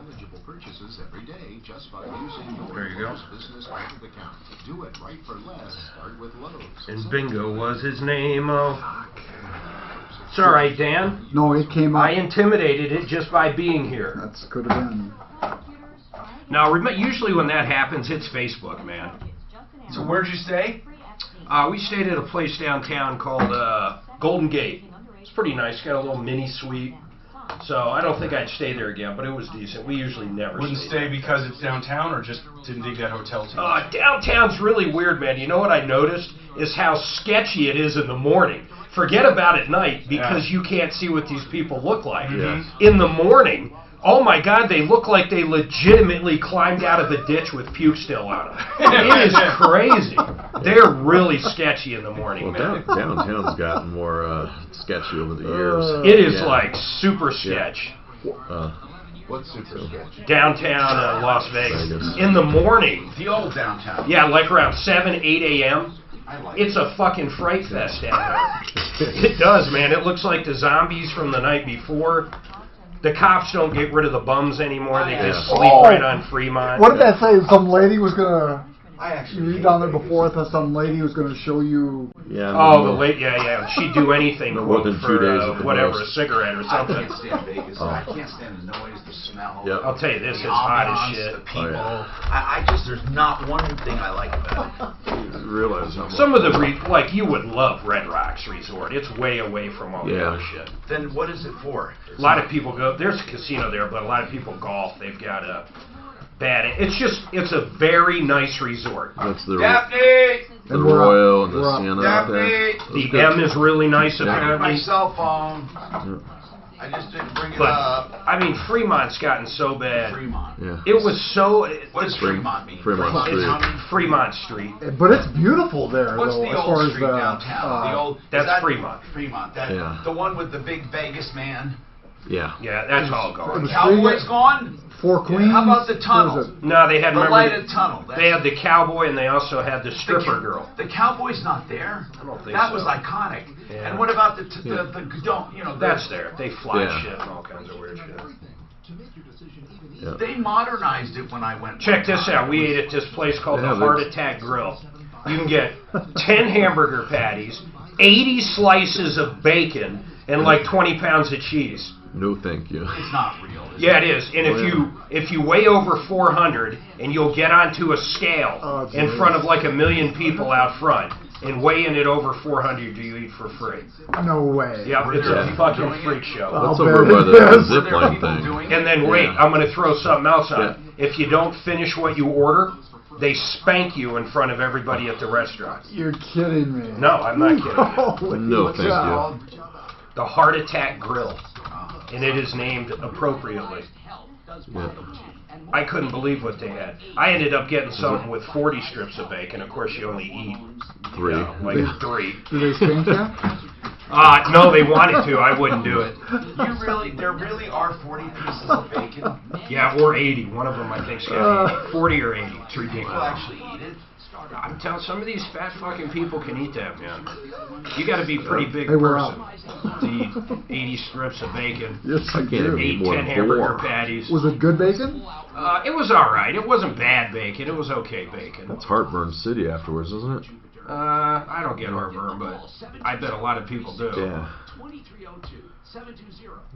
eligible purchases every day just by using your There you go. business credit account. Do it right for less. Start with Lowe's. And Bingo was his name. Oh. It's all right, Dan. No, it came up. I intimidated it just by being here. That's could have been. Now, usually when that happens, it's Facebook, man. So where'd you stay? We stayed at a place downtown called Golden Gate. It's pretty nice. Got a little mini suite. So I don't think I'd stay there again, but it was decent. We usually never Wouldn't stay stay there. because it's downtown, or just didn't dig that hotel too much? Downtown's really weird, man. You know what I noticed is how sketchy it is in the morning. Forget about at night because you can't see what these people look like. In the morning, oh my God, they look like they legitimately climbed out of the ditch with puke still on them. It is crazy. They're really sketchy in the morning, man. Downtown's gotten more sketchy over the years. It is like super sketch. What's super sketchy? Downtown Las Vegas. In the morning. The old downtown. Yeah, like around 7, 8 a.m. I like It's a fucking fright fest down there. It does, man. It looks like the zombies from the night before. The cops don't get rid of the bums anymore. They just sleep right on Fremont. What did that say? Some lady was gonna. I actually You read down there before that some lady was gonna show you. Yeah. Oh, the late, yeah. She'd do anything No more quote, than 2 for days at the whatever, most. a cigarette or I something. can't stand Vegas. I can't stand the noise, the smell. Yep. I'll tell you this, the it's hot ambiance, as shit. the people. Oh, I just, there's not one thing I like about it. Realize how much. Some of the, like, you would love Red Rocks Resort. It's way away from all the other shit. Then what is it for? A lot of people go, there's a casino there, but a lot of people golf. They've got a bad, it's a very nice resort. That's the Daphne! Royal and the we're up. Sienna out there. Daphne! The M is really nice, I need my apparently. cell phone. I just didn't bring it But, up. I mean, Fremont's gotten so bad. Fremont. Yeah. It was so... What does Fremont mean? Fremont It's Fremont Street. But it's beautiful there, What's though, the as old far as street downtown? The old, is That's that Fremont. Fremont. That, Yeah. The one with the big Vegas man. Yeah. Yeah, that's all It gone. was Cowboys gone? Four Queens. How about the What tunnel? was it? No, they had, The remember, lighted tunnel. they had the cowboy and they also had the stripper girl. The Cowboy's not there. I don't think That so. was iconic. Yeah. And what about the don't, you know, That's there. They fly Yeah. shit and all kinds of weird shit. Yeah. They modernized it when I went. Check one this time. out. We ate at this place called Yeah, the Heart that's- Attack Grill. You can get 10 hamburger patties, 80 slices of bacon, and like 20 pounds of cheese. No, thank you. It's not real. Is Yeah, it? it is. And Oh, if you weigh over 400 and you'll get onto a scale Oh, in geez. front of like 1 million people out front and weighing it over 400, you eat for free. No way. Yep, Were it's there a people fucking doing freak it? show. That's I'll over bet by it the is. Were there zipline people thing. doing And then wait, Yeah. I'm going to throw something else on. Yeah. If you don't finish what you order, they spank you in front of everybody at the restaurant. You're kidding me. No, I'm not kidding you. Holy No, thank cow. you. The Heart Attack Grill. And it is named appropriately. Yeah. I couldn't believe what they had. I ended up getting something with 40 strips of bacon. Of course, you only eat 3. like Yeah. 3. Do they spank you? No, they wanted to. I wouldn't do it. There really are 40 pieces of bacon. Yeah, or 80. One of them, I think, got 80. 40 or 80. It's People ridiculous. actually eat it. I'm telling some of these fat fucking people can eat that, man. You got to be a pretty big Hey, we're person to eat 80 strips of bacon, Yes, I can't do. eat 8, more 10 than hamburger 4. patties. Was it good bacon? It was all right. It wasn't bad bacon. It was okay bacon. That's Heartburn City afterwards, isn't it? I don't get heartburn, but I bet a lot of people do. Yeah.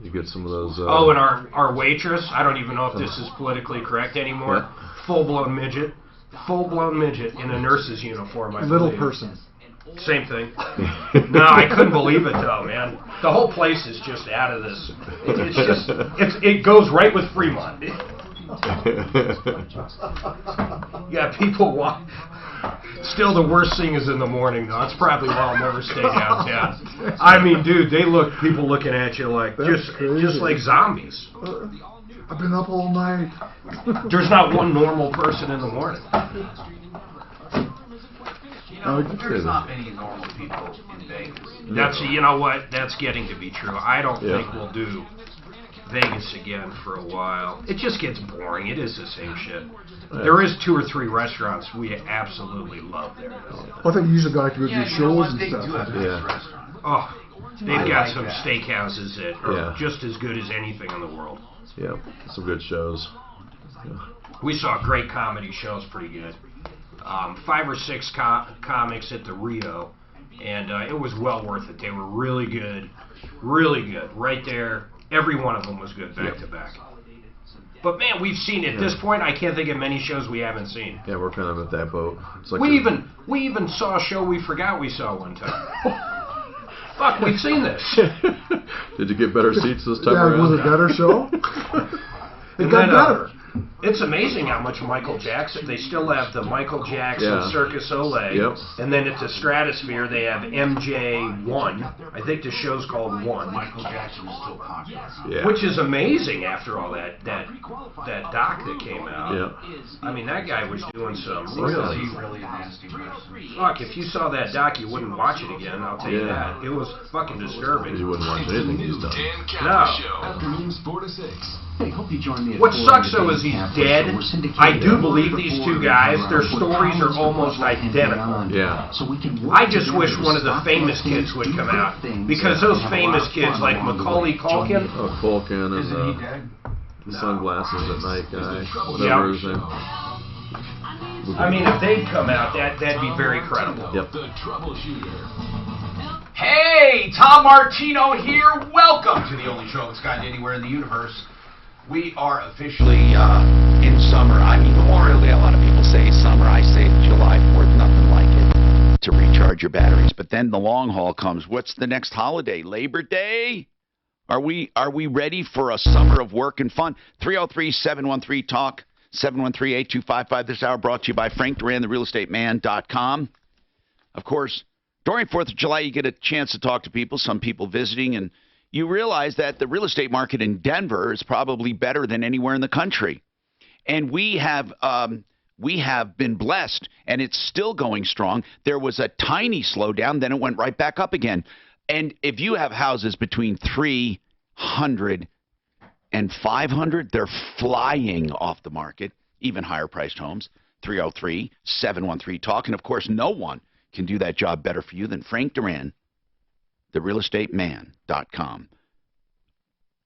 You get some of those. Oh, and our waitress, I don't even know if this is politically correct anymore. Yeah. Full-blown midget. Full-blown midget in a nurse's uniform, I Little believe. person. Same thing. No, I couldn't believe it though, man. The whole place is just out of this. It's just, it goes right with Fremont. Yeah, people walk. Still, the worst thing is in the morning, though. That's probably why I'll never stay downtown. I mean, dude, people looking at you like That's just crazy. like zombies. I've been up all night. There's not one normal person in the morning. You know, I could say there's that. not many normal people in Vegas. That's you know what? That's getting to be true. I don't Yeah. think we'll do Vegas again for a while. It just gets boring. It is the same shit. There is 2 or 3 restaurants we absolutely love there, though. I think you usually like to go do Yeah, you know shows what? and They stuff. do have Yeah. nice restaurants. Oh, they've I got like some that. steakhouses that are Yeah. just as good as anything in the world. Yeah, some good shows. We saw great comedy shows, pretty good. 5 or 6 comics at the Rio, and it was well worth it. They were really good, right there. Every one of them was good, back to back. But man, we've seen at this point, I can't think of many shows we haven't seen. Yeah, we're kind of at that boat. It's like we even saw a show we forgot we saw one time. Fuck, we've seen this. Did you get better seats this time Yeah, around? was it better show? It And got then, better. It's amazing how much Michael Jackson. They still have the Michael Jackson Yeah. Circus Olay, Yep. and then at the Stratosphere they have MJ1. I think the show's called One, Michael Jackson is still popular. Yeah. which is amazing after all that doc that came out. Yeah. I mean, that guy was doing some He's really. really a nasty person. Fuck, if you saw that doc, you wouldn't watch it again. I'll tell you Yeah. that. It was fucking disturbing. You wouldn't watch anything he's done. Dan Campbell No. Show. Afternoons 4 to 6. Hey, hope you join me at What 4 sucks on though the is he's Campbell dead. Show. We're syndicated I do at believe 4 these to two 4 guys, their with stories are columns almost above and identical. beyond. Yeah. So we can work I just together wish to one of the stop famous those kids things, would do come good out. things, Because and those have a lot famous of kids fun like along the Macaulay way. Join me. Culkin. Oh, Culkin and Isn't he dead? the sunglasses at night guy. Yeah. Whatever his name. I mean, if they'd come out, that'd be very credible. Yep. The Troubleshooter. Hey, Tom Martino here. Welcome to the only show that's gotten anywhere in the universe. We are officially in summer. I mean, Memorial Day, a lot of people say summer. I say July 4th, nothing like it to recharge your batteries. But then the long haul comes. What's the next holiday? Labor Day? Are we ready for a summer of work and fun? 303-713-TALK, 713-8255. This hour brought to you by Frank Duran, therealestateman.com. Of course, during 4th of July, you get a chance to talk to people, some people visiting, and you realize that the real estate market in Denver is probably better than anywhere in the country. And we have been blessed, and it's still going strong. There was a tiny slowdown, then it went right back up again. And if you have houses between 300 and 500, they're flying off the market, even higher-priced homes. 303-713-TALK. And, of course, no one can do that job better for you than Frank Duran, therealestateman.com.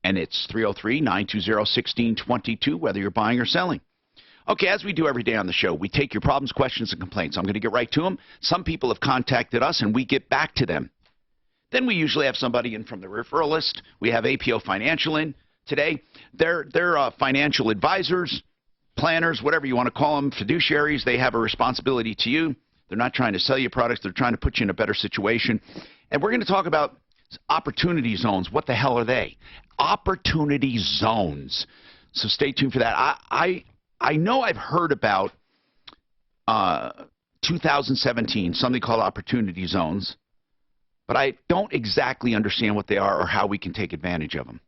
And it's 303-920-1622, whether you're buying or selling. Okay, as we do every day on the show, we take your problems, questions, and complaints. I'm going to get right to them. Some people have contacted us, and we get back to them. Then we usually have somebody in from the referral list. We have APO Financial in today. They're financial advisors, planners, whatever you want to call them, fiduciaries. They have a responsibility to you. They're not trying to sell you products. They're trying to put you in a better situation. And we're going to talk about opportunity zones. What the hell are they? Opportunity zones. So stay tuned for that. I know I've heard about 2017, something called opportunity zones, but I don't exactly understand what they are or how we can take advantage of them.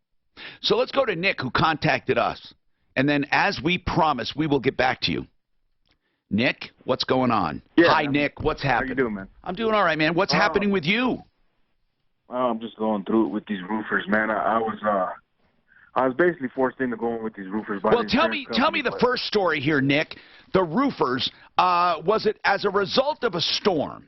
So let's go to Nick, who contacted us. And then, as we promised, we will get back to you. Nick, what's going on? Yeah, Hi, Nick. What's happening? How you doing, man? I'm doing all right, man. What's happening with you? I'm just going through it with these roofers, man. I was basically forced into going with these roofers. By Well, the tell insurance me the company, first story here, Nick. The roofers. Was it as a result of a storm?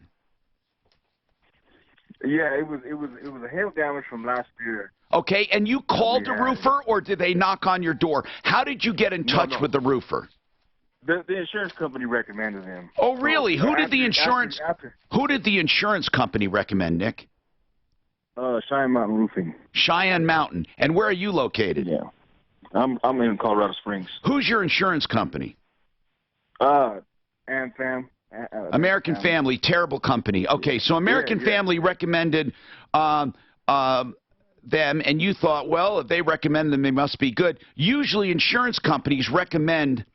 but- Yeah, it was a hail damage from last year. Okay, and you called the Yeah. roofer, or did they knock on your door? How did you get in touch no. with the roofer? The insurance company recommended him. Oh, really? So Who did the insurance? After Who did the insurance company recommend, Nick? Cheyenne Mountain Roofing. Cheyenne Mountain. And where are you located? Yeah, I'm in Colorado Springs. Who's your insurance company? And fam. American Family, terrible company. Okay, so American Yeah. Family recommended them, and you thought, well, if they recommend them, they must be good. Usually insurance companies recommend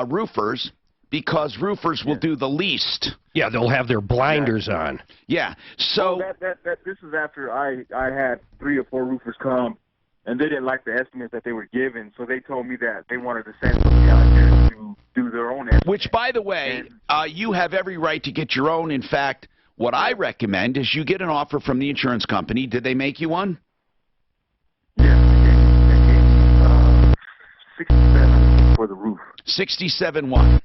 roofers because roofers will do the least. Yeah, they'll have their blinders on. Yeah, so... Well, this is after I had 3 or 4 roofers come, and they didn't like the estimates that they were given, so they told me that they wanted to send somebody out there to do their own estimate. Which, by the way, you have every right to get your own. In fact, what I recommend is you get an offer from the insurance company. Did they make you one? Yeah, they gave 67 for the roof. 67 what?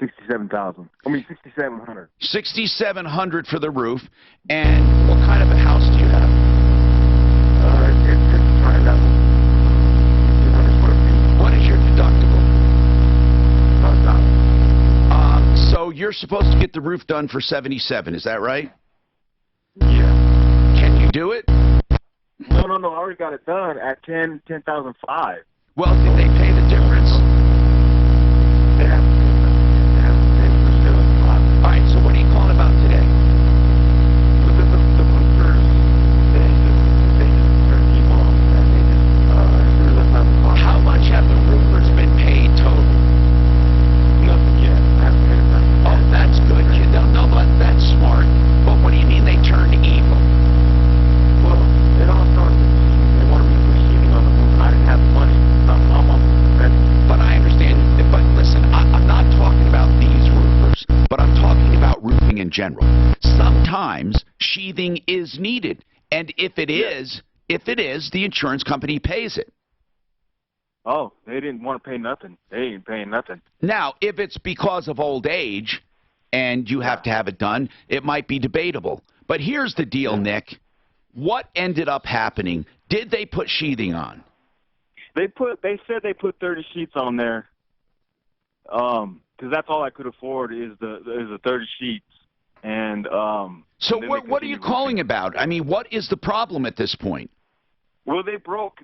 67,000. I mean 6,700. 6,700 for the roof. And what kind of a house do you have? It's trying out 200 square feet. supposed to get the roof done for $77. Is that right? Yeah. Can you do it? No. I already got it done at 10,005. Well, did they pay the difference? They have All right, so what are you calling about today? the roofers, they turned people off, and they just, How much have the roofers been paid total? nothing yet. I haven't paid nothing. Oh, that's good, kid. No, that's smart. But what do you mean they turned evil? Well, it all started with they wanted me to put sheeting on the roof. I didn't have the money. I'm ready. But I understand. But listen, I'm not talking about these roofers, but I'm talking about roofing in general. Sometimes sheathing is needed, and if it is, the insurance company pays it. Oh, they didn't want to pay nothing. They ain't paying nothing. Now, if it's because of old age and you have to have it done, it might be debatable. But here's the deal, Nick. What ended up happening? Did they put sheathing on? They said they put 30 sheets on there. Because that's all I could afford is the 30 sheets. And So and then what are you calling about? I mean, what is the problem at this point? well, they broke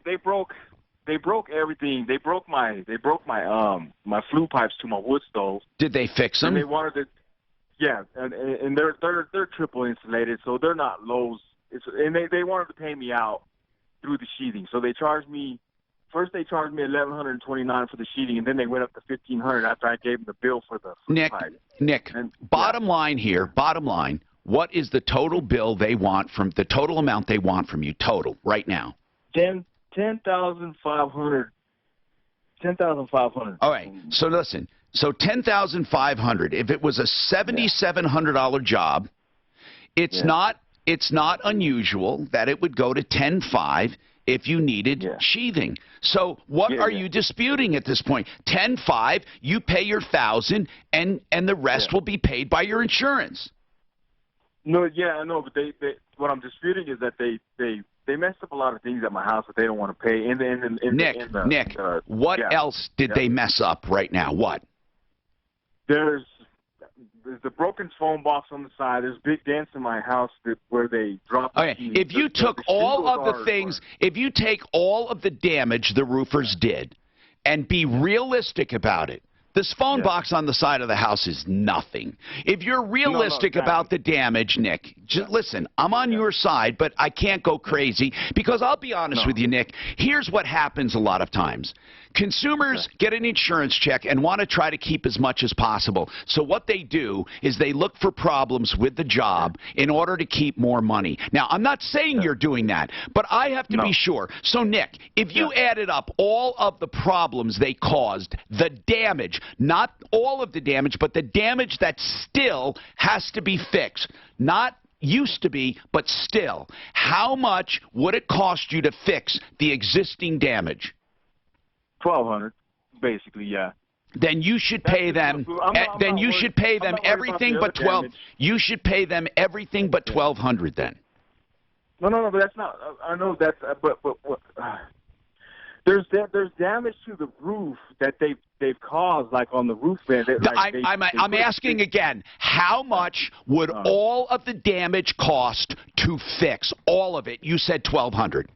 everything. They broke my my flue pipes to my wood stove. Did they fix And them? they wanted to, yeah, and they're triple insulated, so they're not Lowe's. And they wanted to pay me out through the sheathing. So they charged me. First, they charged me $1,129 for the sheeting, and then they went up to $1,500 after I gave them the bill for the flue pipe. Nick, And, bottom line here, bottom line, what is the total bill they want from the total amount they want from you total right now? $10,500. $10,500. All right. So listen. So $10,500. If it was a $7,700 job, it's not unusual that it would go to $10,500 if you needed sheathing. So what are you disputing at this point? $10,500, you pay your $1,000, and the rest will be paid by your insurance. No, yeah, I know, but they what I'm disputing is that they messed up a lot of things at my house that they don't want to pay. Nick, what else did they mess up right now? What? There's the broken phone box on the side. There's big dents in my house where they dropped. Okay, if you took all of the things, if you take all of the damage the roofers did, and be realistic about it, this phone box on the side of the house is nothing. If you're realistic about the damage, Nick, just listen, I'm on your side, but I can't go crazy because I'll be honest with you, Nick. Here's what happens a lot of times. Consumers get an insurance check and want to try to keep as much as possible. So what they do is they look for problems with the job in order to keep more money. Now, I'm not saying you're doing that, but I have to be sure. So, Nick, if you added up all of the problems they caused, the damage, not all of the damage, but the damage that still has to be fixed, not used to be, but still, how much would it cost you to fix the existing damage? $1,200, basically, yeah. Then you should pay them. Then you should pay them everything but 12. You should pay them everything but $1,200. Then. No, but that's not. I know that's. But there's damage to the roof that they've caused, like on the roof vent. I'm asking again. How much would all of the damage cost to fix all of it? You said $1,200.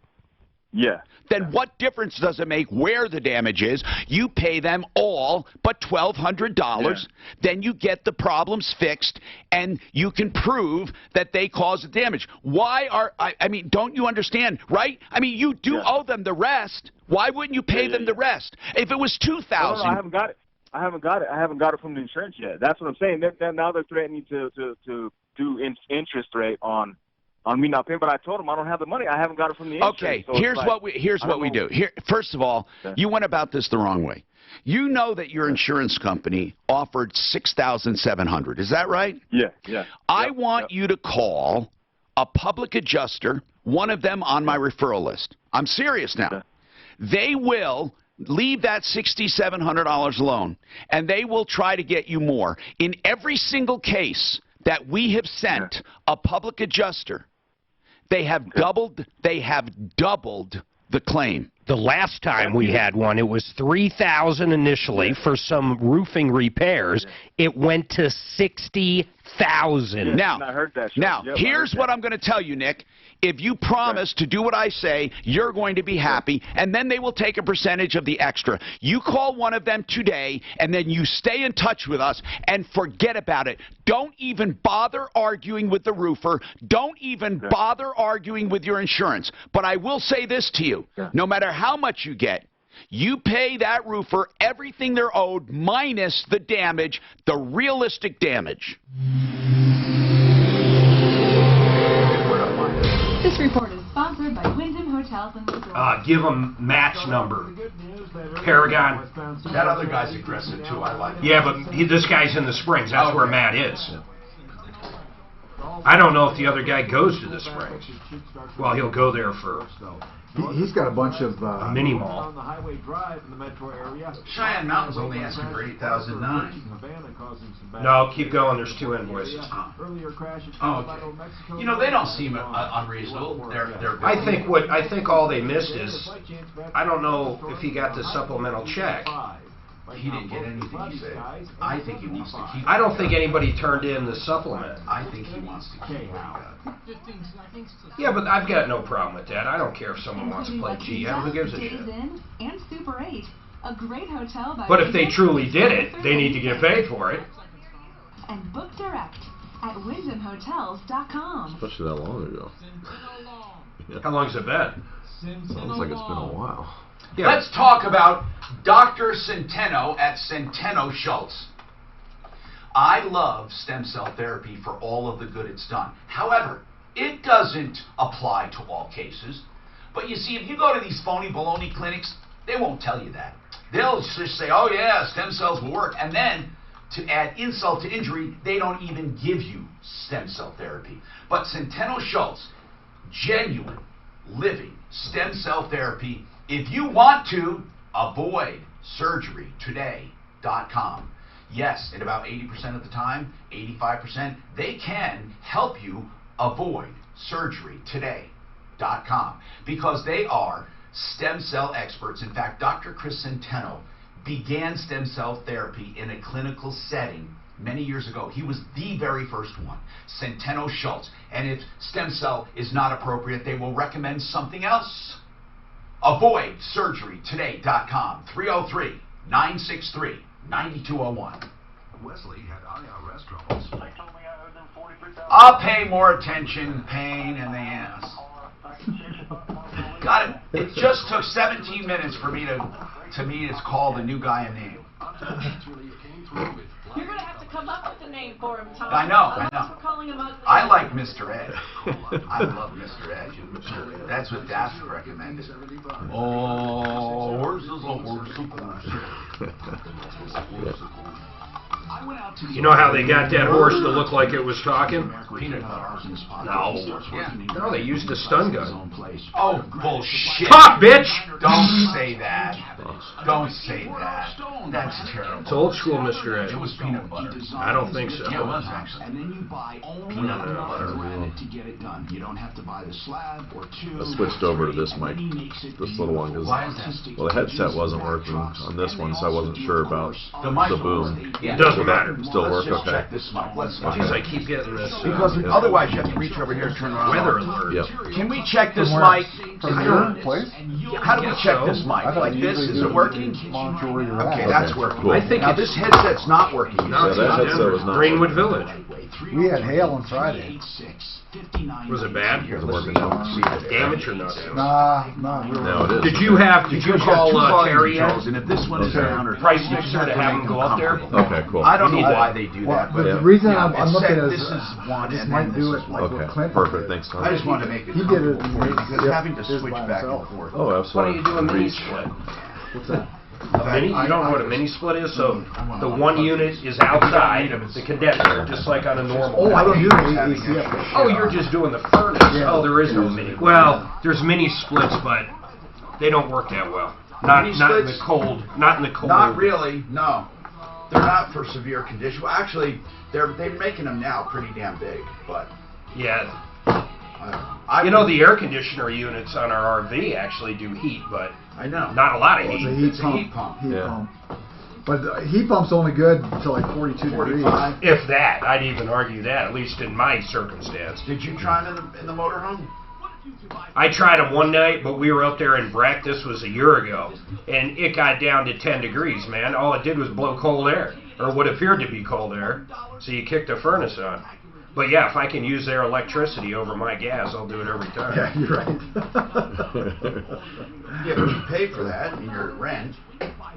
Yeah. Then what difference does it make where the damage is? You pay them all but $1,200. Yeah. Then you get the problems fixed, and you can prove that they caused the damage. Why are I mean, don't you understand, right? I mean, you do owe them the rest. Why wouldn't you pay them the rest? If it was $2,000. No, I haven't got it. I haven't got it from the insurance yet. That's what I'm saying. Now they're threatening to do interest rate on me not paying, but I told them I don't have the money. I haven't got it from the insurance. Okay, so here's what we do. Here, first of all, you went about this the wrong way. You know that your insurance company offered $6,700. Is that right? Yeah. I want you to call a public adjuster, one of them on my referral list. I'm serious now. They will leave that $6,700 alone, and they will try to get you more. In every single case that we have sent a public adjuster, they have doubled the claim. The last time we had one, it was $3,000 initially for some roofing repairs. It went to $60,000. Now, I heard that. here's what I'm going to tell you, Nick. If you promise to do what I say, you're going to be happy, and then they will take a percentage of the extra. You call one of them today, and then you stay in touch with us and forget about it. Don't even bother arguing with the roofer. Don't even bother arguing with your insurance. But I will say this to you. No matter how much you get, you pay that roofer everything they're owed minus the damage, the realistic damage. This report is sponsored by Wyndham Hotels and Resorts. Give them match number. Paragon. That other guy's aggressive, too. I like him. Yeah, but this guy's in the Springs. That's where Matt is. I don't know if the other guy goes to the Springs. Well, he'll go there for He's got a bunch of a mini mall. Cheyenne Mountain's only asking for $8,009. No, keep going. There's 2 invoices. Oh, okay. You know, they don't seem unreasonable. They're I think all they missed is, I don't know if he got the supplemental check. He didn't get anything, he said. I think he wants to keep it. I don't think anybody turned in the supplement. I think he wants to keep it. Yeah, but I've got no problem with that. I don't care if someone wants to play GM. Who gives a Days shit? Inn and Super 8, a great hotel by But if they Wyndham truly did it, Thursday they need to get paid for it. And book direct at wyndhamhotels.com. Especially that long ago. How long's it been? Sounds like it's been a while. Yeah. Let's talk about Dr. Centeno at Centeno Schultz. I love stem cell therapy for all of the good it's done. However, it doesn't apply to all cases. But you see, if you go to these phony baloney clinics, they won't tell you that. They'll just say, oh yeah, stem cells will work. And then, to add insult to injury, they don't even give you stem cell therapy. But Centeno Schultz, genuine, living stem cell therapy. If you want to avoid surgery today.com. Yes, and about 80% of the time, 85%, they can help you avoid surgery today.com because they are stem cell experts. In fact, Dr. Chris Centeno began stem cell therapy in a clinical setting many years ago. He was the very first one, Centeno Schultz. And if stem cell is not appropriate, they will recommend something else. Avoid surgery today.com. 303-963-9201. Wesley had IRS troubles. I'll pay more attention, pain in the ass. Got it. It just took 17 minutes for me to call the new guy a name. You're going to have to come up with a name for him, Tom. I know. For calling him ugly. I like Mr. Ed. I love Mr. Ed. That's what Daft recommended. Oh, horses, You know how they got that horse to look like it was talking? No. No, they used a stun gun. Oh, bullshit. Talk, bitch! Don't say that. Don't say that. That's terrible. It's old school, Mr. Ed. It was peanut butter. I don't think so. Yeah, it was actually. And then you buy only Peanut enough butter. granite to get it done. You don't have to buy the slab or two. I switched over to this mic, this little one, because well, the headset wasn't working on this one, so I wasn't sure about The mic the boom. It doesn't matter. Still work? Let's just Okay. check this mic. Let's Jeez, I keep getting this. Because otherwise you have to reach over here and turn around. Weather alert. Yep. Can we check this mic? From your place? How do we check this mic? I thought Like you this? usually Is do it working? Monitor where you're Okay, at. that's Okay, working. cool. I think Now it's this headset's not working. no, it's that not headset Denver. was not Greenwood Village. We had hail on Friday. Was it bad? Here, Is it let's working see. now? See the Damage or not? Nah, No, it is. Did you call Terry yet? And if this one is Okay. down or Price fixer to have him go up there? Okay, cool. I don't know need why that. they do Well, that, but but the reason yeah, I'm it looking said at this is is one this and might then do this it is like one. what Okay, Clinton perfect. did. Thanks, Tom. I just wanted to make it He did it comfortable in because his- having to his switch by back and himself. forth. Oh, Why absolutely. don't you do a mini split? What's that? A mini? You don't know what a mini split is? So the one unit is outside the condenser, just like on a normal. Oh, I don't do the having AC up there. Oh, you're just doing the furnace. Yeah. Oh, there is no mini. Well, there's mini splits, but they don't work that well. Not Mini in the splits? cold. Not in the cold. Not really, no. They're not for severe condition. Well, actually, they're making them now pretty damn big, but Yeah. I You know, the air conditioner units on our RV actually do heat, but I know. Not a lot of It's heat. a heat It's a pump. heat pump. Heat Yeah. pump. But the heat pump's only good until like 42 degrees. 45. If that, I'd even argue that, at least in my circumstance. Did you try it in the motorhome? I tried them one night, but we were up there in Breck. This was a year ago, and it got down to 10 degrees, man. All it did was blow cold air, or what appeared to be cold air. So you kick the furnace on. But yeah, if I can use their electricity over my gas, I'll do it every time. Yeah, you're right. Yeah, but you pay for that in your rent.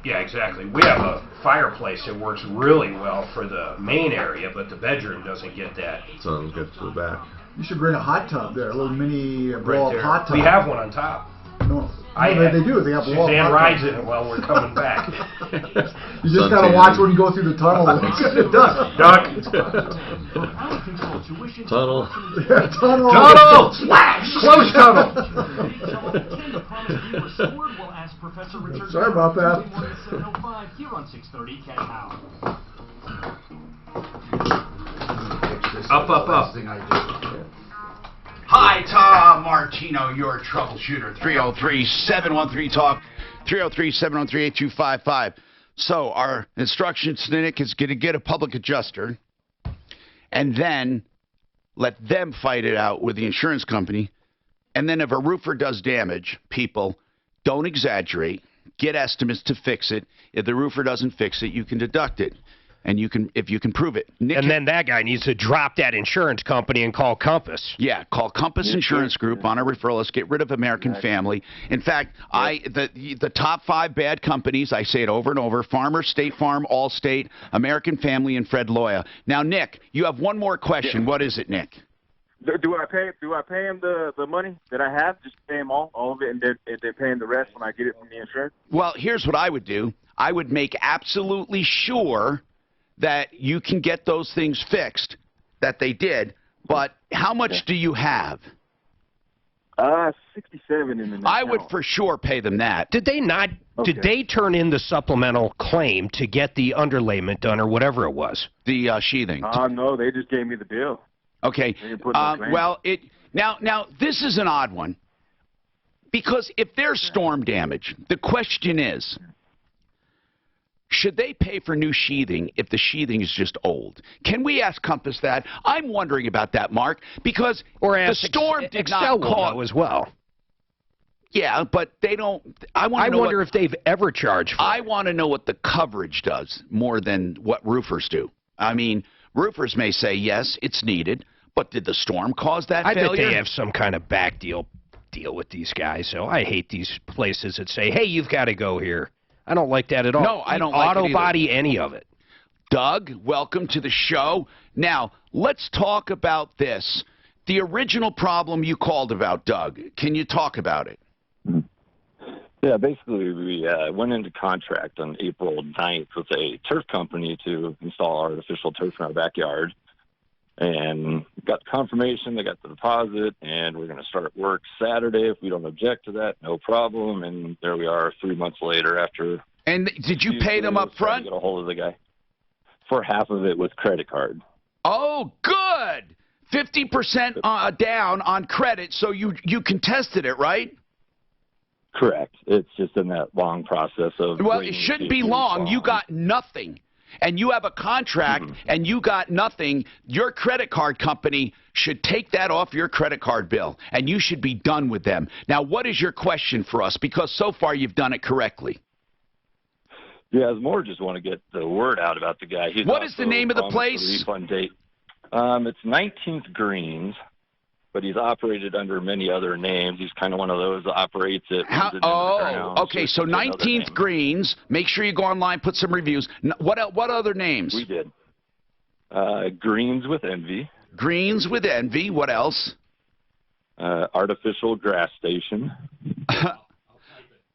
Yeah, exactly. We have a fireplace that works really well for the main area, but the bedroom doesn't get that. So it gets to the back. You should bring a hot tub there, a little mini Right blow-up there. hot tub. We have one on top. No, they do. They got blow-up Suzanne hot rides tub. in it while we're coming back. You just gotta watch when you go through the tunnel. Duck. Tunnel. Yeah, tunnel. Tunnel! Splash! Close tunnel! Sorry about that. Here on 630 Cat House. Up, up, up. Thing I do. Hi, Tom Martino, your troubleshooter. 303-713-TALK. 303-713-8255. So our instructions to Nick is going to get a public adjuster and then let them fight it out with the insurance company. And then if a roofer does damage, people, don't exaggerate. Get estimates to fix it. If the roofer doesn't fix it, you can deduct it. And you can, if you can prove it. Nick, And then that guy needs to drop that insurance company and call Compass. yeah, call Compass Insurance Group on our referral list. Get rid of American Family. In fact, the top 5 bad companies, I say it over and over: Farmer, State Farm, Allstate, American Family, and Fred Loya. Now, Nick, you have one more question. What is it, Nick? Do I pay him the money that I have? Just pay him all of it, and they're paying the rest when I get it from the insurance? Well, here's what I would do. I would make absolutely sure that you can get those things fixed, that they did. But how much do you have? 67 in the I would for sure pay them that. Did they not? Okay. Did they turn in the supplemental claim to get the underlayment done or whatever it was? The sheathing. No, they just gave me the bill. Okay. They didn't put no claim. Well, now this is an odd one, because if there's storm damage, the question is, should they pay for new sheathing if the sheathing is just old? Can we ask Compass that? I'm wondering about that, Mark, because the storm did Excel not will cause. know as well. Yeah, but they don't. I wonder if they've ever charged for I it. want to know what the coverage does more than what roofers do. I mean, roofers may say yes, it's needed, but did the storm cause that I failure? bet they have some kind of back deal with these guys. So I hate these places that say, "Hey, you've got to go here." I don't like that at all. No, I don't like it auto either. body any of it. Doug, welcome to the show. Now, let's talk about this. The original problem you called about, Doug. Can you talk about it? Yeah, basically we went into contract on April 9th with a turf company to install artificial turf in our backyard. And got confirmation, they got the deposit, and we're going to start work Saturday. If we don't object to that, no problem. And there we are 3 months later after. And did you pay them up front? Get a hold of the guy for half of it with credit card. Oh, good. 50% down on credit, so you contested it, right? Correct. It's just in that long process of. Well, it shouldn't be long. You got nothing. And you have a contract, and you got nothing. Your credit card company should take that off your credit card bill, and you should be done with them. Now, what is your question for us? Because so far you've done it correctly. Yeah, I more just want to get the word out about the guy. What is the name of the place? The refund date. It's 19th Greens, but he's operated under many other names. He's kind of one of those that operates it. Okay, so 19th Greens. Make sure you go online, put some reviews. What other names? We did. Greens with Envy. Greens with Envy. What else? Artificial Grass Station.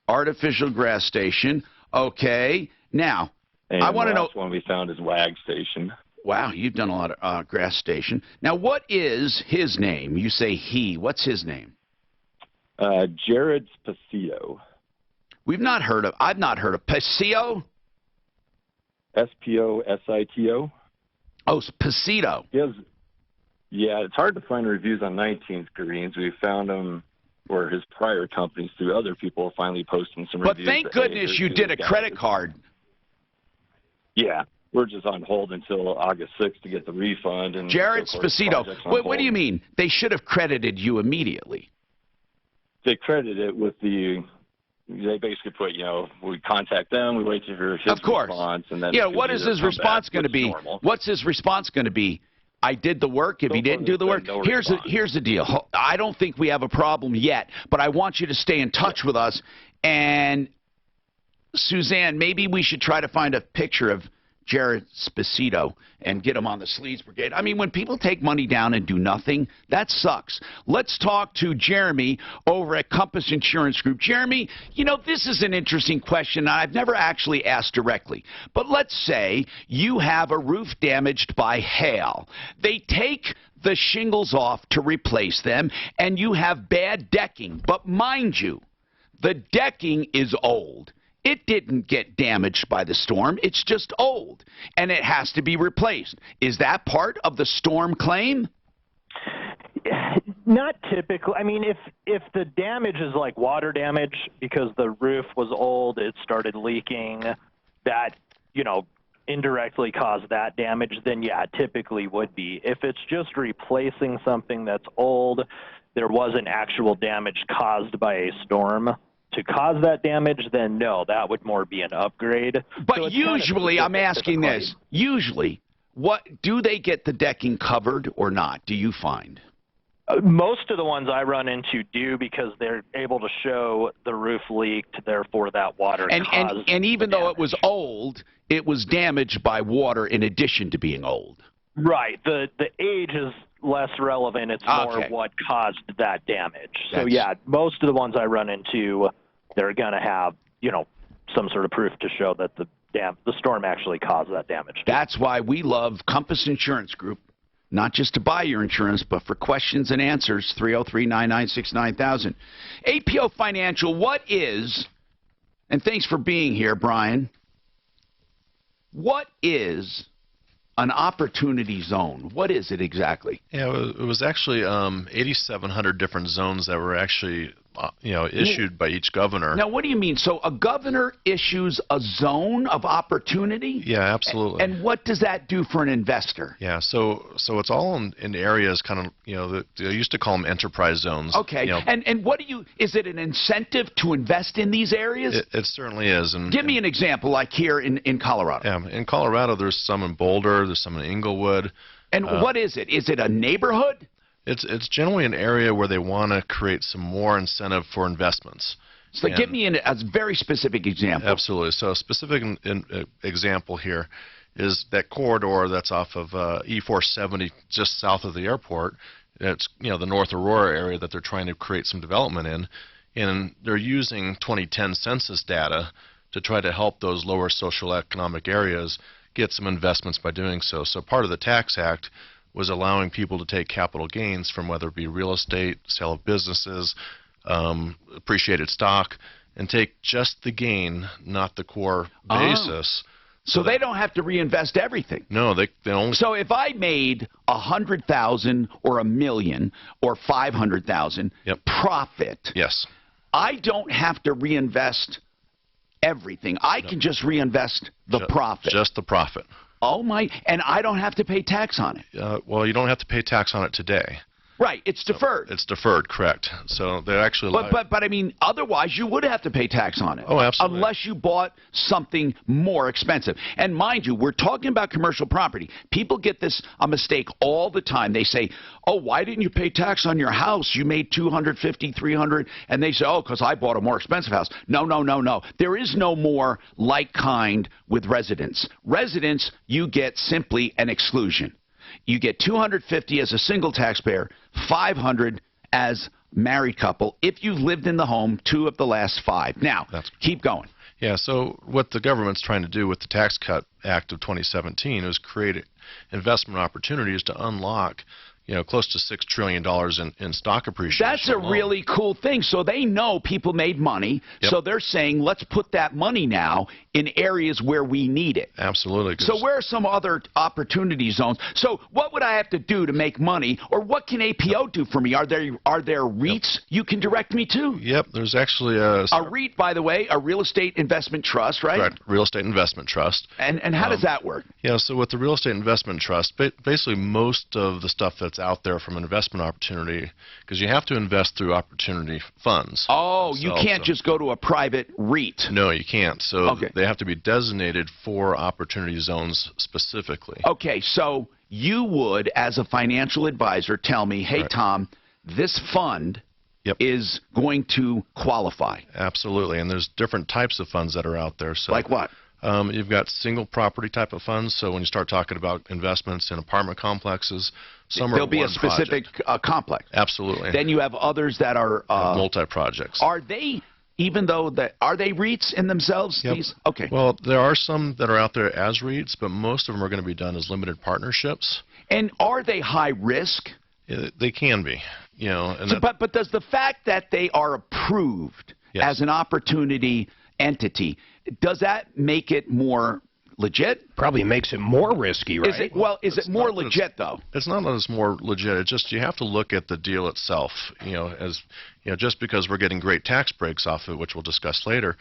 Artificial Grass Station. Okay. Now, and I want to know. The last one we found is Wag Station. Wow, you've done a lot of Grass Station. Now, what is his name? You say he. What's his name? Jared Spacito. I've not heard of Pasio? Spocito. Oh, Pasito. Yeah, it's hard to find reviews on 19th Greens. We found them or his prior companies through other people are finally posting some But reviews. thank goodness you did a credit card. Yeah. We're just on hold until August 6th to get the refund. And Jared Spacito, what do you mean? They should have credited you immediately. They credited it with they basically put, we contact them, we wait to hear his response. And then what is his response going to be? Normal. What's his response going to be? I did the work. If he didn't do the work, here's the deal. I don't think we have a problem yet, but I want you to stay in touch with us. And, Suzanne, maybe we should try to find a picture of Jared Spacito and get him on the Sleaze Brigade. I mean, when people take money down and do nothing, that sucks. Let's talk to Jeremy over at Compass Insurance Group. Jeremy, this is an interesting question I've never actually asked directly. But let's say you have a roof damaged by hail. They take the shingles off to replace them, and you have bad decking. But mind you, the decking is old. It didn't get damaged by the storm. It's just old, and it has to be replaced. Is that part of the storm claim? Not typically. I mean, if the damage is like water damage because the roof was old, it started leaking, that, indirectly caused that damage, then yeah, typically would be. If it's just replacing something that's old, there wasn't actual damage caused by a storm to cause that damage, then no, that would more be an upgrade. But usually, I'm asking this, usually, what do they get the decking covered or not, do you find? Most of the ones I run into do, because they're able to show the roof leaked, therefore that water caused. And even though it was old, it was damaged by water in addition to being old. Right. The age is less relevant. It's more what caused that damage. So yeah, most of the ones I run into, they're going to have, some sort of proof to show that the storm actually caused that damage. That's why we love Compass Insurance Group, not just to buy your insurance, but for questions and answers. 303-996-9000. APO Financial, what is, and thanks for being here, Brian, what is an opportunity zone? What is it exactly? Yeah, it was actually 8,700 different zones that were actually issued by each governor. Now, what do you mean? So a governor issues a zone of opportunity? Yeah, absolutely. And what does that do for an investor? Yeah, so it's all in areas kind of, they used to call them enterprise zones. Okay, and what is it an incentive to invest in these areas? It certainly is. And give me an example, like here in Colorado. Yeah, in Colorado, there's some in Boulder, there's some in Inglewood. And what is it? Is it a neighborhood? It's generally an area where they want to create some more incentive for investments. So give me a very specific example. Absolutely. So a specific example here is that corridor that's off of E470 just south of the airport. It's the North Aurora area that they're trying to create some development in. And they're using 2010 census data to try to help those lower socioeconomic areas get some investments by doing so. So part of the Tax Act was allowing people to take capital gains from whether it be real estate, sale of businesses, appreciated stock, and take just the gain, not the core basis. So they don't have to reinvest everything. No, they only. So if I made $100,000 or $1 million or $500,000 profit, yes, I don't have to reinvest everything. I can just reinvest the profit. Just the profit. Oh my! And I don't have to pay tax on it. Well, you don't have to pay tax on it today. Right, it's deferred. It's deferred, correct. So they're actually. But I mean, otherwise you would have to pay tax on it. Oh, absolutely. Unless you bought something more expensive. And mind you, we're talking about commercial property. People get this a mistake all the time. They say, "Oh, why didn't you pay tax on your house? You made $250, $300," and they say, "Oh, because I bought a more expensive house." No, no, no, no. There is no more like kind with residents. Residents, you get simply an exclusion. You get $250 as a single taxpayer, $500 as married couple if you've lived in the home 2 of the last 5. Now, keep going. Yeah, so what the government's trying to do with the Tax Cut Act of 2017 is create investment opportunities to unlock close to $6 trillion in stock appreciation. That's a really cool thing. So they know people made money, so they're saying, let's put that money now in areas where we need it. Absolutely. So where are some other opportunity zones? So what would I have to do to make money, or what can APO do for me? Are there REITs you can direct me to? Yep, there's actually a REIT, by the way, a real estate investment trust, right? Correct, real estate investment trust. And how does that work? Yeah, so with the real estate investment trust, basically most of the stuff that's out there from an investment opportunity, because you have to invest through opportunity funds. Oh, you can't just go to a private REIT. No, you can't. So they have to be designated for opportunity zones specifically. Okay, so you would, as a financial advisor, tell me, hey, Tom, this fund is going to qualify. Absolutely, and there's different types of funds that are out there. So like what? You've got single property type of funds. So when you start talking about investments in apartment complexes, there'll be a specific complex. Absolutely. Then you have others that are multi-projects. Are they, even though are they REITs in themselves? Yep. These? Okay. Well, there are some that are out there as REITs, but most of them are going to be done as limited partnerships. And are they high risk? They can be. But does the fact that they are approved as an opportunity entity, does that make it more legit? Probably makes it more risky, right? Is it more legit, though? It's not that it's more legit. It's just you have to look at the deal itself. Just because we're getting great tax breaks off of it, which we'll discuss later,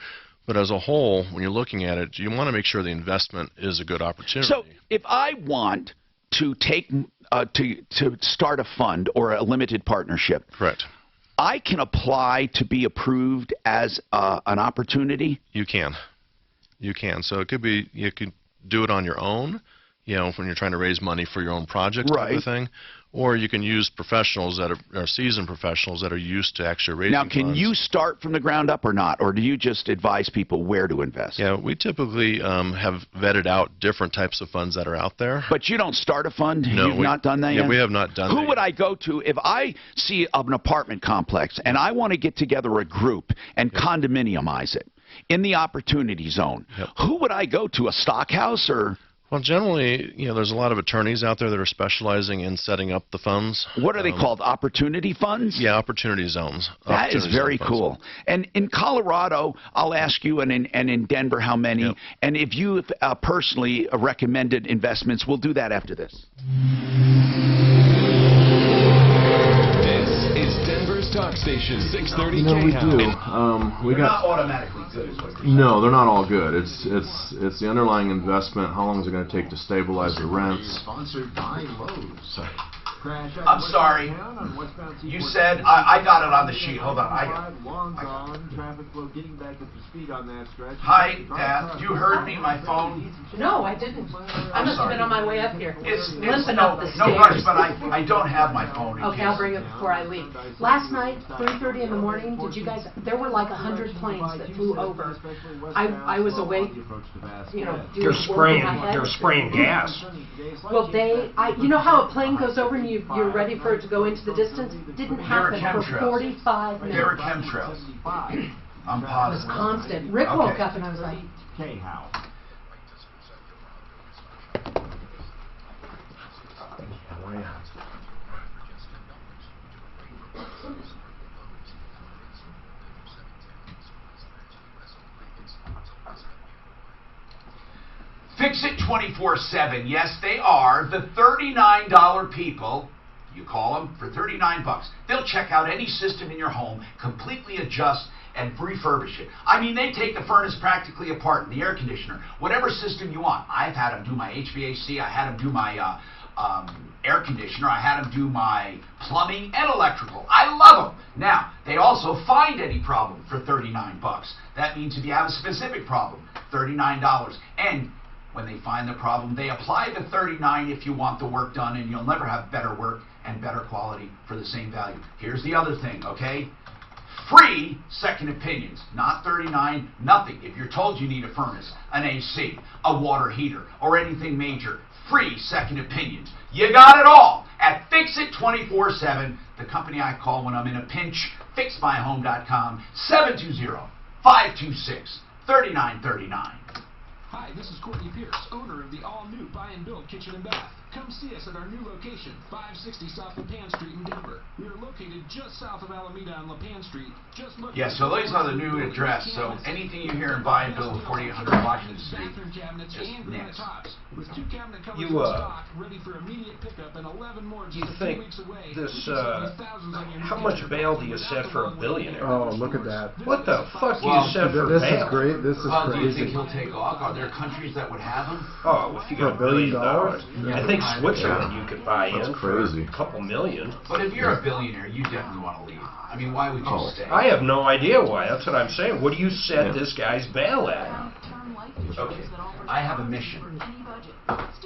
but as a whole, when you're looking at it, you want to make sure the investment is a good opportunity. So if I want to to start a fund or a limited partnership, correct, I can apply to be approved as an opportunity? You can. You can. So it could be, you could do it on your own, when you're trying to raise money for your own project type of thing. Or you can use professionals that are seasoned professionals that are used to actually raising funds. Now, can you start from the ground up or not? Or do you just advise people where to invest? Yeah, we typically have vetted out different types of funds that are out there. But you don't start a fund? No. You've not done that yet? Yeah, we have not done that. Who would I go to if I see an apartment complex and I want to get together a group and condominiumize it in the opportunity zone? Who would I go to, a stock house or... Well, generally, there's a lot of attorneys out there that are specializing in setting up the funds. What are they called? Opportunity funds? Yeah, opportunity zones. That is very cool. And in Colorado, I'll ask you, and in Denver, how many? Yep. And if you personally recommended investments, we'll do that after this. Talk station 630 we do. They're not automatically good, is what you're saying. No, they're not all good. It's the underlying investment. How long is it going to take to stabilize the rents? Sponsored by Lowe's. I'm sorry. You said I got it on the sheet. Hold on. Hi, Dad. You heard me. My phone. No, I didn't. I must have been on my way up here. It's limping up the no stairs. rush, but I don't have my phone. Okay, I'll bring it before I leave. Last night, 3:30 in the morning, did you guys? There were like 100 planes that flew over. I was awake. They're spraying gas. Well, you know how a plane goes over and you're ready for it to go into the distance? Didn't happen for 45 minutes. There were chemtrails. I'm positive. It was constant. Rick woke up and I was like, K-How. Fix It 24/7. Yes, they are the $39 people. You call them for $39. They'll check out any system in your home, completely adjust and refurbish it. I mean, they take the furnace practically apart, the air conditioner, whatever system you want. I've had them do my HVAC. I had them do my air conditioner. I had them do my plumbing and electrical. I love them. Now, they also find any problem for $39. That means if you have a specific problem, $39. And when they find the problem, they apply the $39 if you want the work done, and you'll never have better work and better quality for the same value. Here's the other thing, okay? Free second opinions, not $39, nothing. If you're told you need a furnace, an AC, a water heater, or anything major, free second opinions. You got it all at Fix It 24/7, the company I call when I'm in a pinch, fixmyhome.com, 720-526-3939. Hi, Hi, this is Courtney Pierce, owner of the all-new Buy and Build Kitchen and Bath. Come see us at our new location, 560 South LaPan Street in Denver. We are located just south of Alameda on LaPan Street. Just look. Yeah, so these are the new address. So anything you hear in Buy and Build 4800 Washington Street, just next. With 2 cabinet covers in stock, ready for immediate pickup, and 11 more just a few weeks away. This, how much bail do you set for a billionaire? Oh, look at that. What the fuck do you set for this bail? Is great. This is Do you crazy. think he'll take off? Are there countries that would have him? Oh, if you got $1 billion, I think Switzerland you could buy That's in crazy. for a couple million. But if you're a billionaire, you definitely want to leave. I mean, why would you stay? I have no idea why. That's what I'm saying. What do you set this guy's bail at? Okay, I have a mission.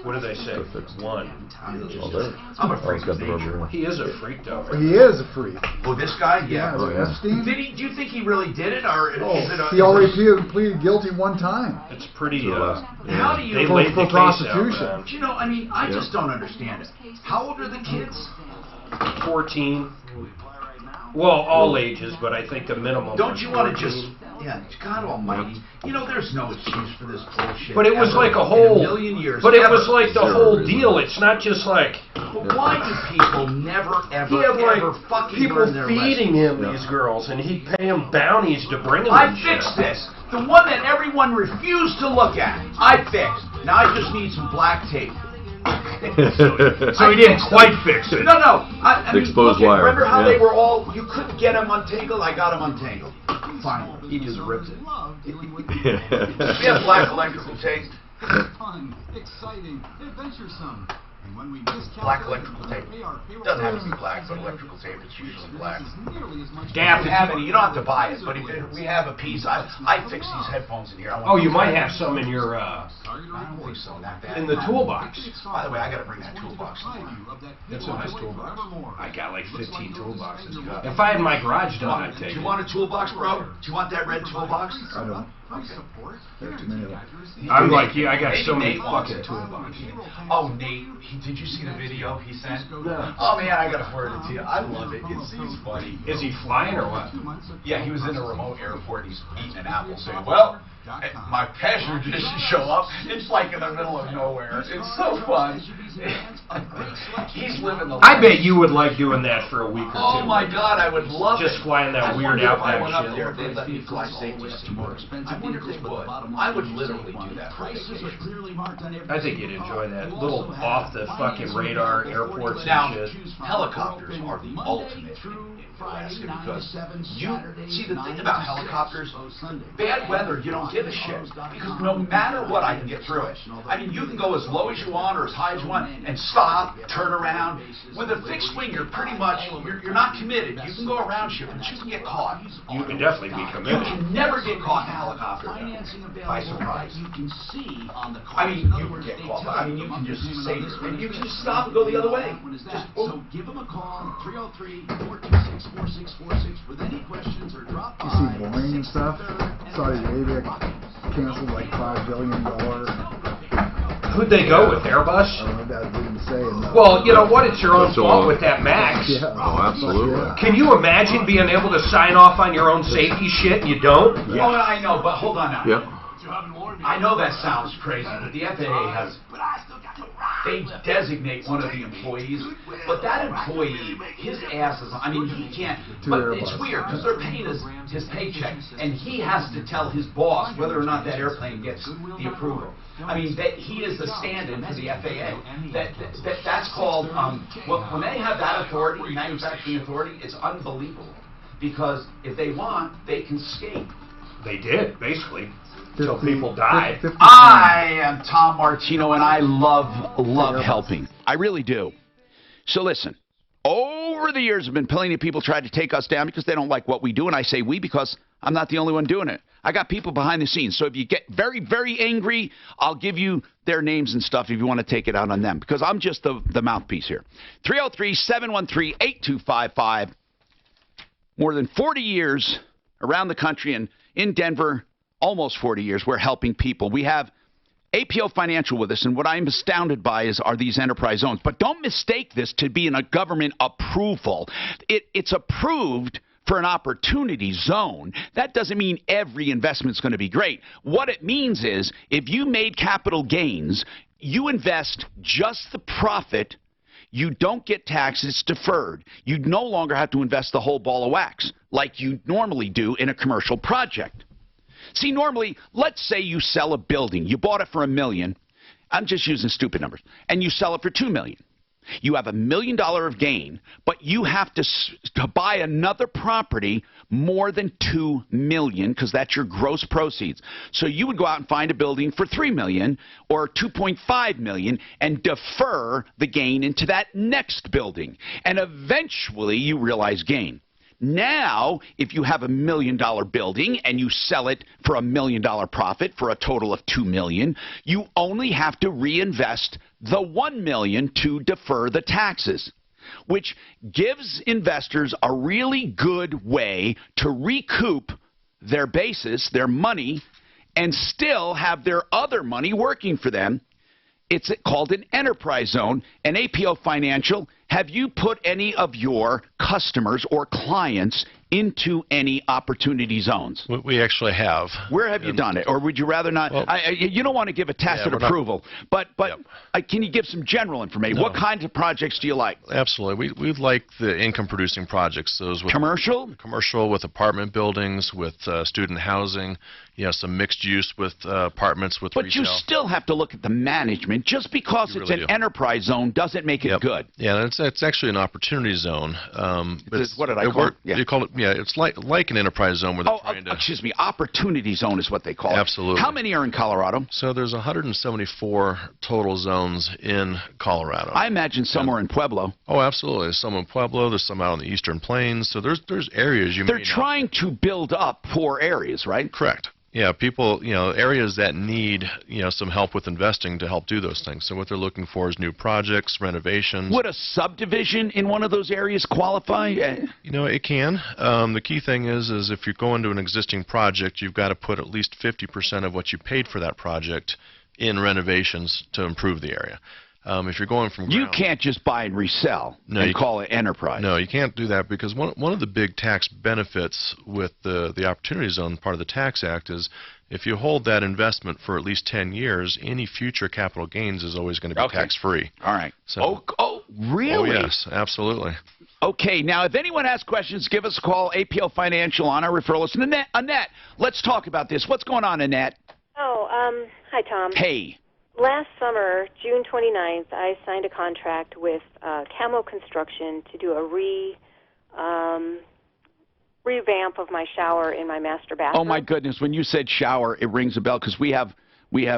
What do they say? One. I'm a freak of nature. He is a freak, though. He is a freak. Oh, this guy? Yeah. Epstein? Did he? Do you think he really did it, or is it a? He already pleaded guilty one time. It's pretty. How do you? They laid the case prostitution. out, Do you know? I mean, I just don't understand it. How old are the kids? 14. Well, all ages, but I think the minimum. Don't you want to just? Yeah, God Almighty. You know, there's no excuse for this bullshit. But it was ever like a in whole. million years. But it ever. was like the whole deal. It's not just like. But why do people never, ever, He had like ever fucking people learn their feeding lesson? him these girls, and he'd pay them bounties to bring them. I fixed this. The one that everyone refused to look at. I fixed. Now I just need some black tape. So he didn't quite fix it. No. I mean, Exposed look, wire. remember how they were all? You couldn't get them untangled. I got them untangled. Finally, he just ripped it. We have black electrical tape. Fun, exciting, adventuresome. And when we Black electrical tape. Doesn't have to be black, but electrical tape is usually black. Gaff, If you have any, you don't have to buy it, but if we have a piece, I fix these headphones in here. I want Oh, you might have some in your I don't think so. Not that. in the toolbox. By the way, I got to bring that toolbox. That's a nice toolbox. I got like 15 toolboxes. If I had my garage done, I'd take Do you it. want a toolbox, bro? Do you want that red toolbox? I don't. Okay. There's too many of them. I'm like, yeah, I got Maybe so many Nate wants fucking it. toolboxes. Oh, Nate, did you see the video he sent? Oh man, I gotta forward it to you. I love it. It's funny. Is he flying or what? Yeah, he was in a remote airport. He's eating an apple, saying, "Well, my passenger didn't show up." It's like in the middle of nowhere. It's so fun. He's living the life. I bet you would like doing that for a week or two. Oh my God, I would love Just it. flying that weird If I outback went up shit. there, they'd let me fly safety just more expensive. I wonder if they would. I would literally do that for vacation. I think you'd enjoy that. Little off the fucking radar airports Now, and shit. helicopters are the ultimate in Alaska because you see the thing about helicopters, bad weather, you don't give a shit because no matter what, I can get through it. I mean, you can go as low as you want or as high as you want and stop, turn around. With a fixed wing, you're pretty much you're not committed. You can go around shit, but you can get caught. You can definitely be You committed. can never get caught in a helicopter by surprise. I mean, you can get caught. I mean, you can just say, and you can just stop and go the other way. Just So give them a call, 303-426-4646 with any questions or drop by. You see Boeing and stuff? Saudi Arabia canceled like $5 billion. Who'd they go with? Airbus? I don't know what that didn't say. Well, you know what? It's your own That's fault all. with that Max. Yeah. Oh, absolutely. Can you imagine being able to sign off on your own safety shit and you don't? Oh, I know, but hold on now. Yep. I know that sounds crazy, but the FAA has, they designate one of the employees, but that employee, his ass is, I mean, he can't, but it's weird, because they're paying his paycheck, and he has to tell his boss whether or not that airplane gets the approval. I mean, he is the stand-in for the FAA. That's called, when they have that authority, manufacturing authority, it's unbelievable, because if they want, they can skate. They did, basically. Until people died. I am Tom Martino, and I love helping. I really do. So listen, over the years, have been plenty of people tried to take us down because they don't like what we do, and I say we because I'm not the only one doing it. I got people behind the scenes. So if you get very, very angry, I'll give you their names and stuff if you want to take it out on them, because I'm just the mouthpiece here. 303-713-8255. More than 40 years around the country and in Denver, almost 40 years, we're helping people. We have APO Financial with us, and what I'm astounded by are these enterprise zones. But don't mistake this to be in a government approval. It's approved for an opportunity zone, that doesn't mean every investment is going to be great. What it means is if you made capital gains, you invest just the profit. You don't get taxes deferred. You no longer have to invest the whole ball of wax like you normally do in a commercial project. See, normally, let's say you sell a building. You bought it for $1 million. I'm just using stupid numbers. And you sell it for $2 million. You have $1 million of gain, but you have to buy another property more than $2 million because that's your gross proceeds. So you would go out and find a building for $3 million or $2.5 million and defer the gain into that next building. And eventually you realize gain. Now, if you have $1 million building and you sell it for $1 million profit for a total of $2 million, you only have to reinvest the $1 million to defer the taxes, which gives investors a really good way to recoup their basis, their money, and still have their other money working for them. It's called an enterprise zone. And APO Financial, have you put any of your customers or clients into any opportunity zones? We actually have. Where have you done it? Or would you rather not? Well, you don't want to give a tacit approval, but can you give some general information? No. What kinds of projects do you like? Absolutely. We like the income-producing projects. Those with commercial? Commercial with apartment buildings, with student housing, some mixed use with apartments, with But retail. you still have to look at the management. Just because You it's really an do. enterprise zone doesn't make it good. Yeah, it's actually an opportunity zone. What did I call it? Yeah. You call it? Yeah, it's like an enterprise zone where they're trying to. Excuse me, opportunity zone is what they call it. Absolutely. How many are in Colorado? So there's 174 total zones in Colorado. I imagine some are in Pueblo. Oh, absolutely. There's some in Pueblo. There's some out on the Eastern Plains. So there's areas you They're may trying to build up poor areas, right? Correct. Yeah, people, areas that need, some help with investing to help do those things. So what they're looking for is new projects, renovations. Would a subdivision in one of those areas qualify? It can. The key thing is if you go into an existing project, you've got to put at least 50% of what you paid for that project in renovations to improve the area. If you're going from you can't just buy and resell and call it enterprise. No, you can't do that because one of the big tax benefits with the Opportunity Zone part of the Tax Act is if you hold that investment for at least 10 years, any future capital gains is always going to be tax-free. All right. So, really? Oh, yes, absolutely. Okay, now if anyone has questions, give us a call, APO Financial on our referral list. Annette, let's talk about this. What's going on, Annette? Hi, Tom. Hey. Last summer, June 29th, I signed a contract with Camo Construction to do a revamp of my shower in my master bathroom. Oh, my goodness. When you said shower, it rings a bell because we have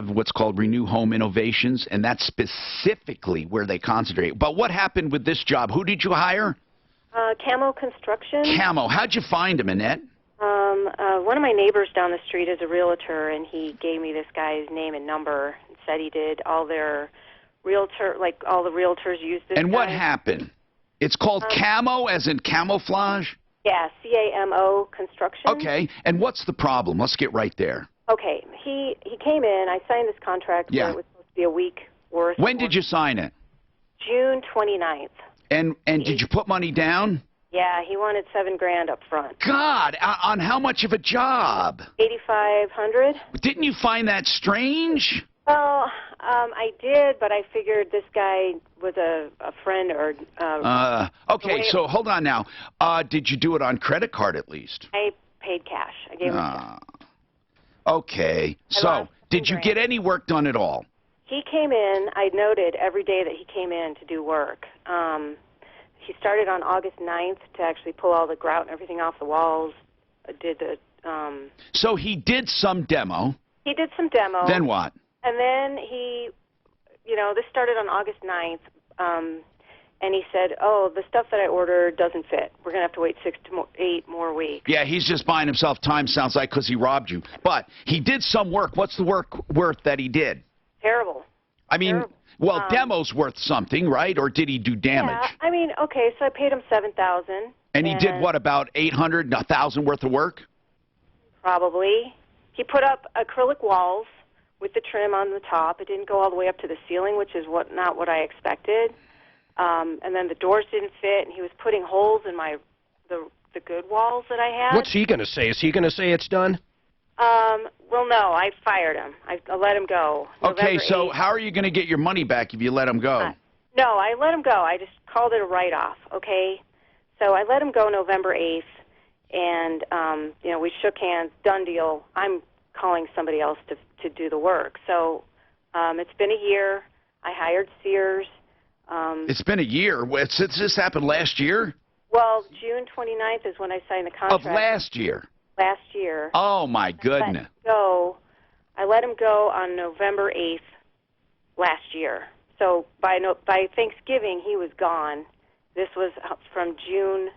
what's called Renew Home Innovations, and that's specifically where they concentrate. But what happened with this job? Who did you hire? Camo Construction. Camo. How'd you find him, Annette? One of my neighbors down the street is a realtor, and he gave me this guy's name and number and said he did all their all the realtors use this And guy. what happened? It's called Camo, as in camouflage? Yeah, CAMO Construction. Okay, and what's the problem? Let's get right there. Okay, he came in. I signed this contract where it was supposed to be a week worth. When did you sign it? June 29th. And did you put money down? Yeah, he wanted $7,000 up front. God, on how much of a job? $8,500. Didn't you find that strange? Well, I did, but I figured this guy was a friend or. Okay, so hold on now. Did you do it on credit card at least? I paid cash. I gave him cash. Okay, so did you get any work done at all? He came in. I noted every day that he came in to do work. He started on August 9th to actually pull all the grout and everything off the walls. So he did some demo. He did some demo. Then what? And then he, this started on August 9th, and he said, oh, the stuff that I ordered doesn't fit. We're going to have to wait 6 to 8 more weeks. Yeah, he's just buying himself time, sounds like, because he robbed you. But he did some work. What's the work worth that he did? Terrible. I mean, well, demo's worth something, right? Or did he do damage? Yeah, I mean, okay, so I paid him $7,000. And he did what, about 800, 1,000 worth of work? Probably. He put up acrylic walls with the trim on the top. It didn't go all the way up to the ceiling, which is not what I expected. And then the doors didn't fit, and he was putting holes in the the good walls that I had. What's he going to say? Is he going to say it's done? Well, no, I fired him. I let him go. Okay, November so 8th. how are you going to get your money back if you let him go? No, I let him go. I just called it a write-off, okay? So I let him go November 8th, and, we shook hands, done deal. I'm calling somebody else to do the work. So it's been a year. I hired Sears. It's been a year. Since this happened last year? Well, June 29th is when I signed the contract. Of last year? Last year. Oh, my goodness. I let him go on November 8th last year. So by Thanksgiving, he was gone. This was from June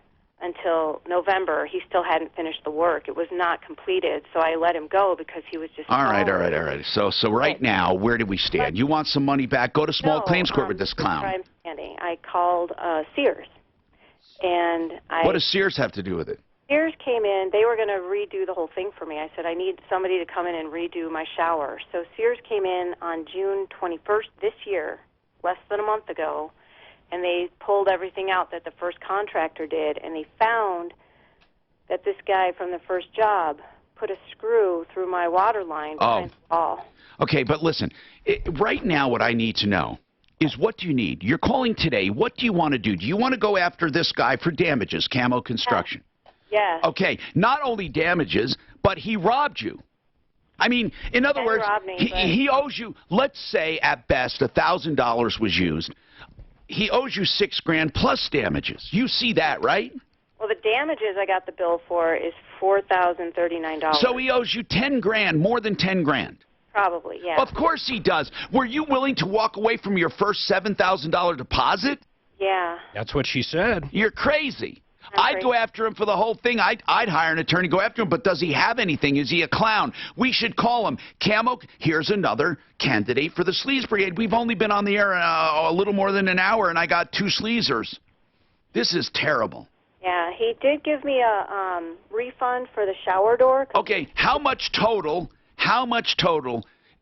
until November. He still hadn't finished the work. It was not completed, so I let him go because he was just... All right. So right now, where do we stand? You want some money back? Go to small claims court with this clown. I'm standing. I called Sears, and What does Sears have to do with it? Sears came in. They were going to redo the whole thing for me. I said, I need somebody to come in and redo my shower. So Sears came in on June 21st this year, less than a month ago, and they pulled everything out that the first contractor did, and they found that this guy from the first job put a screw through my water line behind the wall. Okay, but listen, right now what I need to know is what do you need? You're calling today. What do you want to do? Do you want to go after this guy for damages, Camo Construction? Yes. Okay, not only damages, but he robbed you. I mean, in other words, he owes you, let's say at best, $1,000 was used. He owes you $6,000 plus damages. You see that, right? Well, the damages I got the bill for is $4,039. So he owes you $10,000, more than $10,000. Probably, yeah. Of course he does. Were you willing to walk away from your first $7,000 deposit? Yeah. That's what she said. You're crazy. I'd go after him for the whole thing. I'd hire an attorney to go after him, but does he have anything? Is he a clown? We should call him. Camo, here's another candidate for the Sleaze Brigade. We've only been on the air a little more than an hour, and I got 2 sleazers. This is terrible. Yeah, he did give me a refund for the shower door. Okay, how much total,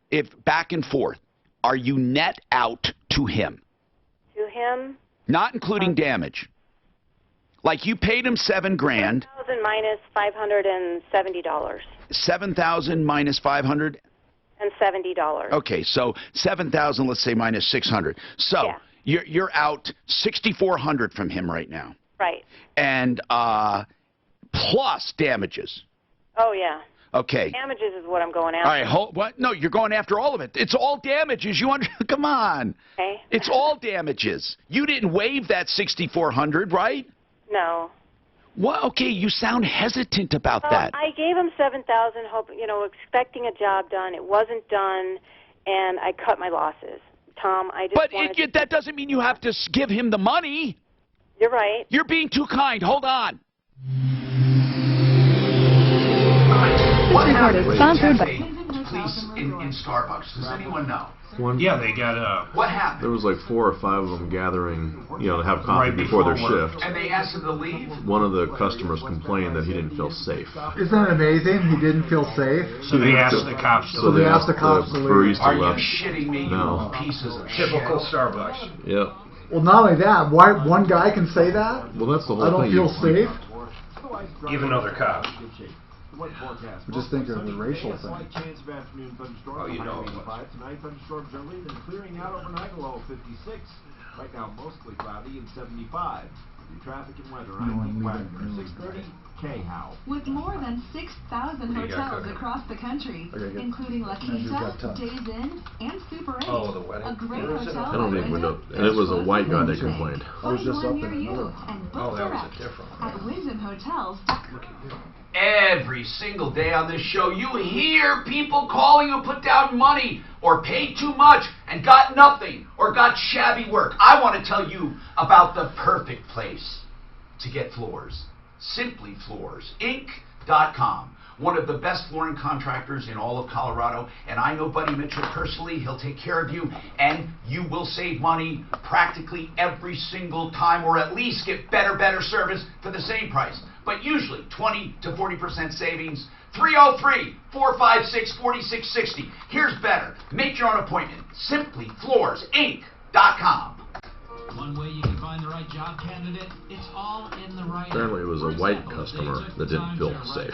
if back and forth, are you net out to him? To him? Not including damage. Like you paid him $7,000. $7,000 minus $570. $7,000 minus $500. And $70. Okay, so $7,000, let's say minus $600. So you're out $6,400 from him right now. Right. And plus damages. Oh yeah. Okay. Damages is what I'm going after. All right. What? No, you're going after all of it. It's all damages. Come on. Okay. It's all damages. You didn't waive that $6,400, right? No. Well, okay, you sound hesitant about that. I gave him $7,000, expecting a job done. It wasn't done, and I cut my losses. Tom, I just But that doesn't mean you have to give him the money. You're right. You're being too kind. Hold on. What happened? Sponsored by Please, in Starbucks. Does anyone know? Yeah, they got What happened? There was like 4 or 5 of them gathering, to have coffee before their shift. And they asked him to leave? One of the customers complained that he didn't feel safe. Isn't that amazing? He didn't feel safe. So they asked the cops to So leave. they asked the cops to leave. Are you shitting me, No. you pieces of Typical shit? Starbucks. Yep. Well, not only that, why one guy can say that? Well, that's the whole I don't thing. feel safe. Even though they're cops. I'm just thinking of the racial thing. Oh, you know. Tonight, thunderstorms are leaving, clearing out overnight, a low of 56. Right now, mostly cloudy and 75. Your traffic and weather, I'm Wagner, 630 K-How. With more than 6,000 hotels across the country, including La Quinta, Days Inn, and Super 8. Oh, the wedding. A great hotel. I don't need window. And it was a white guy that complained. I was just up Find one in near you another. and Oh, book that was direct a different one. at Wyndham Hotels. Every single day on this show, you hear people calling who put down money or paid too much and got nothing or got shabby work. I want to tell you about the perfect place to get floors. SimplyFloorsInc.com. One of the best flooring contractors in all of Colorado, and I know Buddy Mitchell personally. He'll take care of you, and you will save money practically every single time, or at least get better service for the same price. But usually 20 to 40% savings. 303-456-4660. Here's better. Make your own appointment. SimplyFloorsInc.com. One way you can find the right job candidate, it's all in the writing. Apparently it was a white customer that didn't feel safe.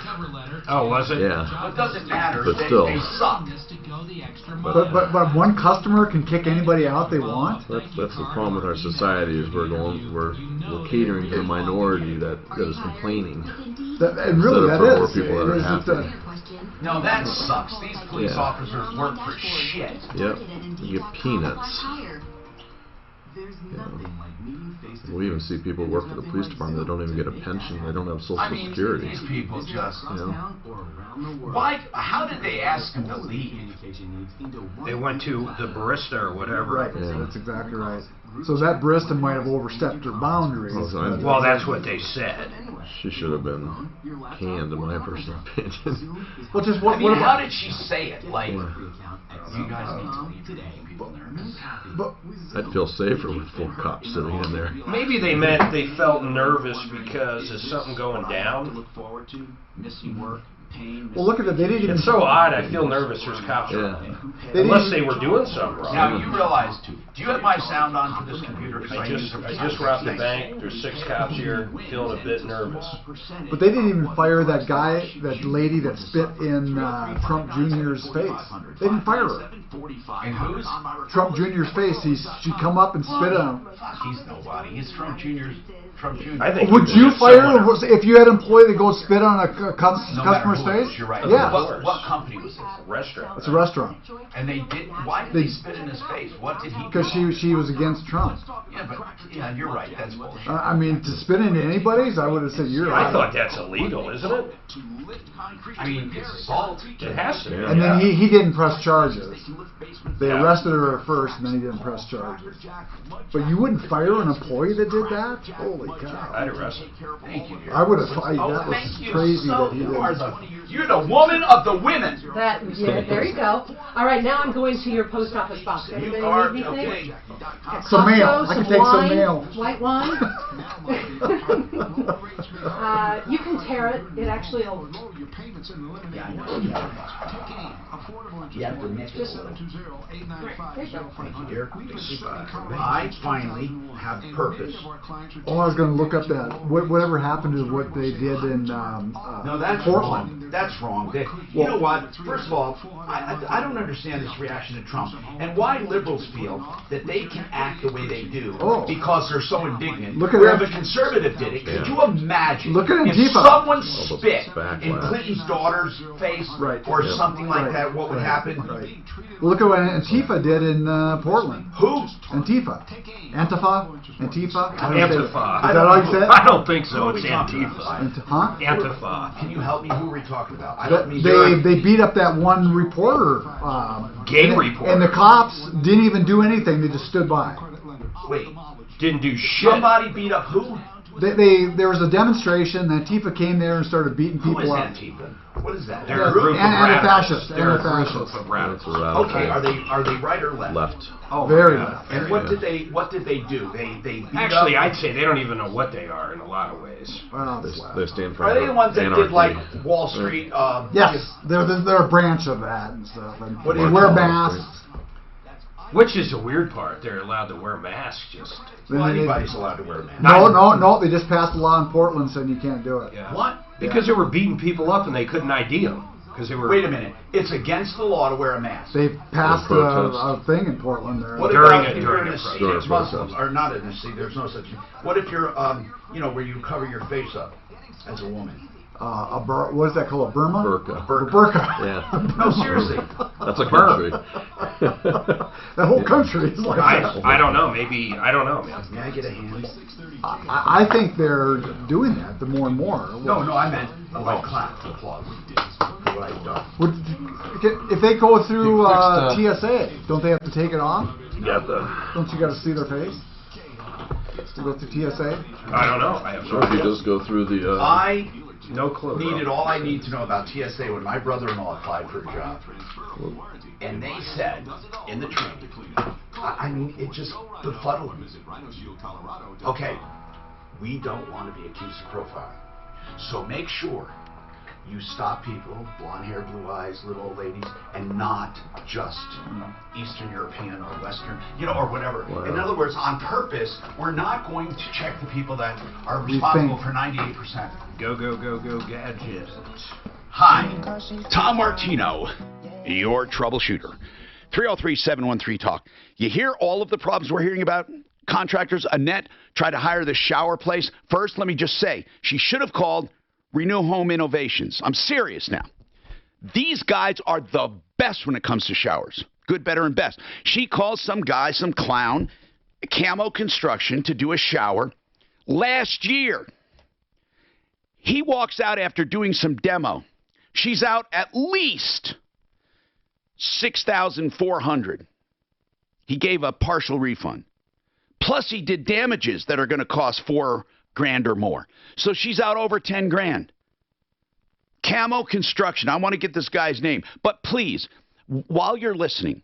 Oh, was it? Yeah. It doesn't matter. But still. They suck. But one customer can kick anybody out they want? That's the problem with our society is we're catering to the minority that is complaining. And really, that more is. people that are happy. No, that sucks. These police officers work for shit. Yep. You get peanuts. We even see people work for the police department that don't even get a pension. They don't have Social Security. These people just. You know? Why? How did they ask him to leave? They went to the barista or whatever. Right. Yeah. That's exactly right. So that barista might have overstepped her boundaries. Well, that's what they said. She should have been canned, in my personal opinion. Well, just how did she say it? Like, you guys need to leave today. People nervous. I'd feel safer with 4 cops sitting in there. Maybe they meant they felt nervous because is something going down. Look forward to missing work. Well, look at it. They didn't even. It's so odd. I feel nervous. There's cops around. Unless they were doing something wrong. Now you realize, do you have my sound on for this computer? I just robbed the bank. There's 6 cops here, feeling a bit nervous. But they didn't even fire that guy, that lady that spit in Trump Jr.'s face. They didn't fire her. And who's? Trump Jr.'s face. She come up and spit on him. He's nobody. He's Trump Jr.'s. Would you fire if you had an employee that goes spit on a customer's face? You're right. Yeah. What company was this? Restaurant. It's a restaurant. And they did. Why did they spit in his face? What did he do? Because she was against Trump. Yeah, you're right. That's bullshit. I mean, to spit into anybody's, I would have said you're right. I thought that's illegal, isn't it? I mean, it's assault. It has to be. And then he didn't press charges. They arrested her at first, and then he didn't press charges. But you wouldn't fire an employee that did that? Holy cow! I'd arrest him. Thank you. I would have. That was crazy that he did. You're the woman of the women. There you go. All right, now I'm going to your post office box. Anybody need anything? Some mail. I can take some mail. White wine. You can tear it. It actually will. Yeah, I know. You have to mix it. Thank you, dear. I finally have purpose. Oh, I was going to look up that. Whatever happened to what they did in no, that's Portland. Wrong. That's wrong. You know what? First of all, I don't understand this reaction to Trump and why liberals feel that they can act the way they do because they're so indignant. Where if a conservative did it, could you imagine if someone spit in Clinton's daughter's face or something like that, what would happen? Well, look at what Antifa did in Portland. Who? Antifa. Antifa? Antifa? Antifa. Is that all you said? I don't think so. It's Antifa. Huh? Antifa. Can you help me? Who are we talking about? They beat up that one reporter. Gay reporter. And the cops didn't even do anything. They just stood by. Wait. Didn't do shit. Somebody beat up who? There was a demonstration. Antifa came there and started beating people up. Who is Antifa? What is that? They're a group of fascists. They're a group of radicals. Okay, are they right or left? Left. Oh, very left. And what did they do? They beat Actually, up? I'd say they don't even know what they are in a lot of ways. Well, they stand for Are they the ones that did like Wall Street? Yes, they're a branch of that and stuff. And what they wear masks. Which is the weird part. They're allowed to wear masks. Well, anybody's allowed to wear a mask. No. They just passed a law in Portland saying you can't do it. Yeah. What? Because they were beating people up and they couldn't ID them. Because they were. Wait a minute. It's against the law to wear a mask. They passed a thing in Portland there. What about if you're in a city that's Muslim, or not in a city? There's no such thing. What if you're, where you cover your face up as a woman? What is that called? A Burma? Burqa. Yeah. No, seriously. That's a country. That whole country is like that. I don't know. Maybe, I don't know, man. May I get a hand? I think they're doing that the more and more. No, I meant clap for applause. What I've done. If they go through TSA, don't they have to take it off? Yeah. Don't you got to see their face? To go through TSA? I don't know. I have no idea. You just go through the. No clue. Needed all I need to know about TSA when my brother-in-law applied for a job. And they said, in the training, I mean, it just befuddled me. Okay, we don't want to be accused of profiling. So make sure you stop people, blonde hair, blue eyes, little old ladies, and not just Eastern European or Western, or whatever. In other words, on purpose, we're not going to check the people that are responsible for 98%. Go, go, go, go, gadget. Hi, Tom Martino, your troubleshooter. 303-713-TALK. You hear all of the problems we're hearing about? Contractors, Annette tried to hire this shower place. First, let me just say, she should have called Renew Home Innovations. I'm serious now. These guys are the best when it comes to showers. Good, better, and best. She calls some guy, some clown, Camo Construction, to do a shower last year. He walks out after doing some demo. She's out at least $6,400. He gave a partial refund. Plus, he did damages that are going to cost $4,000 or more. So she's out over $10,000. Camo Construction. I want to get this guy's name. But please, while you're listening,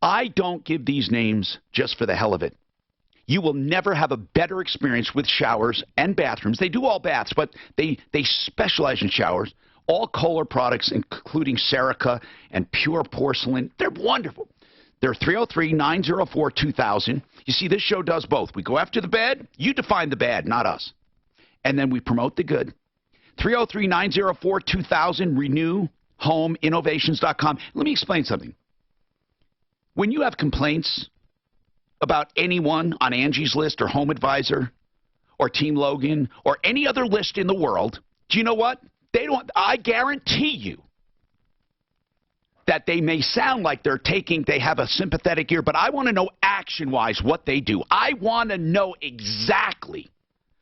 I don't give these names just for the hell of it. You will never have a better experience with showers and bathrooms. They do all baths, but they specialize in showers. All Kohler products, including Serica and Pure Porcelain. They're wonderful. They're 303-904-2000. You see, this show does both. We go after the bad. You define the bad, not us. And then we promote the good. 303-904-2000, renewhomeinnovations.com. Let me explain something. When you have complaints about anyone on Angie's List or Home Advisor or Team Logan or any other list in the world, do you know what? I guarantee you that they may sound like they have a sympathetic ear, but I want to know action-wise what they do. I want to know exactly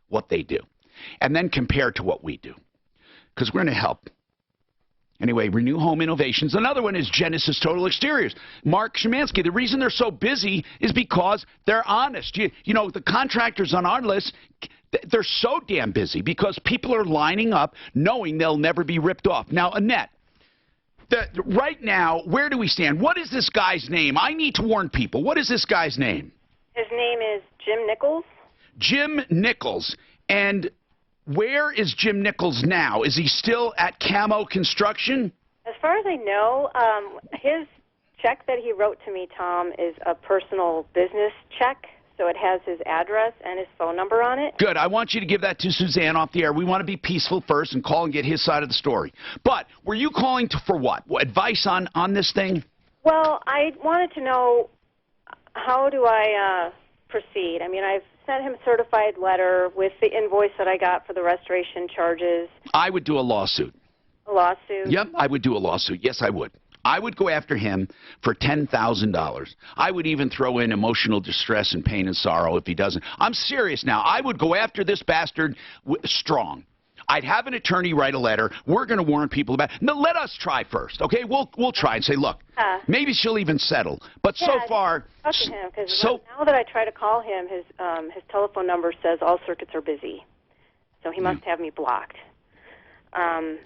what they do and then compare to what we do because we're going to help. Anyway, Renew Home Innovations. Another one is Genesis Total Exteriors. Mark Szymanski. The reason they're so busy is because they're honest. You know, the contractors on our list, they're so damn busy because people are lining up knowing they'll never be ripped off. Now, Annette, right now, where do we stand? What is this guy's name? I need to warn people. What is this guy's name? His name is Jim Nichols. Jim Nichols. And where is Jim Nichols now? Is he still at Camo Construction? As far as I know, his check that he wrote to me, Tom, is a personal business check. So it has his address and his phone number on it. Good. I want you to give that to Suzanne off the air. We want to be peaceful first and call and get his side of the story. But were you calling for what? Advice on this thing? Well, I wanted to know how do I proceed. I mean, I've sent him a certified letter with the invoice that I got for the restoration charges. I would do a lawsuit. A lawsuit? Yep, I would do a lawsuit. Yes, I would. I would go after him for $10,000. I would even throw in emotional distress and pain and sorrow if he doesn't. I'm serious now. I would go after this bastard strong. I'd have an attorney write a letter. We're going to warn people about it. No, let us try first, okay? We'll try and say, look, maybe she'll even settle. But so far, talk to him because now that I try to call him, his telephone number says all circuits are busy, so he must have me blocked.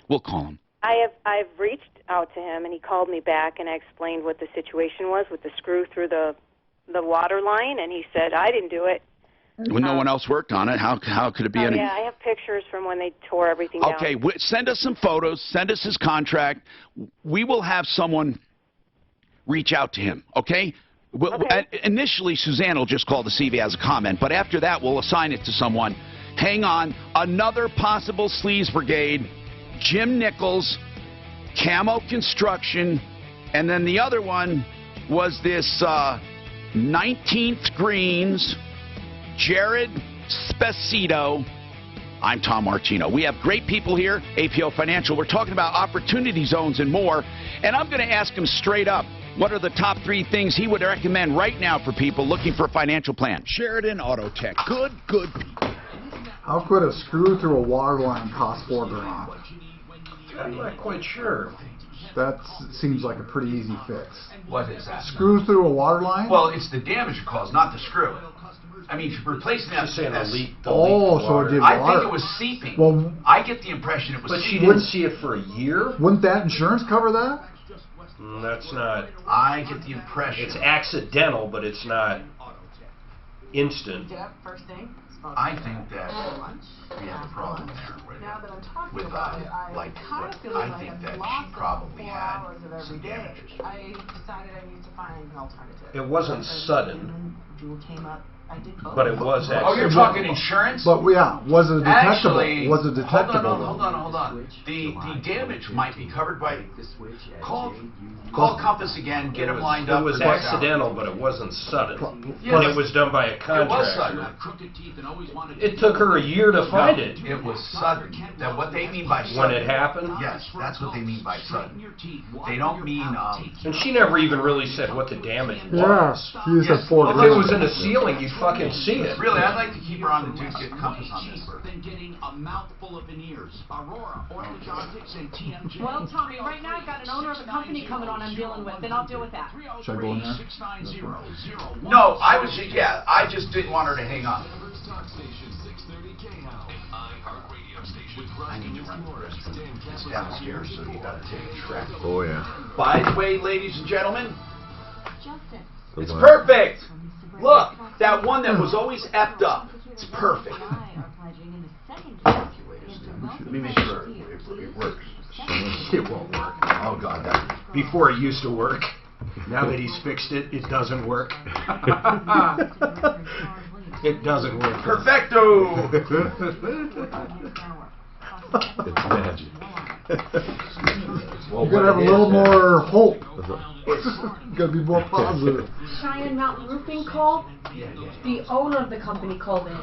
We'll call him. I've reached out to him, and he called me back, and I explained what the situation was with the screw through the water line, and he said, I didn't do it. Well, no one else worked on it. How could it be any... Yeah, I have pictures from when they tore everything down. Okay, send us some photos. Send us his contract. We will have someone reach out to him, okay? Initially, Suzanne will just call to see if he has a comment, but after that, we'll assign it to someone. Hang on. Another possible sleaze brigade. Jim Nichols, Camo Construction, and then the other one was this 19th Greens, Jared Spacito. I'm Tom Martino. We have great people here, APO Financial. We're talking about opportunity zones and more, and I'm going to ask him straight up, what are the top 3 things he would recommend right now for people looking for a financial plan? Sheridan Auto Tech. Good people. How could a screw through a water line cost $4,000? I'm not quite sure. That seems like a pretty easy fix. What is that? Screw through a water line? Well, it's the damage it caused, not the screw. I mean, replacing that. So it did water. I think it was seeping. Well, I get the impression it was seeping. But she didn't see it for a year? Wouldn't that insurance cover that? That's not. I get the impression. It's accidental, but it's not instant. Yep, first thing. I think that we have a problem there with like what I think that she probably had some damages. I decided I needed to find an alternative. It wasn't sudden, but it was actually. Oh, you're talking insurance? But yeah, was it detectable? Actually, Was it detectable? Hold on. The damage might be covered by. Call Compass again. Get them lined up. It was accidental, but it wasn't sudden. And it was done by a It was contractor. sudden. It took her a year to find it. It was sudden. That what they mean by sudden. When it happened? Yes, that's what they mean by sudden. They don't mean. And she never even really said what the damage Yeah, was. you said If it was in the ceiling, you'd fucking see it. Really, I'd like to keep her on the dude get Compass on this. Than getting a mouthful of veneers. Aurora, orthodontics, and TMJ. Well, Tommy, right now I've got an owner of a company coming on I'm dealing with, and I'll deal with that. Should I go in there? No, I just didn't want her to hang up. I need to run the restroom. It's downstairs, so you gotta take a track. Oh yeah. By the way, ladies and gentlemen, it's Wow. perfect. Look, that one that was always effed up. It's perfect. Let me make sure it works. It won't work. Oh God, that. Before it used to work. Now that he's fixed it, it doesn't work. It doesn't work. Perfecto. It's magic. You gotta have a little more hope. Gotta be more positive. Cheyenne Mountain Roofing called. The owner of the company called in.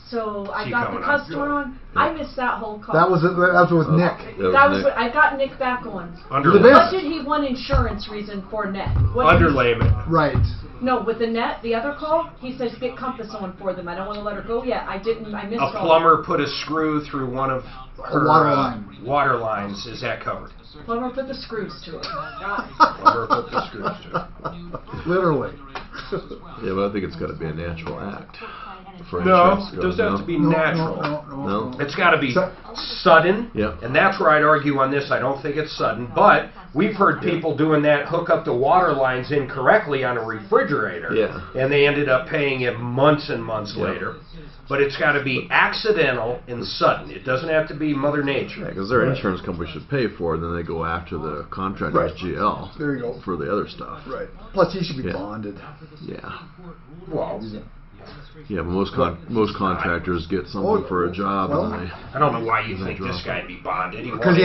So I got the customer on. I missed that whole call. That was with Nick. That was what I got Nick back on. Underlayment. What did he want insurance reason for net? Underlayment. Right. No, with the net, the other call, he says get Compass on for them. I don't want to let her go yet. I missed A plumber put a screw through one of her water lines. Is that covered? Plumber put the screws to it. Plumber put the screws to it. Literally. Yeah, but I think it's got to be a natural act. No, it doesn't have to be natural. No. It's got to be sudden. Yeah. And that's where I'd argue on this. I don't think it's sudden, but we've heard people doing that, hook up the water lines incorrectly on a refrigerator. Yeah. And they ended up paying it months and months later. But it's got to be accidental and sudden. It doesn't have to be Mother Nature. Yeah, because their insurance company should pay for it, and then they go after the contractor's GL. There you go. For the other stuff. Right. Plus, he should be bonded. Yeah. Well, yeah, but most contractors get something for a job, and they. I don't know why you think this guy'd be bonded. Because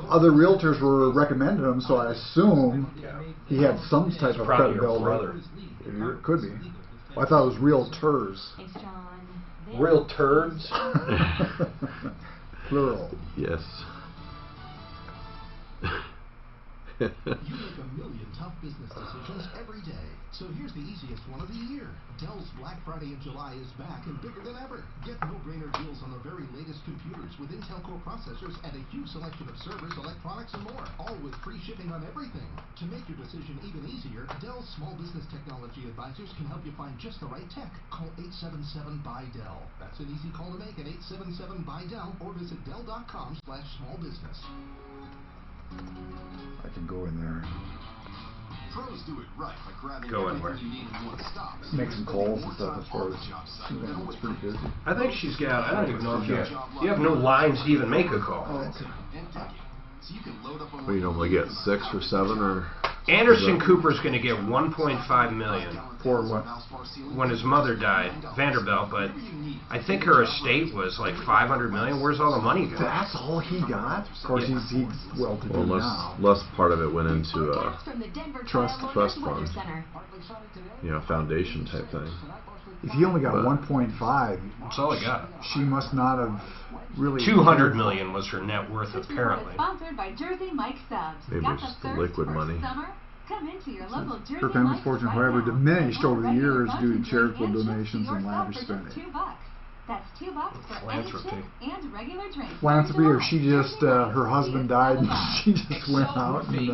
other realtors were recommending him, so I assume he had some type of credibility. It could be. Well, I thought it was realtors. Real turds? Plural. Yes. You make a million tough business decisions every day. So here's the easiest one of the year. Dell's Black Friday in July is back and bigger than ever. Get no-brainer deals on the very latest computers with Intel Core processors and a huge selection of servers, electronics, and more. All with free shipping on everything. To make your decision even easier, Dell's small business technology advisors can help you find just the right tech. Call 877-BUY-DELL. That's an easy call to make at 877-BUY-DELL or visit Dell.com/smallbusiness. I can go in there. Pros do it right by grabbing Go in where? everything you need in one stop. Make some calls and stuff as far as it's pretty busy. I think she's got, I don't even know if you have no lines to even make a call. Well, you normally get 6 or 7 or. Anderson Cooper's going to get $1.5 million for what? When his mother died, Vanderbilt. But I think her estate was like $500 million. Where's all the money go? That's all he got. Of course, he's well-to-do now. Less part of it went into trust fund. You know, foundation type thing. If he only got 1.5, that's all he got. She must not have really. $200 million was her net worth, apparently. Sponsored by Jersey Mike Subs. Maybe it's just the liquid money. Come into your local Jersey Her family's Mike's fortune, right however, now. diminished over the Already years due to budget-free charitable and shipped to donations your and cell lavish for just spending. $2. That's $2 for any chip and regular drink. Philanthropy, or she just, her husband died and she just went out and...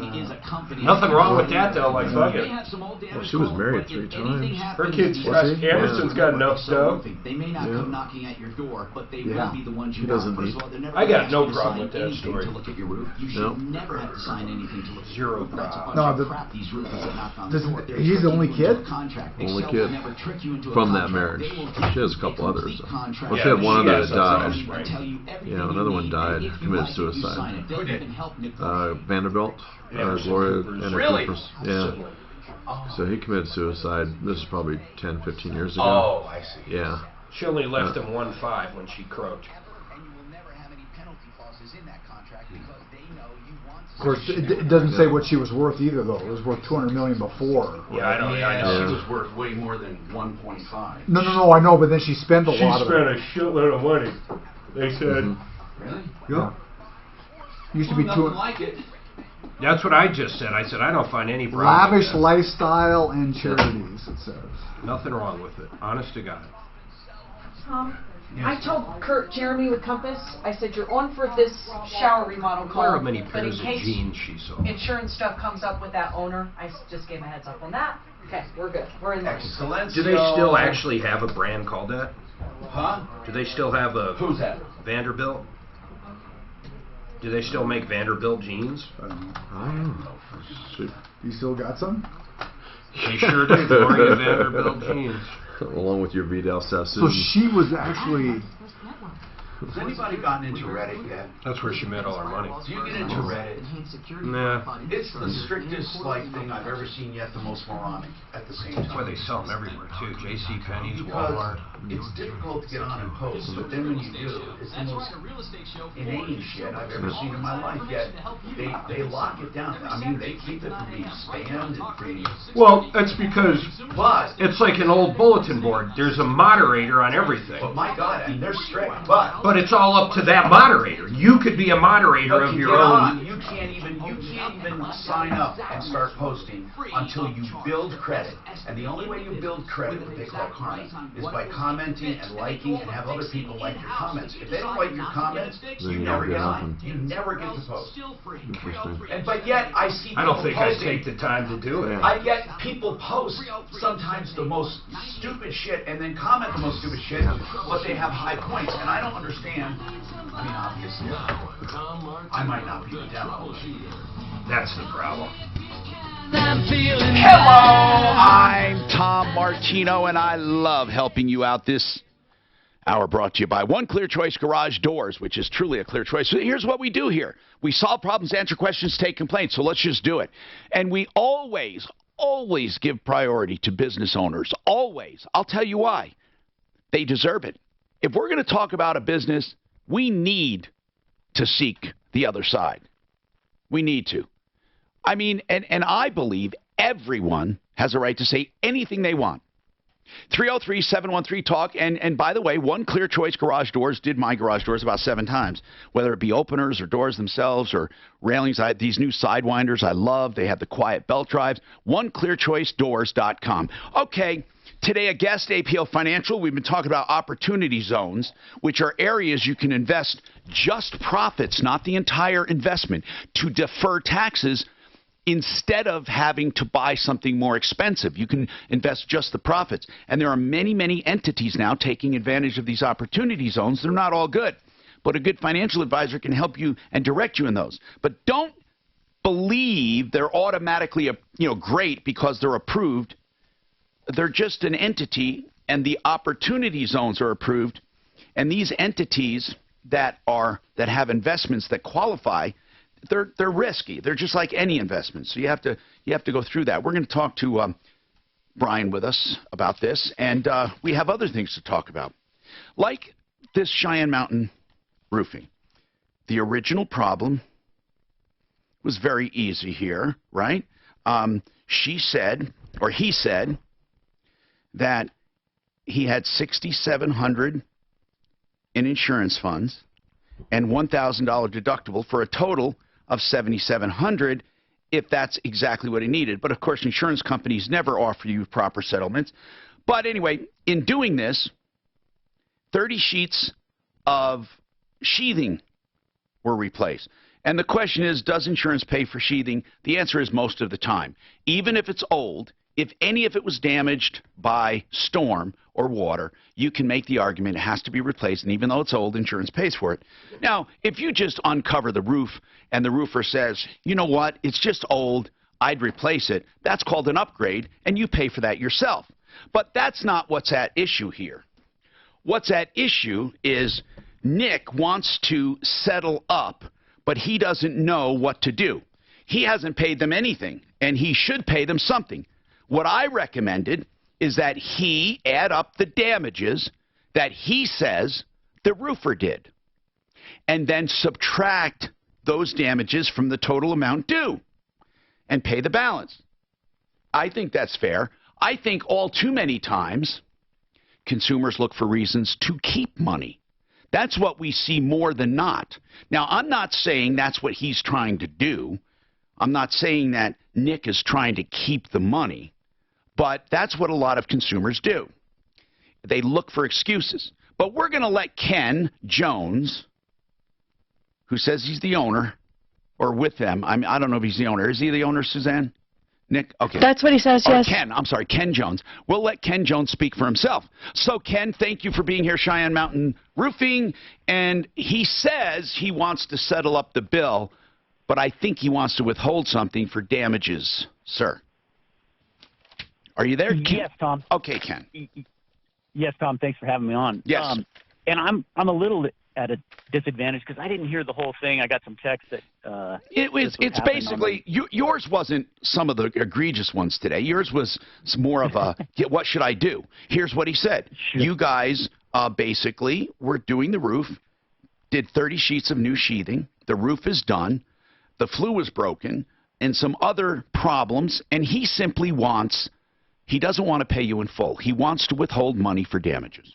Nothing wrong with that, though, like fuck it. Well, she was married 3 times. Her kids, Anderson's got enough stuff. They may not come knocking at your door, but they will be the ones you doesn't want. need. First of all, they're never I got no asking you to problem sign with that anything story. To look at your roof. You should never have to sign anything to look at your roof. That's a bunch No, of crap these roofers that knock on the doesn't, door. he's the only kid? Only kid from that marriage. She has a couple others. Well, she had one other that died. Yeah, another one died, committed suicide. Vanderbilt, Gloria and her Clippers. Yeah. So he committed suicide. This is probably 10, 15 years ago. Oh, I see. Yeah. She only left him 1.5 when she croaked. Of course, it doesn't say what she was worth either, though. It was worth $200 million before. Yeah, I know. She was worth way more than 1.5. No, I know, but then she spent a lot of it. She spent a shitload of money. They said. Really? Yeah. Used to be nothing like it. That's what I just said. I said I don't find any problem. Lavish with that. lifestyle and charities, it says. Nothing wrong with it. Honest to God. I told Jeremy with Compass, I said, you're on for this shower remodel call. Where are many but in pairs of case jeans she saw? insurance stuff comes up with that owner, I just gave him a heads up on that. Okay, we're good. We're in there. Excellent. Do they still actually have a brand called that? Huh? Do they still have a... Who's that? Vanderbilt? Do they still make Vanderbilt jeans? I don't know. I don't know. You still got some? They sure do. Gloria Vanderbilt jeans. Along with your Vidal Sassoon. So she was actually... Has anybody gotten into Reddit yet? That's where she made all her money. Do you get into Reddit? Nah. It's the strictest thing I've ever seen yet, the most moronic at the same time. That's why they sell them everywhere too. J.C. Penney's, Because Walmart. it's difficult to get on and post, but then when you do, it's the most inane shit I've ever seen in my life. Yet they lock it down. I mean, they keep it from being spammed and being... Well, that's because it's like an old bulletin board. There's a moderator on everything. But my God, I mean, they're strict. But it's all up to that moderator. You could be a moderator of your own. You can't even sign up and start posting until you build credit. And the only way you build credit, what they call karma, is by commenting and liking and have other people like your comments. If they don't like your comments, you never get on. You never get to post. But yet I see people I don't think I'd posting, take the time to do it. I get people post sometimes the most stupid shit and then comment the most stupid shit, but they have high points. And I don't understand. I mean, obviously, I might not be the demo. That's the problem. Hello, I'm Tom Martino, and I love helping you out. This hour brought to you by One Clear Choice Garage Doors, which is truly a clear choice. So here's what we do here. We solve problems, answer questions, take complaints, so let's just do it. And we always give priority to business owners. Always. I'll tell you why. They deserve it. If we're going to talk about a business, we need to seek the other side. We need to. I mean, and I believe everyone has a right to say anything they want. 303-713-TALK. And by the way, One Clear Choice Garage Doors did my garage doors about 7 times, whether it be openers or doors themselves or railings. These new Sidewinders I love. They have the quiet belt drives. OneClearChoiceDoors.com. Okay. Today, a guest, APL Financial. We've been talking about opportunity zones, which are areas you can invest just profits, not the entire investment, to defer taxes instead of having to buy something more expensive. You can invest just the profits. And there are many, many entities now taking advantage of these opportunity zones. They're not all good, but a good financial advisor can help you and direct you in those. But don't believe they're automatically great because they're approved. They're just an entity, and the opportunity zones are approved. And these entities that have investments that qualify, they're risky. They're just like any investment. So you have to go through that. We're going to talk to Brian with us about this, and we have other things to talk about, like this Cheyenne Mountain roofing. The original problem was very easy here, right? He said that he had $6,700 in insurance funds and $1,000 deductible for a total of $7,700 if that's exactly what he needed. But of course, insurance companies never offer you proper settlements. But anyway, in doing this, 30 sheets of sheathing were replaced. And the question is, does insurance pay for sheathing? The answer is most of the time. Even if it's old, if any of it was damaged by storm or water, you can make the argument it has to be replaced, and even though it's old, insurance pays for it. Now, if you just uncover the roof and the roofer says, you know what, it's just old, I'd replace it, that's called an upgrade, and you pay for that yourself. But that's not what's at issue here. What's at issue is Nick wants to settle up, but he doesn't know what to do. He hasn't paid them anything, and he should pay them something. What I recommended is that he add up the damages that he says the roofer did, and then subtract those damages from the total amount due and pay the balance. I think that's fair. I think all too many times consumers look for reasons to keep money. That's what we see more than not. Now, I'm not saying that's what he's trying to do. I'm not saying that Nick is trying to keep the money, but that's what a lot of consumers do. They look for excuses. But we're going to let Ken Jones, who says he's the owner, or with them. I don't know if he's the owner. Is he the owner, Suzanne? Nick? Okay. That's what he says, yes. Ken, I'm sorry, Ken Jones. We'll let Ken Jones speak for himself. So, Ken, thank you for being here, Cheyenne Mountain Roofing. And he says he wants to settle up the bill, but I think he wants to withhold something for damages, sir. Are you there, Ken? Yes, Tom. Okay, Ken. Yes, Tom. Thanks for having me on. Yes. And I'm a little at a disadvantage because I didn't hear the whole thing. I got some text that it's basically yours wasn't some of the egregious ones today. Yours was more of a what should I do? Here's what he said. Sure. You guys basically were doing the roof, did 30 sheets of new sheathing. The roof is done. The flue was broken and some other problems, and he simply wants. He doesn't want to pay you in full. He wants to withhold money for damages.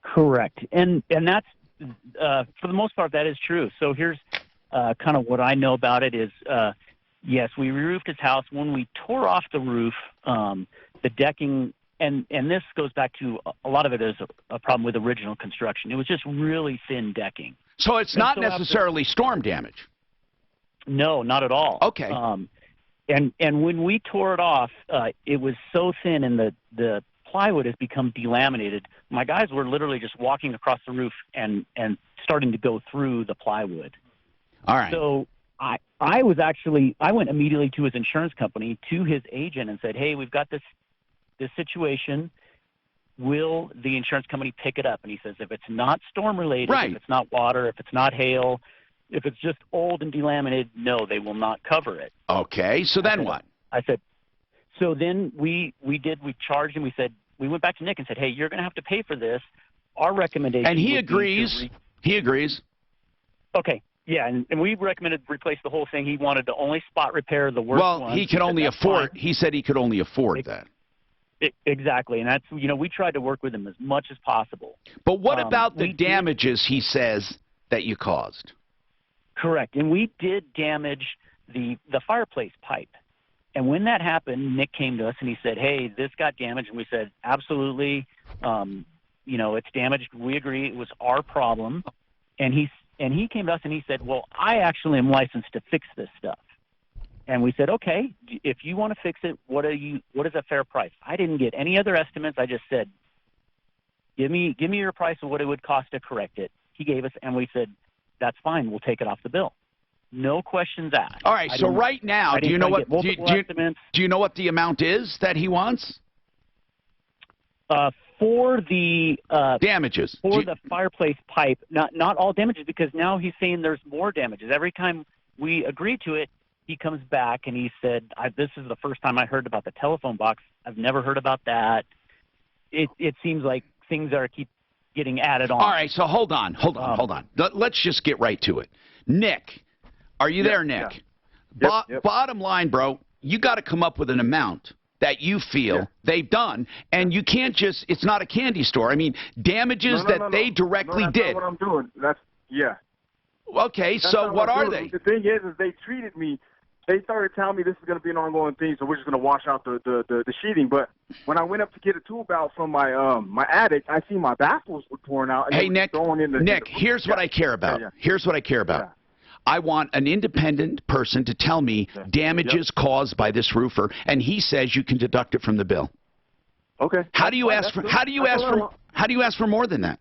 Correct. And that's, for the most part, that is true. So here's kind of what I know about it is, yes, we re-roofed his house. When we tore off the roof, the decking, and this goes back to a lot of it is a problem with original construction. It was just really thin decking. So it's not necessarily storm damage? No, not at all. Okay. And when we tore it off, it was so thin, and the plywood has become delaminated. My guys were literally just walking across the roof and starting to go through the plywood. All right. So I went immediately to his insurance company, to his agent, and said, hey, we've got this situation. Will the insurance company pick it up? And he says, if it's not storm related, right. If it's not water, if it's not hail, if it's just old and delaminated, no, they will not cover it. Okay, so then what? I said, so then we charged him. We went back to Nick and said, hey, you're going to have to pay for this. Our recommendation. And he agrees. He agrees. Okay, yeah, and we recommended replace the whole thing. He wanted to only spot repair the worst one. Well, he can only afford. He said he could only afford that. Exactly, and that's we tried to work with him as much as possible. But what about the damages he says that you caused? Correct, and we did damage the fireplace pipe. And when that happened, Nick came to us and he said, hey, this got damaged. And we said, absolutely, it's damaged. We agree it was our problem. And he came to us and he said, well, I actually am licensed to fix this stuff. And we said, okay, if you want to fix it, what is a fair price? I didn't get any other estimates. I just said, give me your price of what it would cost to correct it. He gave us, and we said, that's fine. We'll take it off the bill. No questions asked. All right. So right now, do you know what the amount is that he wants? For the damages for the fireplace pipe, not all damages, because now he's saying there's more damages. Every time we agree to it, he comes back and he said, "This is the first time I heard about the telephone box. I've never heard about that." It seems like things keep getting added on. All right. So hold on. Let's just get right to it, Nick. Are you there, Nick? Yeah. Yep. Bottom line, bro, you got to come up with an amount that you feel they've done, and you can't just, it's not a candy store. I mean, damages they directly did. That's not what I'm doing. Okay, so what are they? The thing is they treated me they started telling me this is going to be an ongoing thing, so we're just going to wash out the sheathing. But when I went up to get a tool belt from my attic, I see my baffles were torn out. And hey, Nick, here's what I care about. Here's what I care about. I want an independent person to tell me damages caused by this roofer, and he says you can deduct it from the bill. Okay. How do you ask for more than that?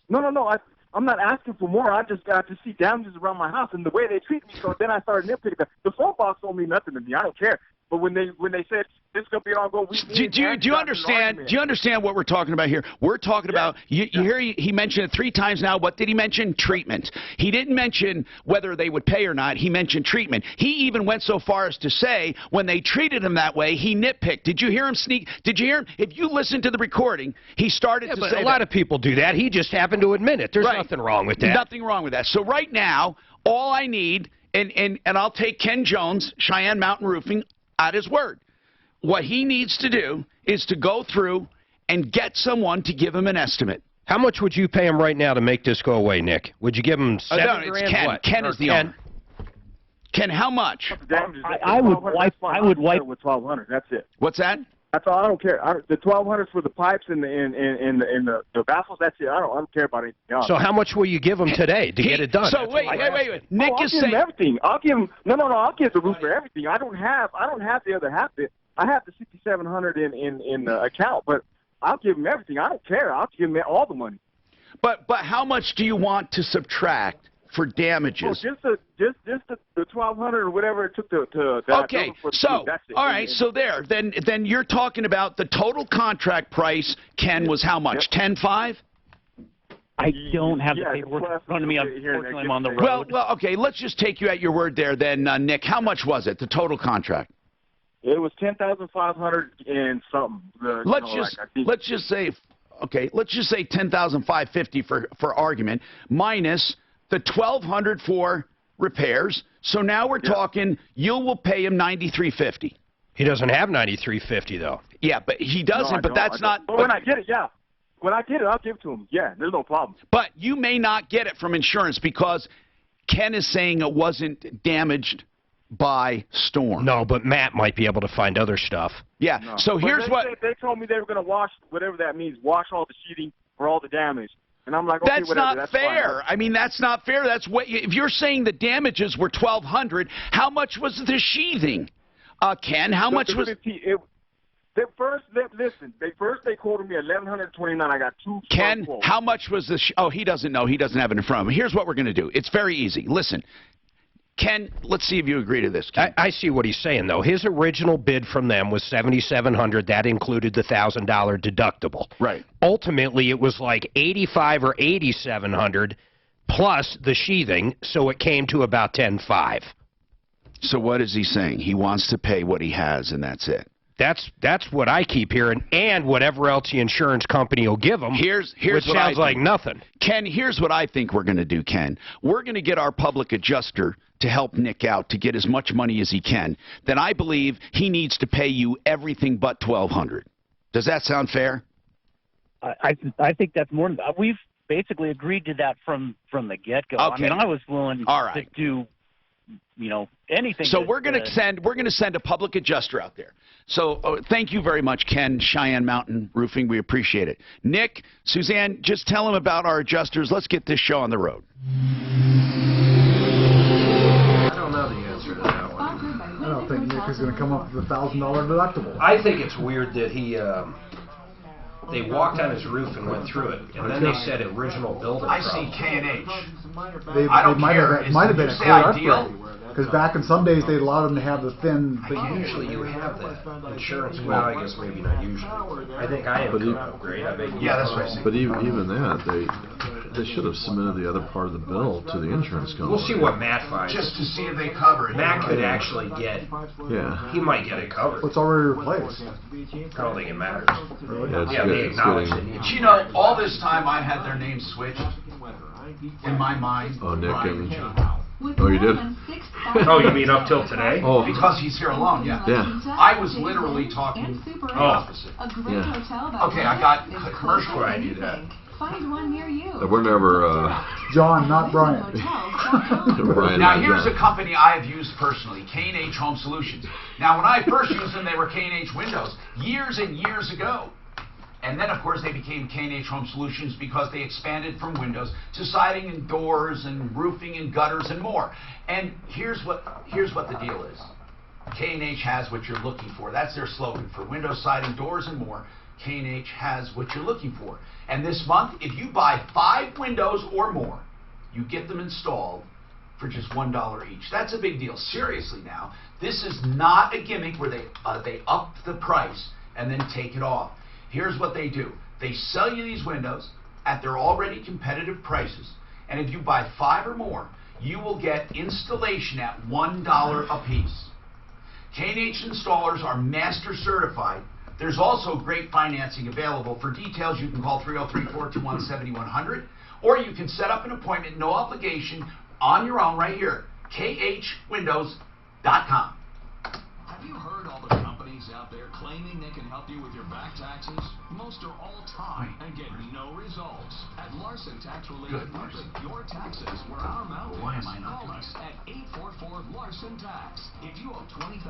No. I'm not asking for more. I just got to see damages around my house and the way they treat me. So then I started nitpicking. The phone box don't mean nothing to me. I don't care. But when they said this is gonna be ongoing, do you understand? Do you understand what we're talking about here? We're talking about you hear he mentioned it 3 times now. What did he mention? Treatment. He didn't mention whether they would pay or not. He mentioned treatment. He even went so far as to say when they treated him that way, he nitpicked. Did you hear him sneak? Did you hear him? If you listen to the recording, he started to say a lot of people do that. He just happened to admit it. There's nothing wrong with that. Nothing wrong with that. So right now, all I need, and I'll take Ken Jones, Cheyenne Mountain Roofing, at his word. What he needs to do is to go through and get someone to give him an estimate. How much would you pay him right now to make this go away, Nick? Would you give him $7 no, it's Ken. What? Ken is the owner. Ken, how much? I would wipe with 1,200. That's it. What's that? That's all. I don't care. The 1,200 for the pipes and the baffles. That's it. I don't care about anything else. So how much will you give him today to get it done? So wait. Nick is saying everything. I'll give him. No. I'll give the roofer everything. I don't have the other half of it. I have the $6,700 in the account, but I'll give him everything. I don't care. I'll give him all the money. But how much do you want to subtract for damages? Just the 1,200 or whatever it took to okay, so that's it. All right, so there. Then you're talking about the total contract price. Ken was how much? 10.5. I don't have the paperwork in front of me. Unfortunately, I'm on the road. Well, okay. Let's just take you at your word there. Then, Nick, how much was it? The total contract? It was $10,500 and something. Let's just say $10,550 for argument, minus the $1,200 for repairs. So now we're talking you will pay him $9,350. He doesn't have $9,350 though. Yeah, but he doesn't. No, but that's not. But when I get it, when I get it, I'll give it to him. Yeah, there's no problem. But you may not get it from insurance because Ken is saying it wasn't damaged by storm. No, but Matt might be able to find other stuff. Yeah. No. So here's what they told me they were going to wash whatever that means, wash all the sheeting for all the damage. And I'm like, okay, that's whatever. Not fair. I mean, that's not fair. That's what if you're saying the damages were $1,200. How much was the sheathing, Ken? How much was? First they quoted me $1,129. I got two. Ken, how much was the? Oh, he doesn't know. He doesn't have it in front of him. Here's what we're going to do. It's very easy. Listen. Ken, let's see if you agree to this. I see what he's saying, though. His original bid from them was $7,700. That included the $1,000 deductible. Right. Ultimately, it was like $8,500 or $8,700 plus the sheathing, so it came to about $10,500. So what is he saying? He wants to pay what he has, and that's it. That's what I keep hearing, and whatever else the insurance company will give him, which sounds like nothing. Ken, here's what I think we're going to do, Ken. We're going to get our public adjuster to help Nick out to get as much money as he can. Then I believe he needs to pay you everything but $1,200. Does that sound fair? I think that's more than we've basically agreed to that from the get-go. Okay. I mean, I was willing to do anything. So we're going to send a public adjuster out there. So thank you very much, Ken, Cheyenne Mountain Roofing. We appreciate it. Nick, Suzanne, just tell them about our adjusters. Let's get this show on the road. I don't know the answer to that one. I don't think Nick is going to come up with a $1,000 deductible. I think it's weird that they walked on his roof and went through it, and then they said original building I problem. see K&H. They might have been a clear upgrade. Because back in some days, they allowed them to have the thin. But usually you have that insurance. Well, I guess maybe not usually. I think I have an upgrade. That's right. But even that, they should have submitted the other part of the bill to the insurance company. We'll see what Matt finds. Just to see if they cover it. Matt could actually get. Yeah. He might get it covered. It's already replaced. I don't think it matters. Really? Yeah, they acknowledge it. But you know, all this time I had their names switched in my mind. Oh, Nick and. Oh, you did? Oh, you mean up till today? Oh. Because he's here alone, yeah. I was literally talking the opposite. Yeah. Okay, I got commercial. Why I do that? Find one near you. We're never. John, not Brian. Brian, now, not here's John. a company I have used personally, K&H Home Solutions. Now, when I first used them, they were K&H Windows years and years ago. And then, of course, they became K&H Home Solutions because they expanded from windows to siding and doors and roofing and gutters and more. And here's what the deal is. K&H has what you're looking for. That's their slogan for windows, siding, doors, and more. K&H has what you're looking for. And this month, if you buy 5 windows or more, you get them installed for just $1 each. That's a big deal. Seriously now, this is not a gimmick where they up the price and then take it off. Here's what they do. They sell you these windows at their already competitive prices. And if you buy 5 or more, you will get installation at $1 a piece. K&H installers are master certified. There's also great financing available. For details, you can call 303-421-7100, or you can set up an appointment, no obligation, on your own right here, khwindows.com. Have you heard all the companies out there claiming they can help you with your back taxes? Most are all time and get no results. At Larson Tax Relief, we put your taxes where our mouth is. Call us at 844-LARSON Tax. If you owe $20,000,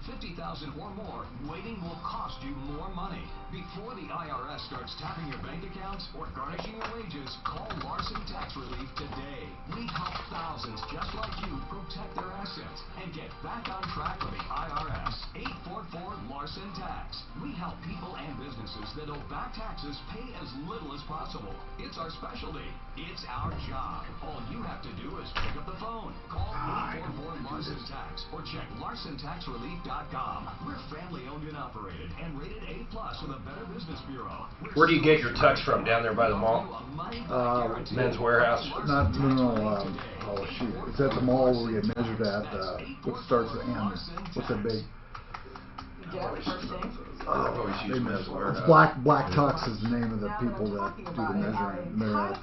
$50,000 or more, waiting will cost you more money. Before the IRS starts tapping your bank accounts or garnishing your wages, call Larson Tax Relief today. We help thousands just like you protect their assets and get back on track with the IRS. 844-LARSON Tax. We help people and businesses that owe back taxes pay as little as possible. It's our specialty. It's our job. All you have to do is pick up the phone. Call 844-LARSON Tax or check LarsonTaxRelief.com. We're family owned and operated and rated A+ with a Better Business Bureau. Where do you get your tux from? Down there by the mall? Men's Warehouse? No. Oh, shoot. It's at the mall where we get measured at. What starts at N? What's that big? It's Black Tux is the name of the people that do the measuring. They're at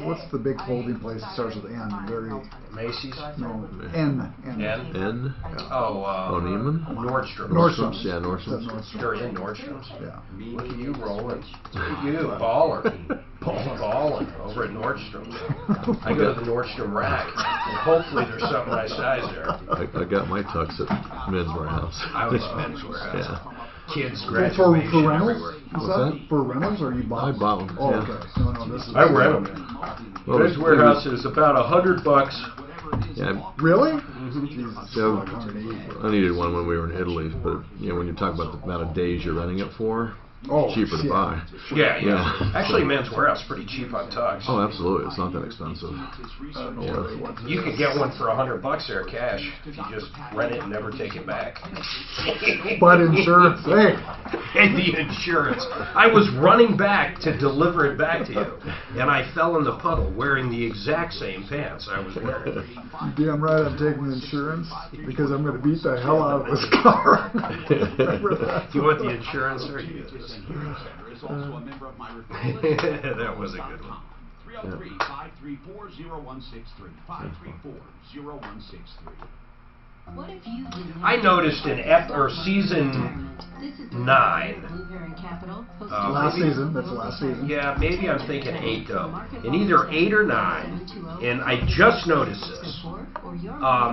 what's the big clothing place that starts with N? Macy's? No, N. N? Oh, Neiman? Nordstrom's. Yeah, Nordstrom's. You're in Nordstrom's? Yeah. Look at you rolling. Look at you, baller. Balling over at Nordstrom's. I go to the Nordstrom rack, and hopefully there's something my size there. I got my tux at Men's Warehouse. I was Men's Warehouse. Yeah. Kids For graduation rentals? everywhere. Is that for rentals or you bought? I bought them. Oh, yeah. okay. No, this is. I rent them. Well, Men's Warehouse is about $100. Yeah. Really? So I needed one when we were in Italy, but when you talk about the amount of days you're renting it for, cheaper to buy. Yeah. Actually, Men's Warehouse is pretty cheap on tux. Oh, absolutely. It's not that expensive. You could get one for $100 there cash if you just rent it and never take it back. But insurance, hey. And the insurance. I was running back to deliver it back to you, and I fell in the puddle wearing the exact same pants I was wearing. Damn right I'm taking insurance because I'm going to beat the hell out of this car. You want the insurance or you? That was a good one. 303-534-0163. 534-0163. What if you I noticed in season 9. Last season. That's the last season. Yeah, maybe I'm thinking 8 though. In either 8 or 9, and I just noticed this.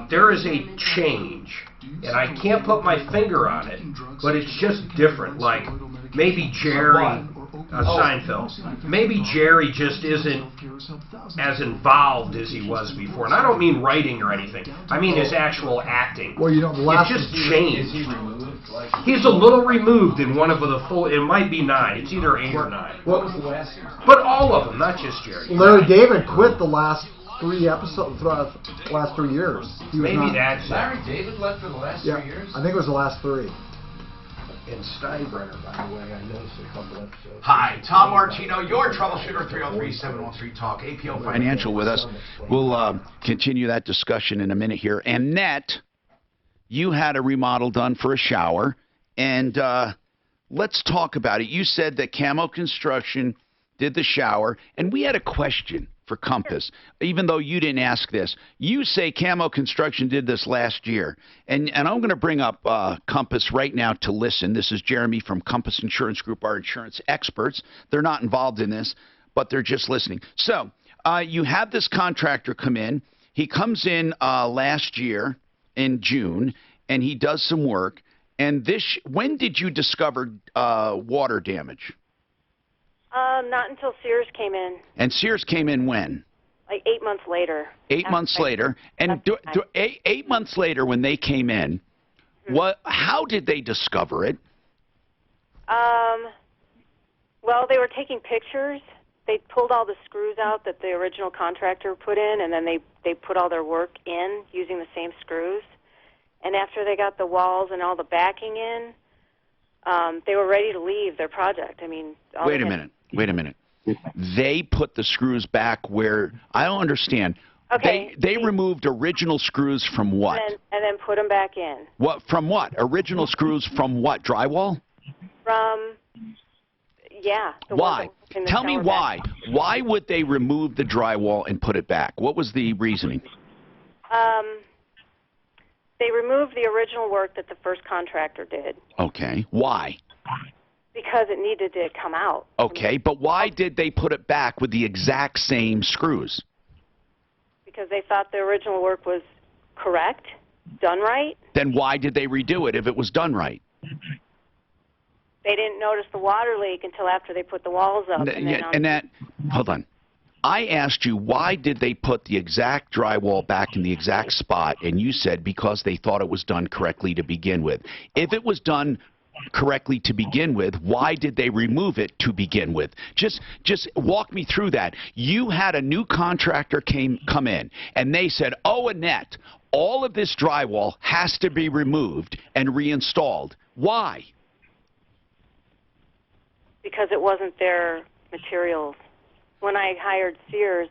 There is a change, and I can't put my finger on it, but it's just different. Like maybe Jerry. Seinfeld. Maybe Jerry just isn't as involved as he was before. And I don't mean writing or anything. I mean his actual acting. Well, the last it just changed. He's a little removed in one of the full. It might be 9. It's either 8 or 9. What was the last? But all of them, not just Jerry. Larry David quit the last 3 episodes, last 3 years. Maybe that's Larry David left for the last 3 years? I think it was the last 3. And Steinbrenner, by the way, I noticed a couple episodes. Hi, Tom Martino, your troubleshooter, 303-713-TALK, APO Financial with us. We'll continue that discussion in a minute here. Annette, you had a remodel done for a shower, and let's talk about it. You said that Camo Construction did the shower, and we had a question. for Compass, even though you didn't ask this. You say Camo Construction did this last year, and I'm going to bring up Compass right now to listen. This is Jeremy from Compass Insurance Group, our insurance experts. They're not involved in this, but they're just listening. So you have this contractor come in. He comes in last year in June, and he does some work. And when did you discover water damage? Not until Sears came in. And Sears came in when? Like 8 months later. 8 months later. And 8 months later, when they came in, how did they discover it? Well, they were taking pictures. They pulled all the screws out that the original contractor put in, and then they put all their work in using the same screws. And after they got the walls and all the backing in, they were ready to leave their project. I mean, Wait a minute. They put the screws back where I don't understand. Okay. They removed original screws from what? And then put them back in. What from what? Original screws from what? Drywall? Yeah. Why? Tell me why. Why would they remove the drywall and put it back? What was the reasoning? They removed the original work that the first contractor did. Okay. Why? Because it needed to come out. Okay, but why did they put it back with the exact same screws? Because they thought the original work was correct, done right. Then why did they redo it if it was done right? They didn't notice the water leak until after they put the walls up. Hold on. I asked you, why did they put the exact drywall back in the exact spot, and you said because they thought it was done correctly to begin with. If it was done correctly to begin with, why did they remove it to begin with? Just walk me through that. You had a new contractor come in, and they said, oh, Annette, all of this drywall has to be removed and reinstalled. Why? Because it wasn't their materials. When I hired Sears,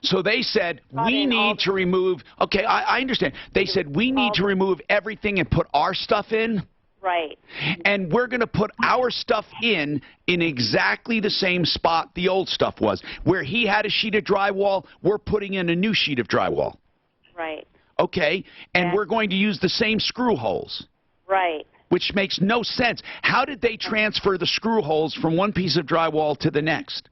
So they said, we need to remove, okay, I understand. They said, we need to remove everything and put our stuff in. Right. And we're going to put our stuff in exactly the same spot the old stuff was. Where he had a sheet of drywall, we're putting in a new sheet of drywall. Right. Okay, and we're going to use the same screw holes. Right. Which makes no sense. How did they transfer the screw holes from one piece of drywall to the next?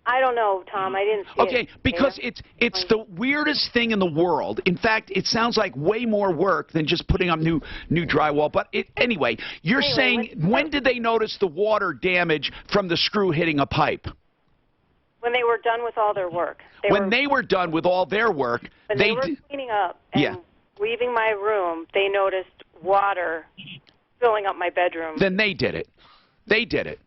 I don't know, Tom. I didn't see it. Okay, because it's the weirdest thing in the world. In fact, it sounds like way more work than just putting up new drywall. But anyway, you're saying when did they notice the water damage from the screw hitting a pipe? When they were done with all their work. They were done with all their work. When they were cleaning up and leaving my room, they noticed water filling up my bedroom. Then they did it. They did it.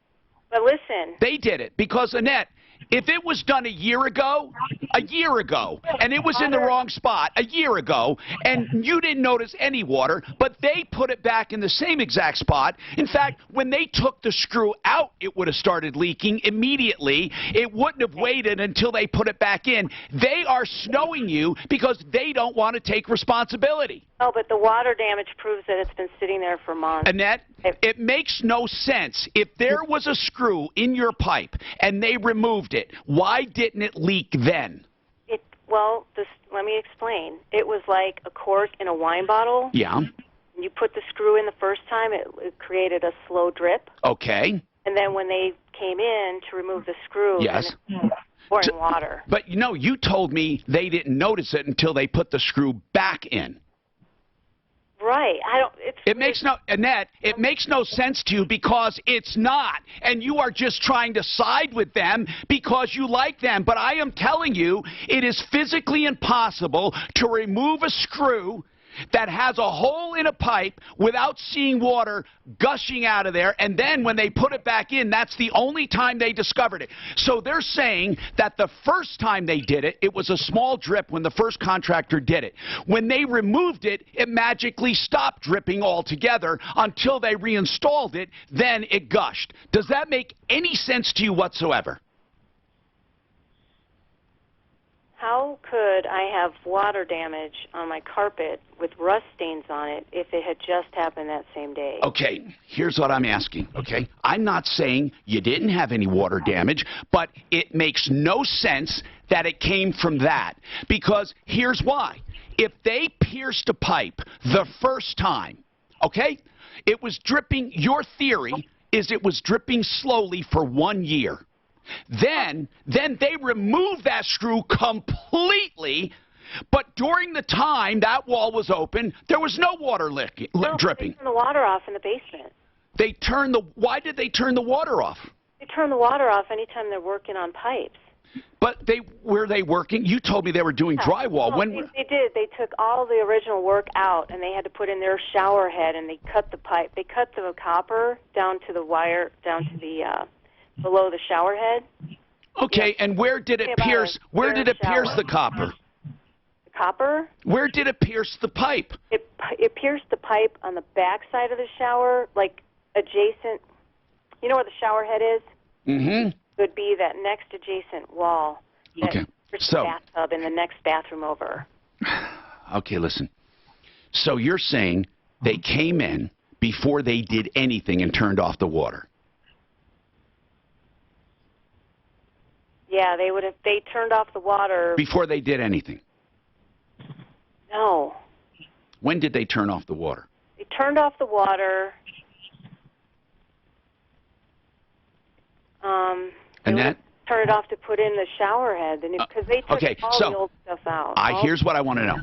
But listen. They did it because, Annette, if it was done a year ago, and it was in the wrong spot a year ago, and you didn't notice any water, but they put it back in the same exact spot. In fact, when they took the screw out, it would have started leaking immediately. It wouldn't have waited until they put it back in. They are snowing you because they don't want to take responsibility. Oh, but the water damage proves that it's been sitting there for months. Annette, it makes no sense. If there was a screw in your pipe and they removed it, why didn't it leak then? Let me explain. It was like a cork in a wine bottle. Yeah. You put the screw in the first time, it created a slow drip. Okay. And then when they came in to remove the screw, yes, pouring water. But you told me they didn't notice it until they put the screw back in. Right. Annette, it makes no sense to you because it's not. And you are just trying to side with them because you like them. But I am telling you, it is physically impossible to remove a screw that has a hole in a pipe without seeing water gushing out of there, and then when they put it back in, that's the only time they discovered it. So they're saying that the first time they did it, it was a small drip when the first contractor did it. When they removed it, it magically stopped dripping altogether until they reinstalled it, then it gushed. Does that make any sense to you whatsoever? How could I have water damage on my carpet with rust stains on it if it had just happened that same day? Okay, here's what I'm asking, okay? I'm not saying you didn't have any water damage, but it makes no sense that it came from that. Because here's why. If they pierced a pipe the first time, okay, it was dripping, your theory is it was dripping slowly for 1 year. Then they removed that screw completely, but during the time that wall was open, there was no water dripping. They turned the water off in the basement. Why did they turn the water off? They turn the water off anytime they're working on pipes. But were they working? You told me they were doing drywall. They did. They took all the original work out, and they had to put in their shower head, and they cut the pipe. They cut the copper down to the wire, down to the below the shower head. Okay, and where did it pierce? Where did it pierce the copper? The copper? Where did it pierce the pipe? It pierced the pipe on the back side of the shower, like adjacent. You know where the shower head is? Mm-hmm. Would be that next adjacent wall. Okay, so bathtub in the next bathroom over. Okay, listen. So you're saying they came in before they did anything and turned off the water? Yeah, they turned off the water before they did anything. No. When did they turn off the water? They turned off the water. Annette? Turn it off to put in the shower head, because they took all the old stuff out. Here's what I want to know.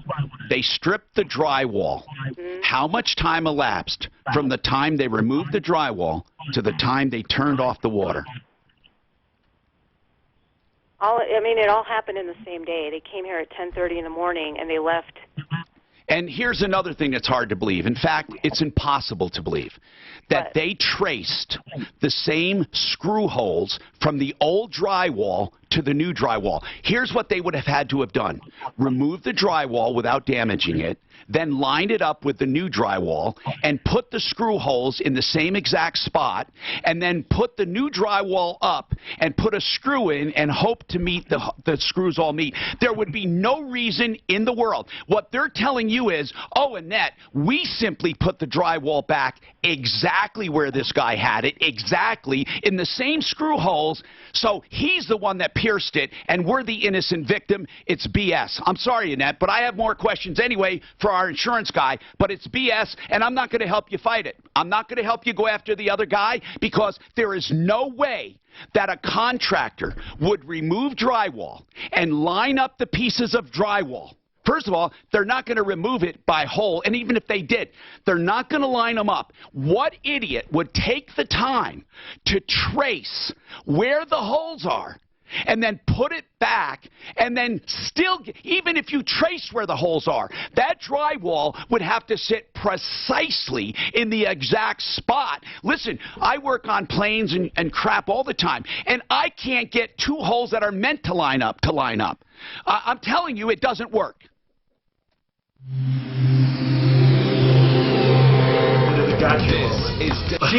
They stripped the drywall. Mm-hmm. How much time elapsed from the time they removed the drywall to the time they turned off the water? It all happened in the same day. They came here at 10:30 in the morning, and they left. And here's another thing that's hard to believe. In fact, it's impossible to believe that they traced the same screw holes from the old drywall to the new drywall. Here's what they would have had to have done. Remove the drywall without damaging it, then line it up with the new drywall and put the screw holes in the same exact spot, and then put the new drywall up and put a screw in and hope to meet the screws all meet. There would be no reason in the world. What they're telling you is, oh, Annette, we simply put the drywall back exactly where this guy had it, exactly in the same screw holes, so he's the one that pierced it, and we're the innocent victim. It's BS. I'm sorry, Annette, but I have more questions anyway for our insurance guy, but it's BS, and I'm not going to help you fight it. I'm not going to help you go after the other guy, because there is no way that a contractor would remove drywall and line up the pieces of drywall. First of all, they're not going to remove it by hole, and even if they did, they're not going to line them up. What idiot would take the time to trace where the holes are and then put it back, and then still, even if you trace where the holes are, that drywall would have to sit precisely in the exact spot. Listen, I work on planes and crap all the time, and I can't get two holes that are meant to line up. I'm telling you, it doesn't work.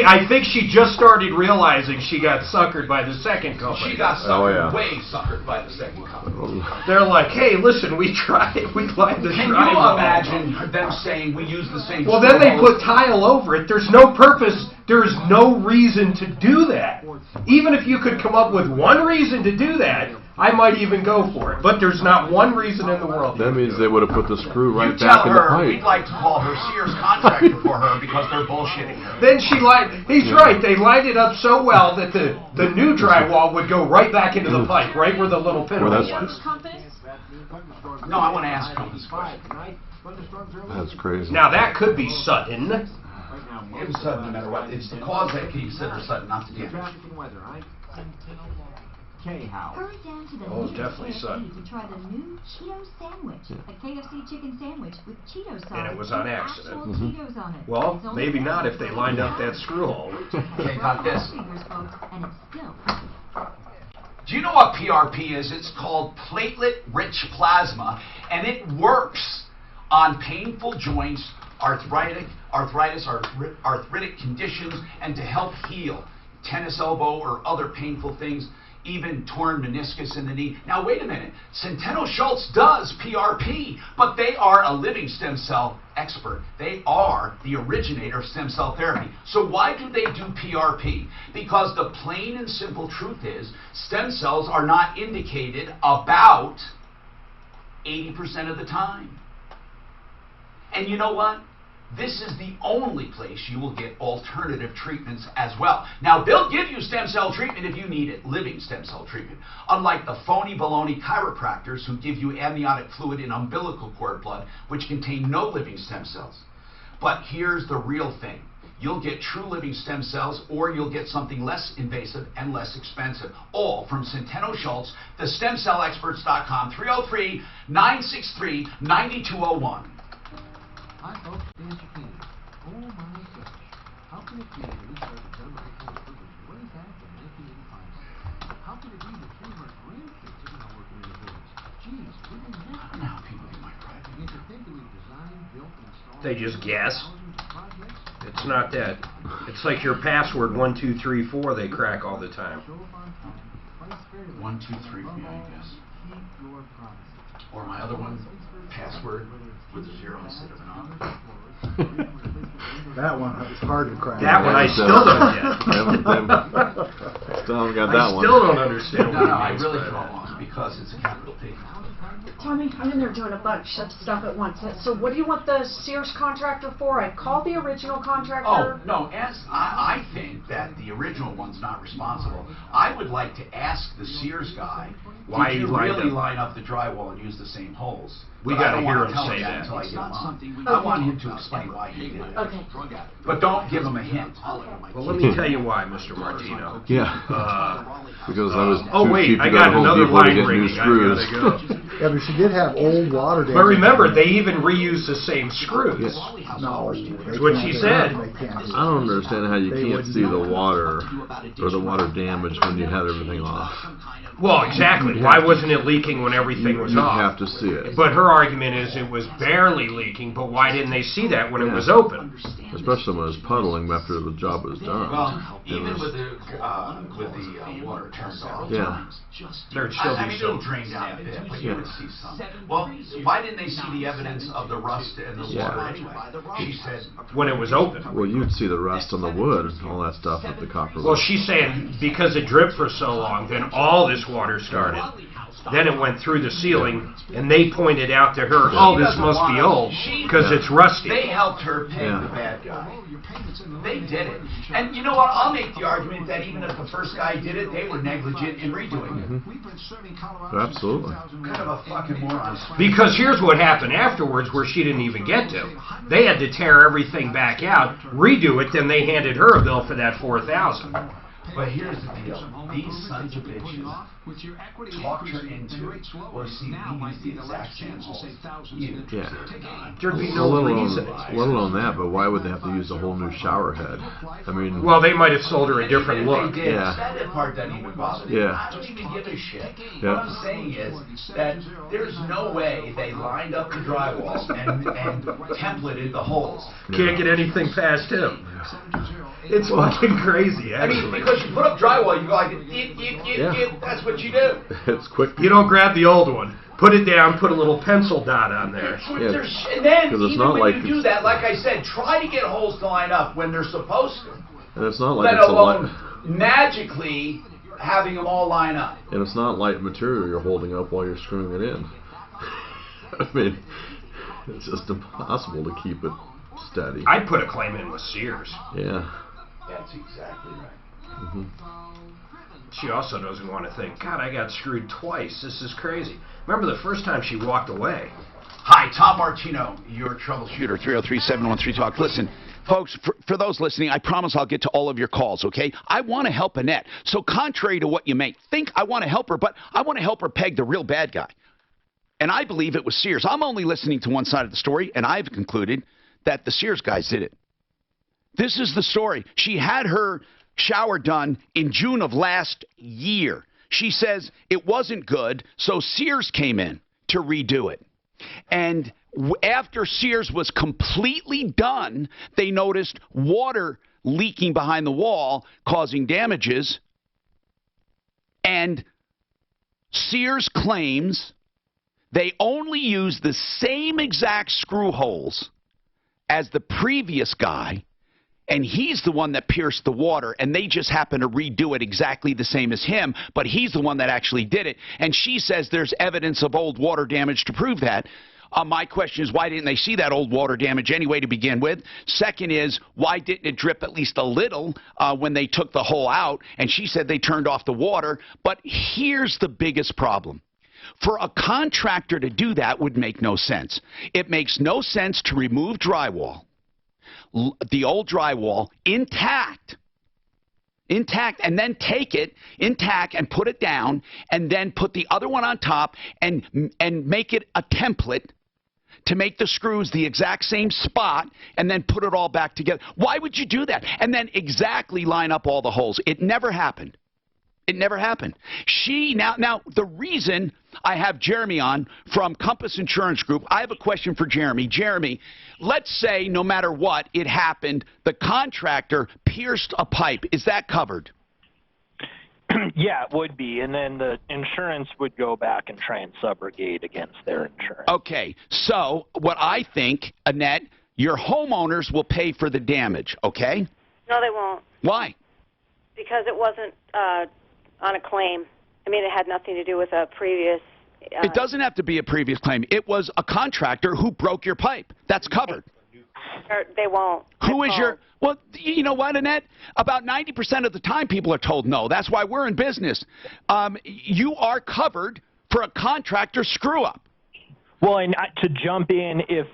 I think she just started realizing she got suckered by the second company. She got suckered, way suckered by the second company. They're like, hey, listen, we lined the Can drywall. you imagine them saying we use the same Well, then they put tile over it. There's no purpose. There's no reason to do that. Even if you could come up with one reason to do that, I might even go for it. But there's not one reason in the world. That means they would have put the screw right you back tell in the her pipe. we'd like to call her Sears contractor for her because they're bullshitting her. Then she he's right, they lined it up so well that the new drywall would go right back into the pipe, right where the little pinhole was. No, I want to ask Compass a question. That's crazy. Now that could be sudden. It was sudden no matter what. It's the cause that can consider sudden, not the damage. Hurry down to the Oh, definitely sudden. to try the new Cheeto sandwich, a KFC chicken sandwich with Cheeto sauce. And it was on accident. Cheetos on it. Well, maybe not if they lined up that screw hole. Okay, got this. And it's still. Do you know what PRP is? It's called platelet-rich plasma, and it works on painful joints, arthritic conditions, and to help heal tennis elbow or other painful things. even torn meniscus in the knee. Now, wait a minute. Centeno Schultz does PRP, but they are a living stem cell expert. They are the originator of stem cell therapy. So why do they do PRP? Because the plain and simple truth is stem cells are not indicated about 80% of the time. And you know what? This is the only place you will get alternative treatments as well. Now, they'll give you stem cell treatment if you need it, living stem cell treatment, unlike the phony baloney chiropractors who give you amniotic fluid in umbilical cord blood, which contain no living stem cells. But here's the real thing. You'll get true living stem cells, or you'll get something less invasive and less expensive. All from Centeno Schultz, the StemCellExperts.com, 303-963-9201. Hi folks, Dan Chikini. Oh my gosh, how can it be that we started generate refrigerators way back in 1985? How can it be that three of our grandkids are now working in the business? Geez, we've been missing. Now people get my private. And to think that we've designed, built, and installed They just guess. thousands of projects? It's not that. It's like your password 1234 they crack all the time. 1, 2, 3 for me, I guess. Or my other one, password with a 0 instead of an R. That one is hard to crack. That one I still don't get. Still haven't got that one. I still don't understand. No, I really don't want because it's a capital P. Tommy, I'm in there doing a bunch of stuff at once. So what do you want the Sears contractor for? I called the original contractor. Oh, no, I think that the original one's not responsible. I would like to ask the Sears guy, why did you he really line up the drywall and use the same holes? We But I got to don't hear wanna him tell say that that. until I get him on. Okay. I want him to explain why he did it. Okay. But don't give him a hint. Well, let me tell you why, Mr. Martino. Yeah. Because I was oh too wait, cheap to I go got to Home another Depot to line get new ringing. I screws. gotta go. Yeah, but she did have old water damage. But remember, they even reuse the same screws. Yes. No, That's what she said. I don't understand how you can't see the water or the water damage when you had everything off. Well, exactly. Why wasn't it leaking when everything was You off? have to see it. But her argument is it was barely leaking, but why didn't they see that when it was open? Especially when it was puddling after the job was done. Well, even with the water turned off. Yeah. There'd still I be mean, it'll some. drain down a bit, but you Yeah. would see some. Well, why didn't they see the evidence of the rust and the water anyway? She said When it was open. Well, you'd see the rust on the wood and all that stuff with the copper. Well, she's saying because it dripped for so long, then all this water started. Then it went through the ceiling, and they pointed out to her, oh, this must be old, because it's rusty. They helped her pay the bad guy. They did it. And you know what? I'll make the argument that even if the first guy did it, they were negligent in redoing it. Absolutely. Kind of a fucking moron. Because here's what happened afterwards where she didn't even get to. They had to tear everything back out, redo it, then they handed her a bill for that $4,000. But here's the deal. These sons of bitches talked her into it, or see, we use the exact same holes. Yeah. There'd be no reason. Let alone that, but why would they have to use a whole new shower head? I mean... Well, they might have sold her a different look. They did. Yeah. That part doesn't even bother me. Yeah. I don't even give a shit. Yeah. What I'm saying is that there's no way they lined up the drywall and templated the holes. Can't get anything past him. It's fucking crazy, I mean, actually. because you put up drywall, you go like, Yeah. that's what you do. It's quick. You don't grab the old one, put it down, put a little pencil dot on there. Yeah. And then, 'Cause it's even not when like you do that, like I said, try to get holes to line up when they're supposed to. And it's not like Let it's a alone light... magically having them all line up. And it's not light material you're holding up while you're screwing it in. I mean, it's just impossible to keep it steady. I'd put a claim in with Sears. Yeah. That's exactly right. Mm-hmm. She also doesn't want to think, God, I got screwed twice. This is crazy. Remember the first time she walked away. Hi, Tom Martino, your troubleshooter, 303-713-TALK. Listen, folks, for those listening, I promise I'll get to all of your calls, okay? I want to help Annette. So contrary to what you may think, I want to help her, but I want to help her peg the real bad guy. And I believe it was Sears. I'm only listening to one side of the story, and I've concluded that the Sears guys did it. This is the story. She had her shower done in June of last year. She says it wasn't good, so Sears came in to redo it. And after Sears was completely done, they noticed water leaking behind the wall, causing damages. And Sears claims they only use the same exact screw holes as the previous guy, and he's the one that pierced the water, and they just happen to redo it exactly the same as him, but he's the one that actually did it. And she says there's evidence of old water damage to prove that. My question is, why didn't they see that old water damage anyway to begin with? Second is, why didn't it drip at least a little when they took the hole out? And she said they turned off the water. But here's the biggest problem. For a contractor to do that would make no sense. It makes no sense to remove drywall, the old drywall, intact, and then take it intact and put it down, and then put the other one on top and make it a template to make the screws the exact same spot, and then put it all back together. Why would you do that? And then exactly line up all the holes. It never happened. It never happened. Now the reason I have Jeremy on from Compass Insurance Group, I have a question for Jeremy. Jeremy, let's say no matter what, it happened, the contractor pierced a pipe. Is that covered? Yeah, it would be. And then the insurance would go back and try and subrogate against their insurance. Okay. So what I think, Annette, your homeowners will pay for the damage, okay? No, they won't. Why? Because it wasn't on a claim. I mean, it had nothing to do with a previous... it doesn't have to be a previous claim. It was a contractor who broke your pipe. That's covered. They won't. Who is your... Well, you know what, Annette? About 90% of the time people are told no. That's why we're in business. You are covered for a contractor screw-up. Well, and to jump in, if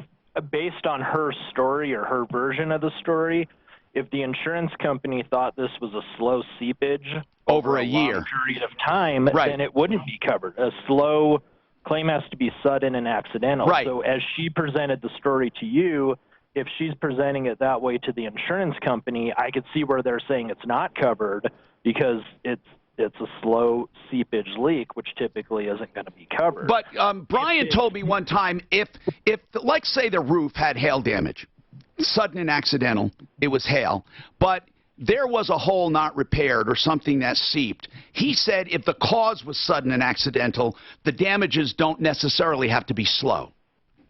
based on her story or her version of the story, if the insurance company thought this was a slow seepage over a year long period of time, then it wouldn't be covered. A slow claim has to be sudden and accidental. Right. So as she presented the story to you, if she's presenting it that way to the insurance company, I could see where they're saying it's not covered because it's a slow seepage leak, which typically isn't going to be covered. But Brian told me one time, if let's say the roof had hail damage, sudden and accidental, it was hail, but there was a hole not repaired or something that seeped. He said if the cause was sudden and accidental, the damages don't necessarily have to be slow.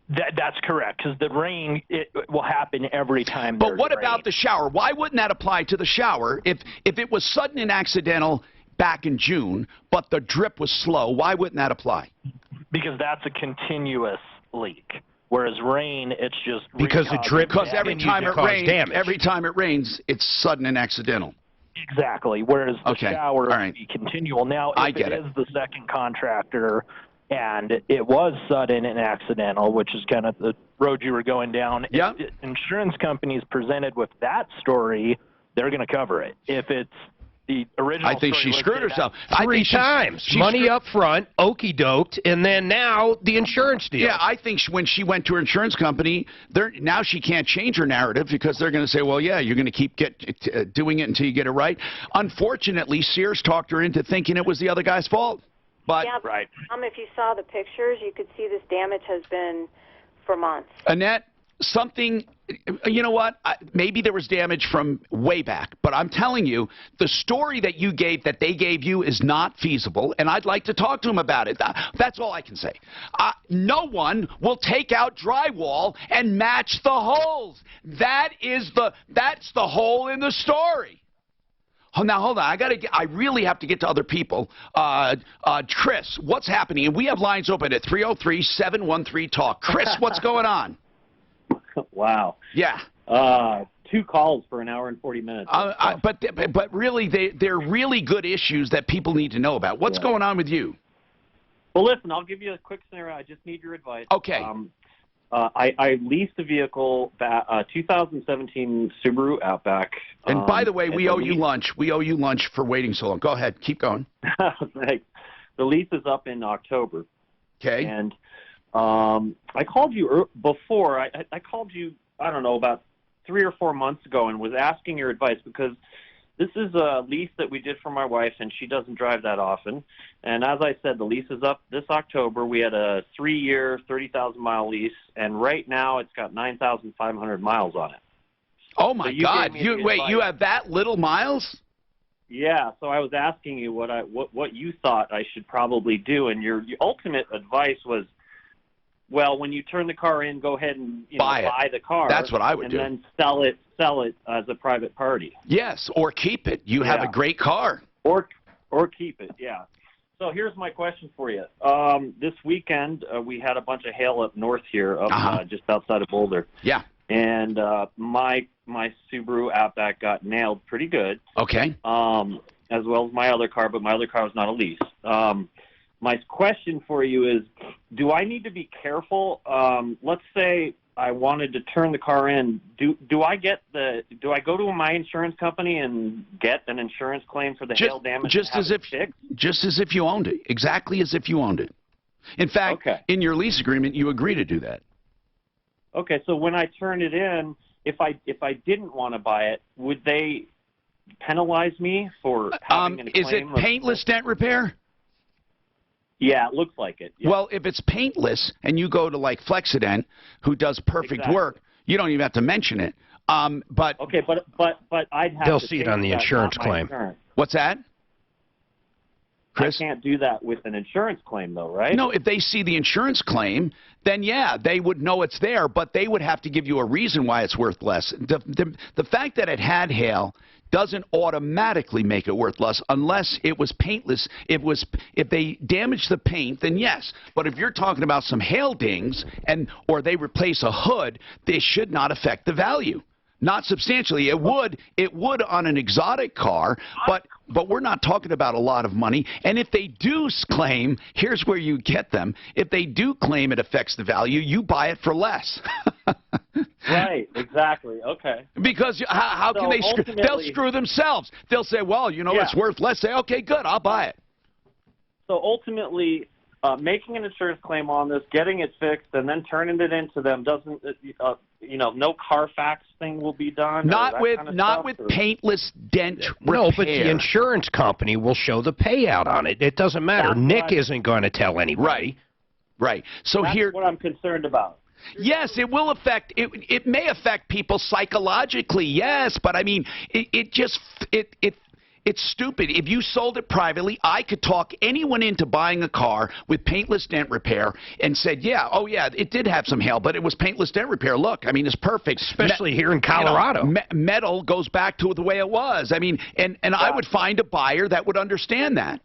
That's correct, because the rain, it will happen every time. But what about the shower? Why wouldn't that apply to the shower? If it was sudden and accidental back in June, but the drip was slow, why wouldn't that apply? Because that's a continuous leak. Whereas rain, it's just because the drip. Because every time it rains, it's sudden and accidental. Exactly. Whereas the shower would be continual. Now, if it is the second contractor, and it was sudden and accidental, which is kind of the road you were going down. Yep. If insurance companies presented with that story, they're going to cover it. If it's the original I think she screwed herself. Three times. Money up front, okey-doked, and then now the insurance deal. Yeah, I think when she went to her insurance company, now she can't change her narrative because they're going to say, well, yeah, you're going to keep doing it until you get it right. Unfortunately, Sears talked her into thinking it was the other guy's fault. But yeah, if you saw the pictures, you could see this damage has been for months. Annette, you know what? Maybe there was damage from way back, but I'm telling you, the story that they gave you is not feasible, and I'd like to talk to them about it. That's all I can say. No one will take out drywall and match the holes. That's the hole in the story. Oh, now, hold on. I really have to get to other people. Chris, what's happening? And we have lines open at 303-713-TALK. Chris, what's going on? Wow. Yeah. 2 calls for an hour and 40 minutes. But really, they're really good issues that people need to know about. What's going on with you? Well, listen, I'll give you a quick scenario. I just need your advice. Okay. I leased a vehicle, 2017 Subaru Outback. And by the way, we owe you lunch. We owe you lunch for waiting so long. Go ahead. Keep going. Thanks. The lease is up in October. Okay. And I called you before. I called you, I don't know, about 3 or 4 months ago and was asking your advice because this is a lease that we did for my wife, and she doesn't drive that often. And as I said, the lease is up this October. We had a 3-year, 30,000-mile lease, and right now it's got 9,500 miles on it. Oh, my God. You have that little miles? Yeah, so I was asking you what you thought I should probably do, and your ultimate advice was, well, when you turn the car in, go ahead and buy the car. That's what I would do. And then sell it as a private party. Yes, or keep it. You have a great car. Or keep it, yeah. So here's my question for you. This weekend, we had a bunch of hail up north here, just outside of Boulder. Yeah. And my Subaru Outback got nailed pretty good. Okay. As well as my other car, but my other car was not a lease. My question for you is, do I need to be careful? Let's say I wanted to turn the car in. Do I go to my insurance company and get an insurance claim for the hail damage? Just as if you owned it. Exactly as if you owned it. In fact, in your lease agreement, you agree to do that. Okay, so when I turn it in, if I didn't want to buy it, would they penalize me for having a claim? Is it paintless dent repair? Yeah, it looks like it. Yeah. Well, if it's paintless and you go to like Flexident, who does perfect work, you don't even have to mention it. But okay, but I'd have they'll to see it on the insurance claim. What's that? Chris? I can't do that with an insurance claim, though, right? No, if they see the insurance claim, then yeah, they would know it's there, but they would have to give you a reason why it's worth less. The fact that it had hail doesn't automatically make it worth less unless it was paintless. If they damage the paint, then yes. But if you're talking about some hail dings or they replace a hood, they should not affect the value. Not substantially. It would on an exotic car, but we're not talking about a lot of money. And if they do claim, here's where you get them. If they do claim it affects the value, you buy it for less. Right, exactly. Okay. Because how can they they'll screw themselves. They'll say, well, it's worth less. Say, okay, good, I'll buy it. So ultimately, making an insurance claim on this, getting it fixed, and then turning it into them doesn't, no Carfax thing will be done. Not with paintless dent repair. No, but the insurance company will show the payout on it. It doesn't matter. Nick isn't going to tell anybody. Right. So that's what I'm concerned about. Yes, it will affect. It may affect people psychologically. Yes, but I mean, it's stupid. If you sold it privately, I could talk anyone into buying a car with paintless dent repair and said, yeah, oh yeah, it did have some hail, but it was paintless dent repair. Look, I mean, it's perfect. Especially here in Colorado. Metal goes back to the way it was. I mean, and I would find a buyer that would understand that.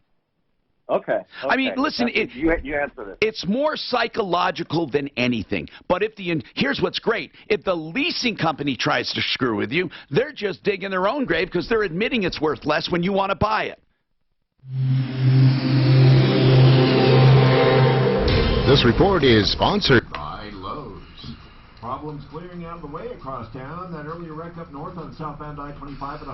Okay. I mean, listen, you answered it. It's more psychological than anything. But here's what's great. If the leasing company tries to screw with you, they're just digging their own grave because they're admitting it's worth less when you want to buy it. This report is sponsored by Lowe's. Problems clearing out of the way across town. That earlier wreck up north on southbound I-25 at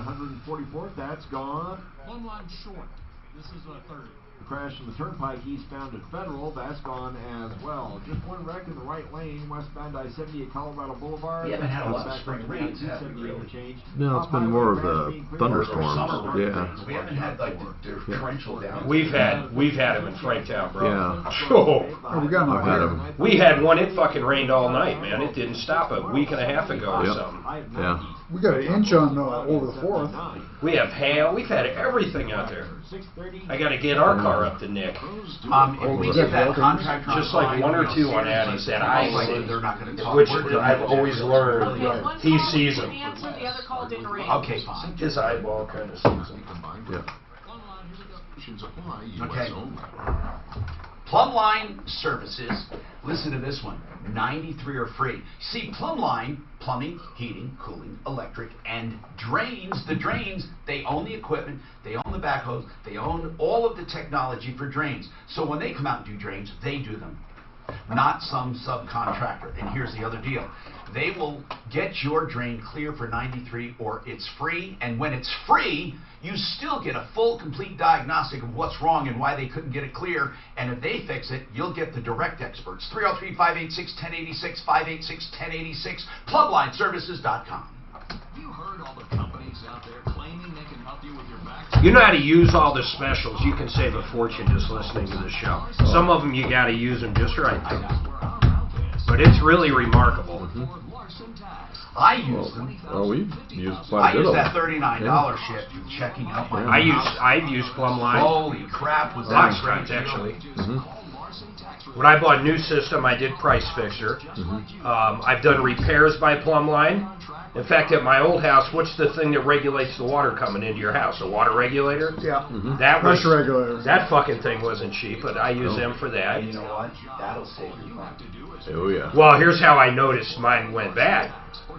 144th, that's gone. One line short. This is a 30. The crash in the turnpike eastbound at Federal, that's gone as well. Just one wreck in the right lane, westbound I-70 at Colorado Boulevard. We haven't had a lot of spring rains, have we, really? No, it's been more of the thunderstorms. Yeah. We haven't had like the torrential down. We've had them in Franktown, bro. Yeah. Oh, we had one. It fucking rained all night, man. It didn't stop a week and a half ago or something. Yeah. We got an inch on over the 4th. We have hail. We've had everything out there. I got to get our car up to Nick. If we get that contractor just like one or two on Addie's that I see, they're not going to talk. which I've always learned. He sees them. The other call didn't ring. Okay, fine. His eyeball kind of sees them. Yeah. Okay. Plumline Services, listen to this one, 93 are free. See, Plumline, plumbing, heating, cooling, electric, and drains. The drains, they own the equipment, they own the backhoes, they own all of the technology for drains. So when they come out and do drains, they do them, not some subcontractor. And here's the other deal. They will get your drain clear for 93 or it's free. And when it's free, you still get a full, complete diagnostic of what's wrong and why they couldn't get it clear. And if they fix it, you'll get the direct experts. 303-586-1086, 586-1086, plumlineservices.com. You heard all the companies out there claiming they can help you with your back. You know how to use all the specials. You can save a fortune just listening to the show. Some of them you got to use them just right. But it's really remarkable. I use them. Well, we use I quite a bit use of that them. $39 shit for checking out my I've used Plumb Line. Holy crap, was that Lots of great times, deal. actually. Mm-hmm. When I bought a new system, I did Price Fixer. I've done repairs by Plumb Line. In fact, at my old house, what's the thing that regulates the water coming into your house? A water regulator? Yeah. That was, Pressure regulator. That fucking thing wasn't cheap, but I use them for that. And you know what? That'll save you money. Oh, yeah. Well, here's how I noticed mine went bad.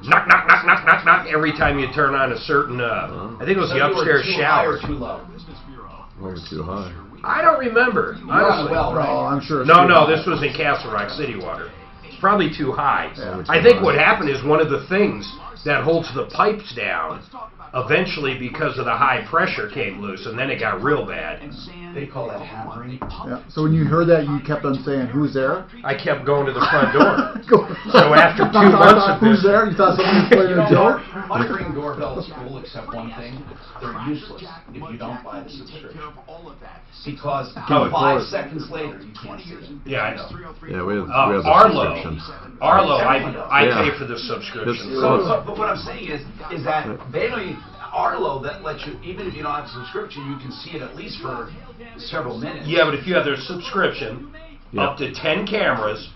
Knock, knock, knock, knock, knock, knock. Every time you turn on a certain, I think it was the upstairs shower. Too low. Probably too high. I don't remember, honestly. No, I'm sure. No, this was in Castle Rock City Water. It's probably too high. I think what happened is one of the things that holds the pipes down eventually, because of the high pressure, came loose, and then it got real bad. They call that hammering. Yeah. So when you heard that, you kept on saying, "Who's there?" I kept going to the front door. So after 2 months of who's this, there? You thought somebody was playing a joke? Money ring doorbells cool, except one thing: they're useless if you don't buy the subscription. Because 5 seconds later, you can't see it. Yeah, I know. Yeah, we have the Arlo. subscription. Arlo, I pay for the subscription. But what I'm saying is that they don't even, Arlo, that lets you, even if you don't have a subscription, you can see it at least for several minutes. Yeah, but if you have their subscription, up to 10 cameras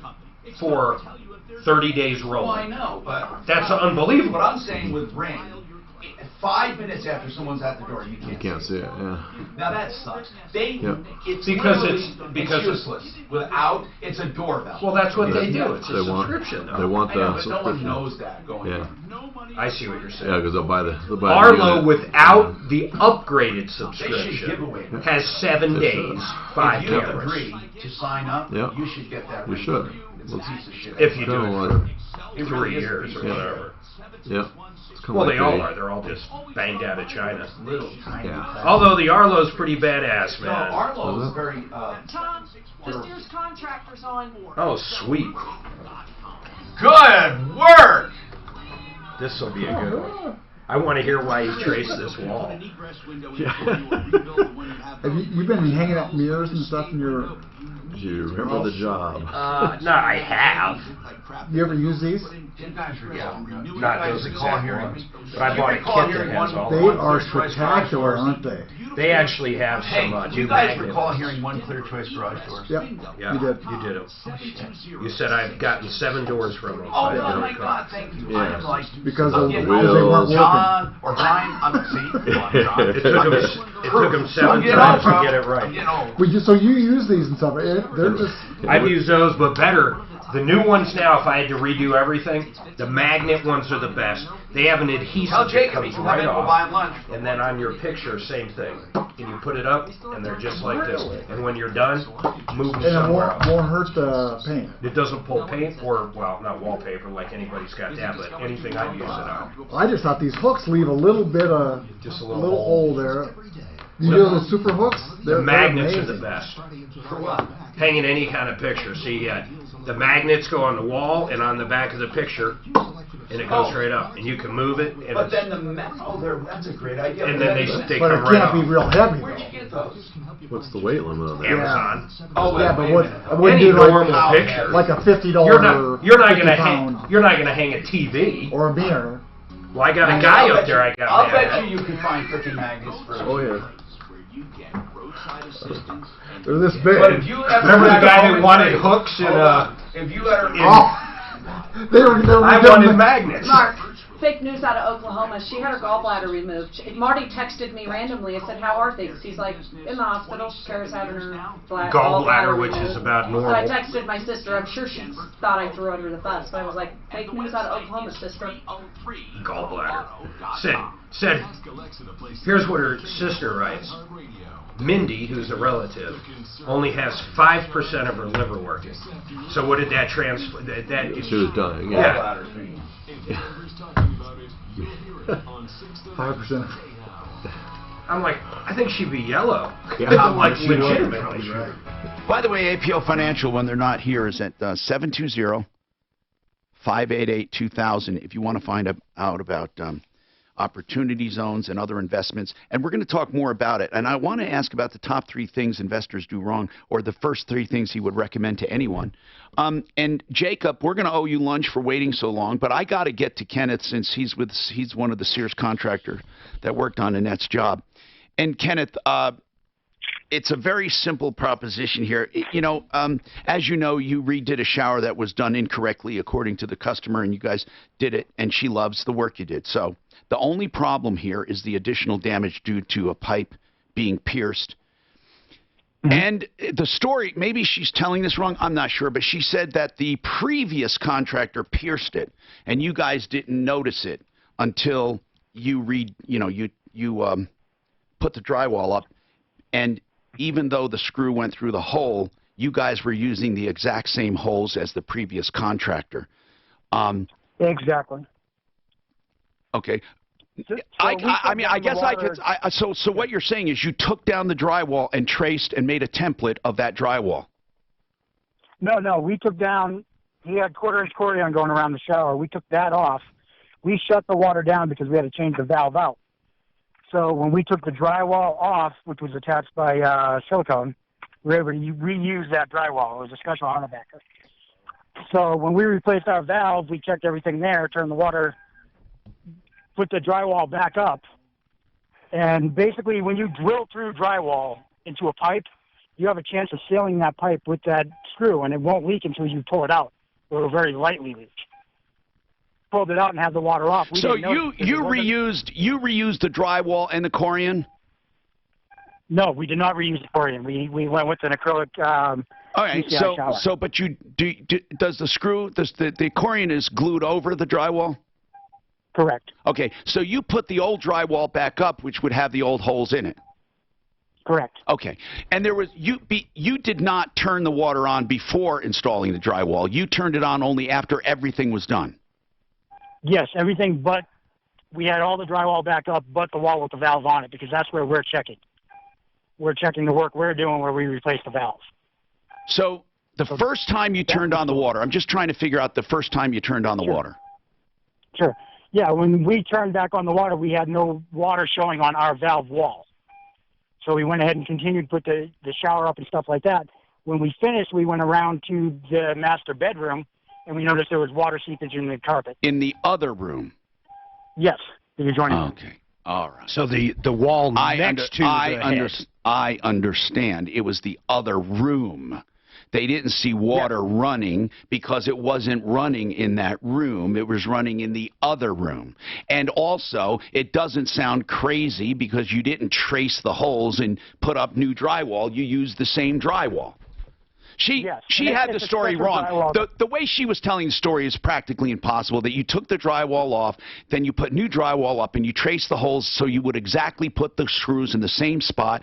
for 30 days rolling. Well, I know, but that's unbelievable. What I'm saying with Ring, 5 minutes after someone's at the door, you can't see it. Yeah. Now that sucks. It's because it's useless. Without, it's a doorbell. Well, that's what they do. It's a They want- subscription, though. They want the but no one subscription. knows that going on. I see what you're saying. Yeah, because they'll buy the Arlo unit. without the upgraded They should give away. subscription has 7 days, 5 If you cameras. agree to sign up, Yeah. you should get that. You Ring. should. It's a piece of shit. If you do Kinda it like- for 3 years or whatever. Yeah. Well, they all are. They're all just banged out of China. Little tiny. Yeah. Although the Arlo's pretty badass, No, man. Arlo is very. Tom, the Sears contractor's on board. Oh, sweet. Good work. This will be a good one. I want to hear why he traced this wall. Have you been hanging up mirrors and stuff in your? Do you remember the job? No, I have. You ever use these? Not those exact ones. But I bought a kit that has all They of them. are spectacular, aren't they? They actually have Hey, some do new you guys magnets. recall hearing one Clear Choice garage door? Yep. Yeah, You did. You did it. You said I've gotten 7 doors from them. Oh, my God, thank you. I am like, Because I'm of getting because they weren't old. working. John or Brian, I'm see. It took them 7 I'm getting times old, to bro. get it I'm right. getting old. Well, so you use these and stuff. They're just. I've used those, but better. The new ones now, if I had to redo everything, the magnet ones are the best. They have an adhesive Tell that Jacob he comes can right come in, we'll buy off. him lunch. And then on your picture, same thing. And you put it up, and they're just like this. And when you're done, move them And it somewhere else. won't hurt the paint. It doesn't pull paint, or, well, not wallpaper like anybody's got that, but anything I've used it on. I just thought these hooks leave a little bit of Just a a little little hole. hole there. You do those super hooks? The magnets are amazing. the best. For what? Hanging any kind of picture. See, the magnets go on the wall and on the back of the picture, and it goes straight up. And you can move it. And But then that's a great idea. And then they But come it right can't off. be real heavy Where'd you though. get those? What's the weight limit on that? Amazon. Oh, Yeah, but what? I Any wouldn't do normal like, picture. like a $50 You're not gonna 50 hang. pound You're not gonna hang a TV. or a mirror. Well, I got a guy up there. I got. I'll mad bet at. you can find freaking magnets for. Oh yeah. They're this big. But if you ever Remember had the guy a that moment wanted say, hooks and hold on. If you ever They were I wanted magnets. Mark, fake news out of Oklahoma. She had her gallbladder removed. Marty texted me randomly and said, "How are things?" He's like, "In the hospital. Kara's having her Gallbladder, which is about So normal. I texted my sister. I'm sure she thought I threw her under the bus, but I was like, "Fake news out of Oklahoma, sister." Gallbladder. Said. Here's what her sister writes. Mindy, who's a relative, only has 5% of her liver working. So what did that transfer? That She was dying. Yeah. Yeah. 5%. I'm like, I think she'd be yellow. Yeah. I'm like, legitimately. By the way, APO Financial, when they're not here, is at 720-588-2000 if you want to find out about opportunity zones, and other investments. And we're going to talk more about it. And I want to ask about the top 3 things investors do wrong, or the first 3 things he would recommend to anyone. And Jacob, we're going to owe you lunch for waiting so long, but I got to get to Kenneth since he's one of the Sears contractors that worked on Annette's job. And Kenneth, it's a very simple proposition here. You know, as you know, you redid a shower that was done incorrectly according to the customer, and you guys did it, and she loves the work you did. So the only problem here is the additional damage due to a pipe being pierced. And the story, maybe she's telling this wrong, I'm not sure, but she said that the previous contractor pierced it, and you guys didn't notice it until you put the drywall up, and even though the screw went through the hole, you guys were using the exact same holes as the previous contractor. Exactly. Okay. So So what you're saying is you took down the drywall and traced and made a template of that drywall. No, we took down, he had 1/4-inch Corian going around the shower. We took that off. We shut the water down because we had to change the valve out. So when we took the drywall off, which was attached by silicone, we were able to reuse that drywall. It was a special Hunterbacker. So when we replaced our valve, we checked everything there, turned the water, put the drywall back up. And basically, when you drill through drywall into a pipe, you have a chance of sealing that pipe with that screw, and it won't leak until you pull it out. It will very lightly leak. Pulled it out and had the water off. So you reused the drywall and the Corian? No, we did not reuse the Corian. We went with an acrylic. All right. PCI But does the screw the Corian is glued over the drywall? Correct. Okay. So you put the old drywall back up, which would have the old holes in it. Correct. Okay. And you did not turn the water on before installing the drywall. You turned it on only after everything was done. Yes, everything but we had all the drywall back up but the wall with the valve on it, because that's where we're checking. We're checking the work we're doing where we replace the valve. So the first time you turned on the water, I'm just trying to figure out the first time you turned on the water. Sure. Yeah, when we turned back on the water, we had no water showing on our valve wall. So we went ahead and continued to put the shower up and stuff like that. When we finished, we went around to the master bedroom, and we noticed there was water seepage in the carpet. In the other room? Yes, the adjoining room. Okay. All right. So the wall next to the head. I understand. It was the other room. They didn't see water running because it wasn't running in that room. It was running in the other room. And also, it doesn't sound crazy because you didn't trace the holes and put up new drywall. You used the same drywall. She had the story wrong. The way she was telling the story is practically impossible, that you took the drywall off, then you put new drywall up, and you traced the holes so you would exactly put the screws in the same spot.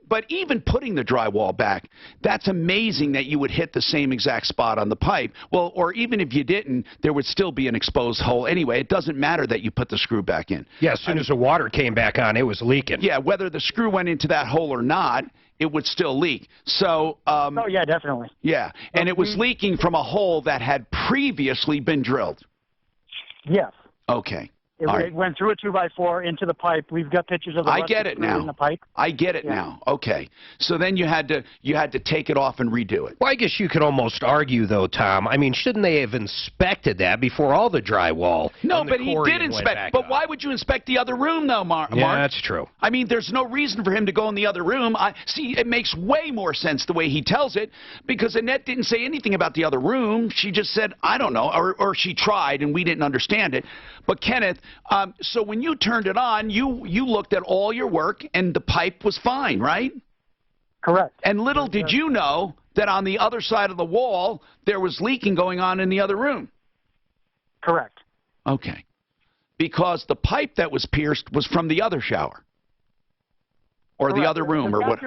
But even putting the drywall back, that's amazing that you would hit the same exact spot on the pipe. Well, or even if you didn't, there would still be an exposed hole anyway. It doesn't matter that you put the screw back in. Yeah, as soon as the water came back on, it was leaking. Yeah, whether the screw went into that hole or not, it would still leak. So, oh, yeah, definitely. Yeah, and it was leaking from a hole that had previously been drilled. Yes. Okay. It went through a 2x4 into the pipe. We've got pictures of the I get it now. In the pipe. I get it now. Okay. So then you had to take it off and redo it. Well, I guess you could almost argue, though, Tom. I mean, shouldn't they have inspected that before all the drywall? No, but he did inspect. But why would you inspect the other room, though, Mark? Yeah, that's true. I mean, there's no reason for him to go in the other room. See, it makes way more sense the way he tells it, because Annette didn't say anything about the other room. She just said, I don't know, or she tried and we didn't understand it. But Kenneth, so when you turned it on, you looked at all your work and the pipe was fine, right? Correct. And little did you know that on the other side of the wall there was leaking going on in the other room. Correct. Okay. Because the pipe that was pierced was from the other shower. Or the other room, or what?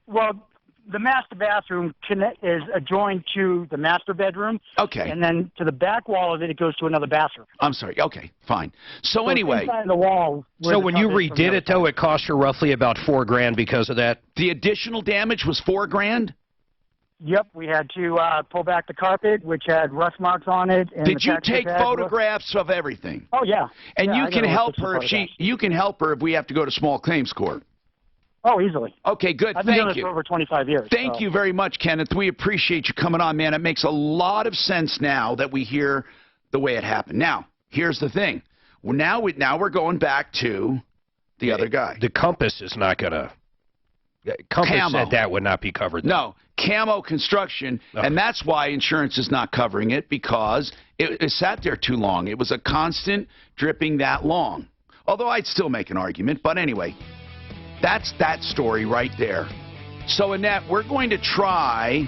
Well, the master bathroom is adjoined to the master bedroom. Okay. And then to the back wall of it, it goes to another bathroom. I'm sorry. Okay, fine. So anyway. Inside the wall. So when you redid it, though, it cost you roughly about $4,000 because of that? The additional damage was $4,000? Yep, we had to pull back the carpet, which had rust marks on it. And Did you take photographs of everything? Oh yeah. And yeah, you can help her if you can help her if we have to go to small claims court. Oh, easily. Okay, good. I've been doing Thank this you. for over 25 years. Thank you very much, Kenneth. We appreciate you coming on, man. It makes a lot of sense now that we hear the way it happened. Now, here's the thing. Well, now we're going back to the other guy. The Compass is not going to. Compass said that would not be covered. No, Camo Construction, and that's why insurance is not covering it, because it sat there too long. It was a constant dripping that long. Although I'd still make an argument, but anyway, that's that story right there. So, Annette, we're going to try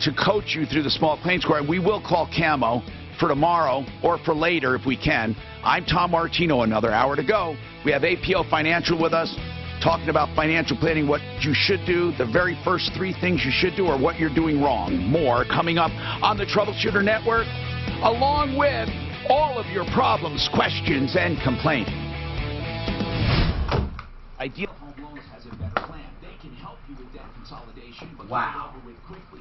to coach you through the small claims court, and we will call Camo for tomorrow or for later if we can. I'm Tom Martino. Another hour to go. We have APO Financial with us, talking about financial planning, what you should do, the very first 3 things you should do, or what you're doing wrong. More coming up on the Troubleshooter Network, along with all of your problems, questions, and complaints. Ideal Home Loans has a better plan. They can help you with debt consolidation, but wow. With quickly.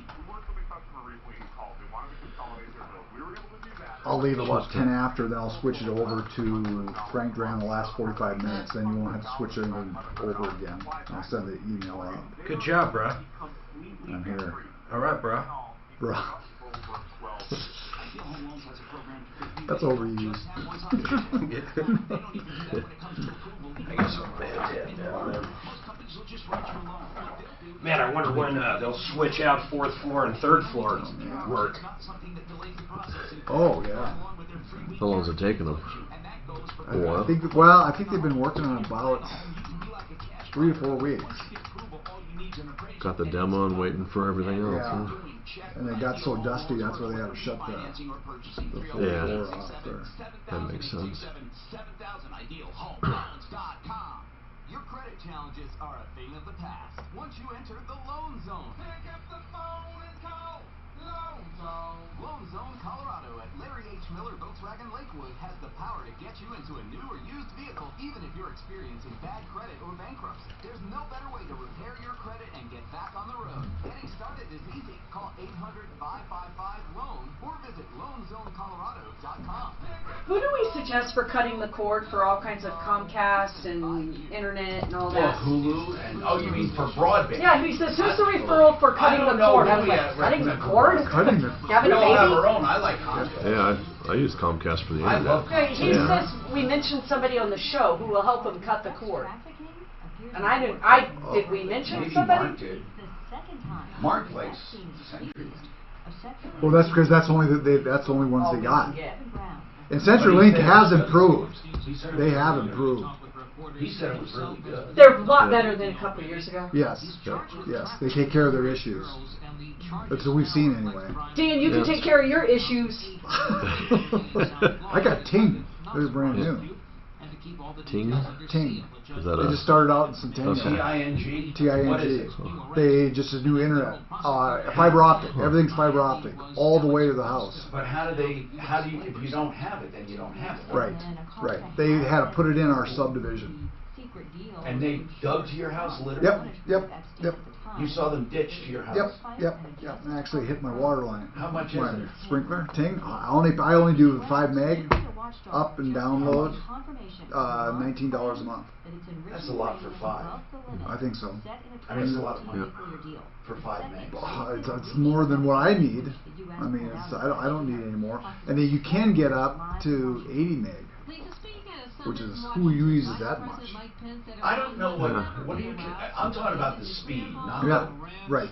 I'll leave about 10 after, then I'll switch it over to Frank Duran the last 45 minutes, then you won't have to switch anything over again. I'll send the email out. Good job, bruh. I'm here. All right, bruh. Bruh. That's overused. I got some bad head down there. Man, I wonder when they'll switch out 4th floor and 3rd floor work. Oh, yeah. How long is it taking them? I think they've been working on about 3 to 4 weeks. Got the demo and waiting for everything else, yeah. huh? And they got so dusty, that's why they had to shut the floor off there. That makes sense. Your credit challenges are a thing of the past. Once you enter the Loan Zone, pick up the phone and call Loan Zone. Loan Zone Colorado at Larry H. Miller Volkswagen Lakewood has the power to get you into a new or used vehicle, even if you're experiencing bad credit or bankruptcy. There's no better way to repair your credit and get back on the road. Getting started is easy. Call 800-555-LOAN or visit LoanZoneColorado.com. Who do we suggest for cutting the cord for all kinds of Comcast and internet and all that? Hulu and you mean for broadband? Yeah, he says who's the referral for cutting the cord? I was like, cutting the cord? We all have our own. I like Comcast. Yeah, I use Comcast for the internet. I love Comcast. He says we mentioned somebody on the show who will help him cut the cord. And I didn't. Did we mention somebody? Mark did. Mark likes Century. Well, that's because that's only that's the only ones they got. And CenturyLink has improved. They have improved. He said it was really good. They're a lot better than a couple of years ago. Yes, yes, they take care of their issues. That's what we've seen anyway. Dan, you can take care of your issues. I got Ting. They're brand new. Ting? Ting. Is that they just started out in Centennial. T-I-N-G? T-I-N-G. What is it? They just a new internet. Fiber optic. Everything's fiber optic. All the way to the house. But how do you, if you don't have it, then you don't have it. Right, right. They had to put it in our subdivision. And they dug to your house literally? Yep. You saw them ditch to your house? Yep. And actually hit my water line. How much is it? Sprinkler? Ting? I only do 5 meg up and download. $19 a month. That's a lot for 5. I think so. I mean, it's a lot of money for 5 meg. It's more than what I need. I mean, I don't need any more. And then you can get up to 80 meg. Which is, who uses that much? I don't know what do you, I'm talking about the speed, not right.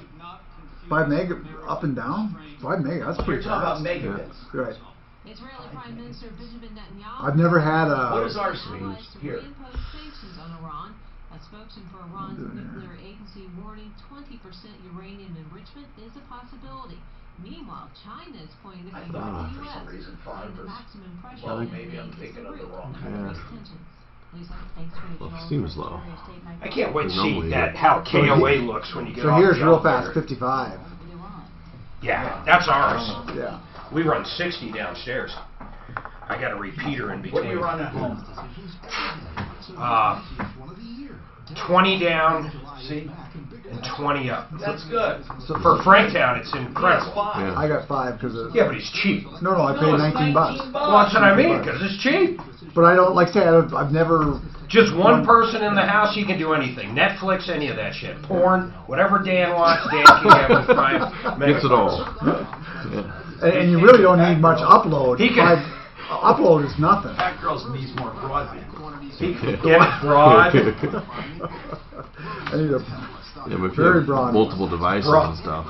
5 meg up and down? 5 meg, that's pretty fast. You're talking about megabits. Right. Israeli Prime Minister Benjamin Netanyahu. I've never had a... What is our speed here? Sanctions on Iran. A spokesman for Iran's nuclear agency warning 20% uranium enrichment is a possibility. Meanwhile, China is pointing the finger at the U.S. Maximum pressure. Well, maybe I'm thinking of the wrong kind. Well, it seems low. I can't wait to see how KOA looks when you get off. So here's real fast, 55. Yeah, that's ours. Yeah. We run 60 downstairs. I got a repeater in between. What do you run at home? 20 down, see, and 20 up. That's good. So for Franktown, it's incredible. Yeah. I got 5 because yeah, but it's cheap. No, I paid $19. Well, that's what I mean, because it's cheap. But I don't, like I say, I've never... Just one person in the house, he can do anything. Netflix, any of that shit. Porn, whatever Dan wants, Dan can have with 5 megabytes. Gets it all. Yeah. And you really don't need much upload. He can... Upload is nothing. That girl needs more broadband. He can get it broad. I need a very broad. Multiple devices and stuff.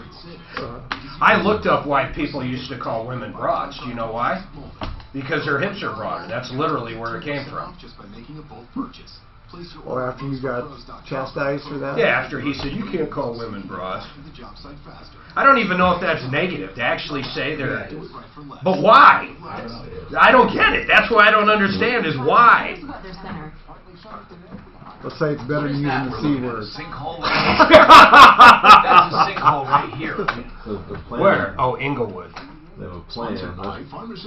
I looked up why people used to call women broads. Do you know why? Because their hips are broader. That's literally where it came from. Or after you got chastised for that? Yeah, after he said, you can't call women broads. I don't even know if that's negative to actually say they're... But why? I don't get it. That's what I don't understand is why. Let's say it's better than using the C word. That's a sinkhole right here. Where? Oh, Inglewood. Plan.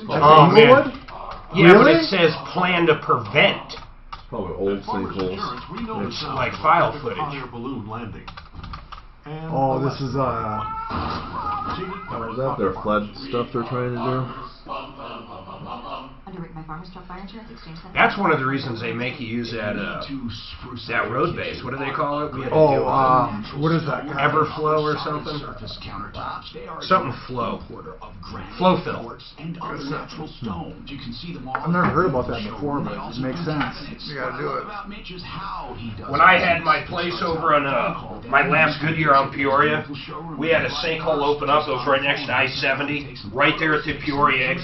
Oh, man. Yeah, but it says plan to prevent. Probably old sinkholes. It's like file footage. Oh, this is Is that their flood stuff they're trying to do? That's one of the reasons they make you use that road base. What do they call it? What is that? Everflow or something? Something flow. Flow fill. I've never heard about that before, but it makes sense. You gotta do it. When I had my place over on my last Goodyear on Peoria, we had a sinkhole open up that was right next to I-70, right there at the Peoria exit.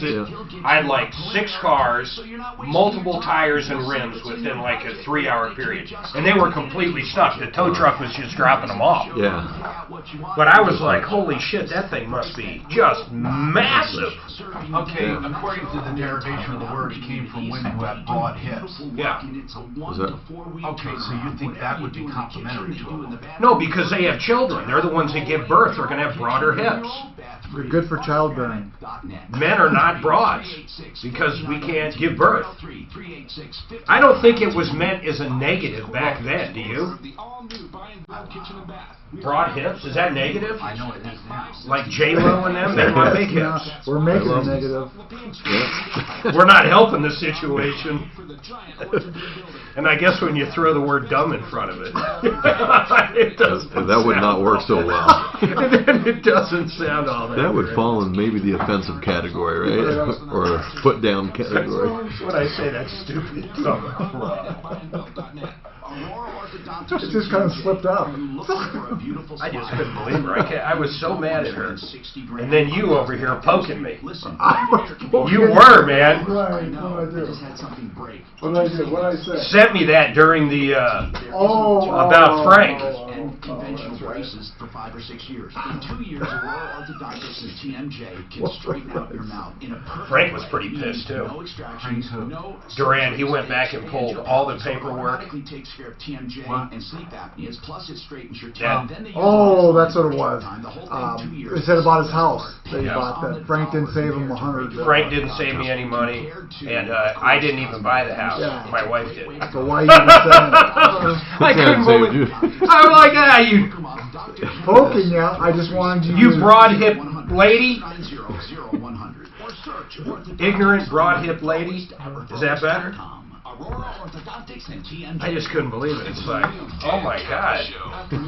I had like 6 cars, multiple tires and rims within like a 3-hour period. And they were completely stuck. The tow truck was just dropping them off. Yeah. But I was like, holy shit, that thing must be just massive. Okay, according to the derivation of the word, it came from women who have broad hips. Yeah. Okay, so you think that would be complimentary to them? No, because they have children. They're the ones that give birth. They're going to have broader hips. They're good for childbearing. Men are not broads because we can't give birth. I don't think it was meant as a negative back then, do you? Broad hips? Is that negative? I know it is now. Like J-Lo and them? They want big hips. We're making it negative. We're not helping the situation. And I guess when you throw the word dumb in front of it, that would not work so well. It doesn't sound all that That would great. fall in maybe the offensive category, right? Or a put down category. When I say that's stupid. It just kind of slipped out. I just couldn't believe her. I was so mad at her. And then you over here poking me. You were, man. What did I do? What did I say? Sent me that during the about Frank. Conventional braces for 5 or 6 years. In 2 years, Aurora Orthodontics and TMJ can straighten out your mouth in a perfect Frank was pretty pissed too. No extractions, no Durant, he went back and pulled all the paperwork. takes care of TMJ and sleep apneas, plus it straightens your teeth. Oh, that's what it was. They said about his house that he bought that. Frank didn't save him $100. Frank didn't save me any money, and I didn't even buy the house. Yeah. My wife did. So why you even saying it? I couldn't believe it. I'm like, you poking you. I just wanted you broad hip lady. Ignorant broad hip lady. Is that better? I just couldn't believe it. It's like, oh my God.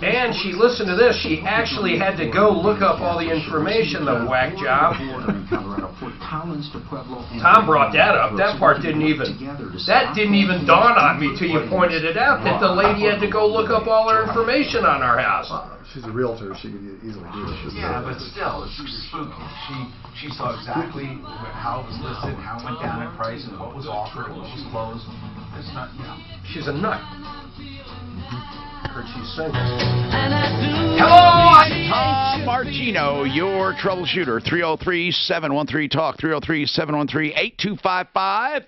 And she listened to this. She actually had to go look up all the information, the whack job. Tom brought that up. That part didn't even dawn on me till you pointed it out, that the lady had to go look up all her information on our house. She's a realtor. She could easily do it. Yeah, but still, it's spooky. She saw exactly how it was listed, how it went down in price, and what was offered, what was closed. It's not, you know. She's a nut. Heard she's single. Hello, I'm Tom Martino, your troubleshooter. 303-713-TALK, 303-713-8255.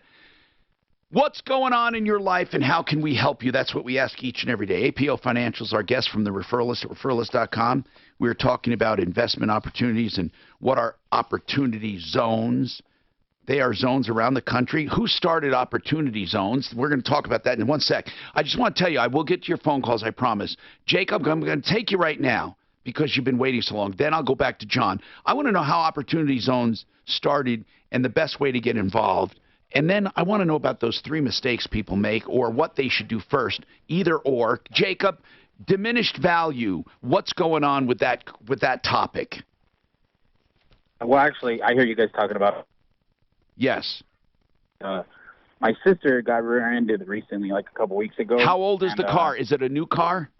What's going on in your life and how can we help you? That's what we ask each and every day. APO Financial is our guest from the referral list at referralist.com. We're talking about investment opportunities and what are opportunity zones. They are zones around the country. Who started opportunity zones? We're going to talk about that in 1 sec. I just want to tell you, I will get to your phone calls, I promise. Jacob, I'm going to take you right now because you've been waiting so long. Then I'll go back to John. I want to know how opportunity zones started and the best way to get involved. And then I want to know about those 3 mistakes people make or what they should do first, either or. Jacob, diminished value, what's going on with that topic? Well, actually, I hear you guys talking about. Yes. My sister got rear-ended recently, like a couple weeks ago. How old is the car? Is it a new car?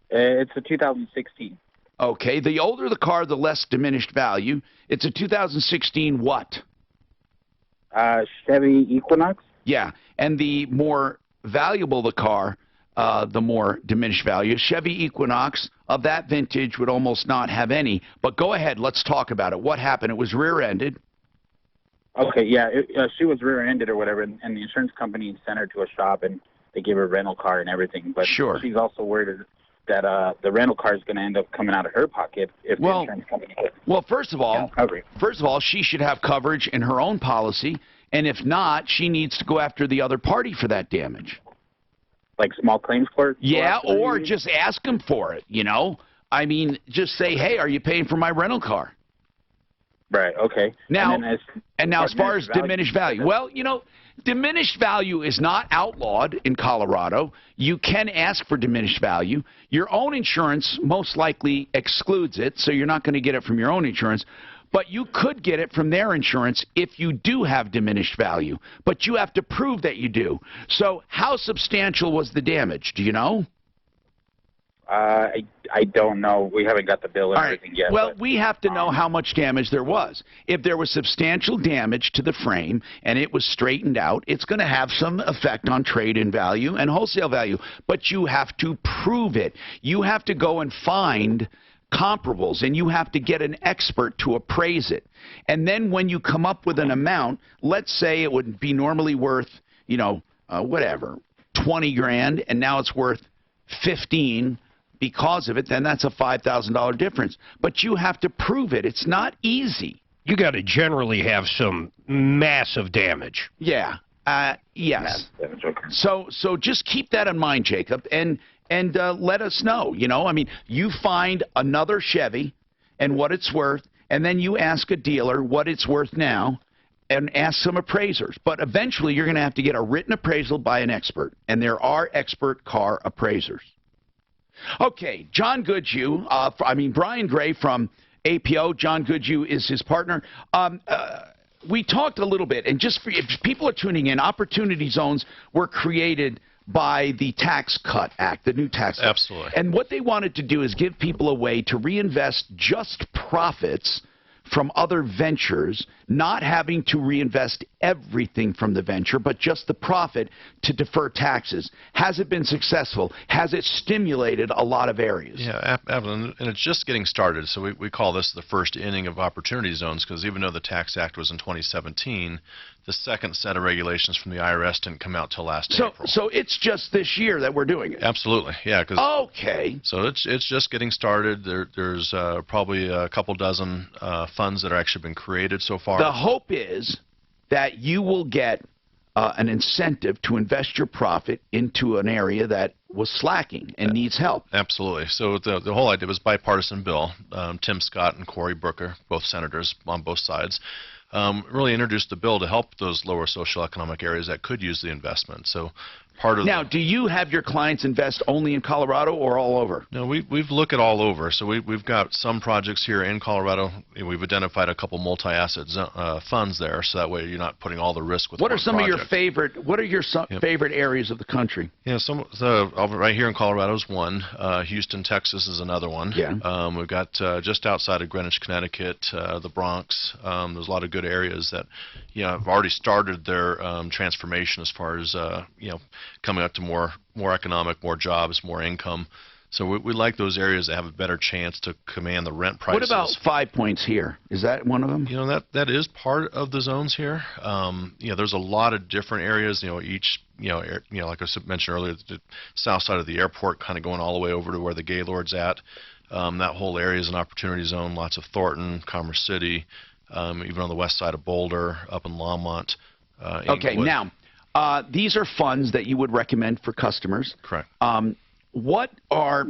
It's a 2016. Okay. The older the car, the less diminished value. It's a 2016 what? Chevy Equinox. Yeah. And the more valuable the car, the more diminished value. Chevy Equinox of that vintage would almost not have any. But go ahead. Let's talk about it. What happened? It was rear-ended. Okay, yeah, she was rear-ended or whatever, and the insurance company sent her to a shop, and they gave her a rental car and everything. But sure. She's also worried that the rental car is going to end up coming out of her pocket if the insurance company. Well, first of all, she should have coverage in her own policy, and if not, she needs to go after the other party for that damage. Like small claims court? Yeah, or just ask them for it. I mean, just say, hey, are you paying for my rental car? Right, okay. Now, as far as diminished value, well, diminished value is not outlawed in Colorado. You can ask for diminished value. Your own insurance most likely excludes it, so you're not going to get it from your own insurance. But you could get it from their insurance if you do have diminished value. But you have to prove that you do. So how substantial was the damage? Do you know? I don't know. We haven't got the bill and everything yet. Well, we have to know how much damage there was. If there was substantial damage to the frame and it was straightened out, it's going to have some effect on trade-in value and wholesale value. But you have to prove it. You have to go and find comparables, and you have to get an expert to appraise it. And then when you come up with an amount, let's say it would be normally worth, whatever, 20 grand, and now it's worth 15 because of it, then that's a $5,000 difference. But you have to prove it. It's not easy. You got to generally have some massive damage. Yeah. Yes. So just keep that in mind, Jacob, and let us know. I mean, you find another Chevy and what it's worth, and then you ask a dealer what it's worth now, and ask some appraisers. But eventually, you're going to have to get a written appraisal by an expert, and there are expert car appraisers. Okay, John Goodhue, Brian Gray from APO. John Goodhue is his partner. We talked a little bit, and just if people are tuning in, opportunity zones were created by the Tax Cut Act, the new tax cut. Absolutely. And what they wanted to do is give people a way to reinvest just profits from other ventures, not having to reinvest everything from the venture, but just the profit to defer taxes. Has it been successful? Has it stimulated a lot of areas? Yeah, and it's just getting started. So we call this the first inning of opportunity zones, because even though the Tax Act was in 2017, the second set of regulations from the IRS didn't come out till last April. So it's just this year that we're doing it? Absolutely, yeah. Okay. So it's just getting started. There's probably a couple dozen funds that are actually been created so far. The hope is that you will get an incentive to invest your profit into an area that was slacking and needs help. Absolutely. So the whole idea was bipartisan bill. Tim Scott and Cory Booker, both senators on both sides, really introduced the bill to help those lower socioeconomic areas that could use the investment. So now, do you have your clients invest only in Colorado or all over? No, we've looked at all over. So we've got some projects here in Colorado. We've identified a couple multi-asset funds there, so that way you're not putting all the risk with What one are some project. of your favorite? What are your favorite areas of the country? Yeah, right here in Colorado is one. Houston, Texas is another one. Yeah. We've got just outside of Greenwich, Connecticut, the Bronx. There's a lot of good areas that have already started their transformation as far as coming up to more economic, more jobs, more income. So we like those areas that have a better chance to command the rent prices. What about 5 Points here? Is that one of them? That is part of the zones here. There's a lot of different areas. Each like I mentioned earlier, the south side of the airport, kind of going all the way over to where the Gaylord's at. That whole area is an opportunity zone. Lots of Thornton, Commerce City. even on the west side of Boulder, up in Longmont. Okay, now, these are funds that you would recommend for customers. Correct. What are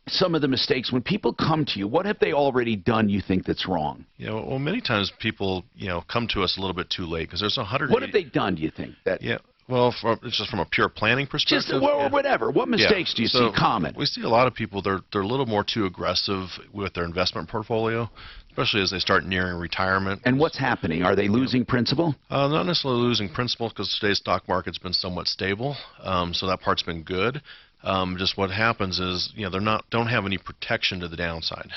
some of the mistakes when people come to you? What have they already done you think that's wrong? Yeah, well, many times people, come to us a little bit too late because there's 100. What have they done, do you think? Yeah. Well, it's just from a pure planning perspective. Just or whatever. What mistakes do you see common? We see a lot of people, they're a little more too aggressive with their investment portfolio, especially as they start nearing retirement. And what's happening? Are they losing principal? Not necessarily losing principal because today's stock market's been somewhat stable, so that part's been good. Just what happens is, they don't have any protection to the downside,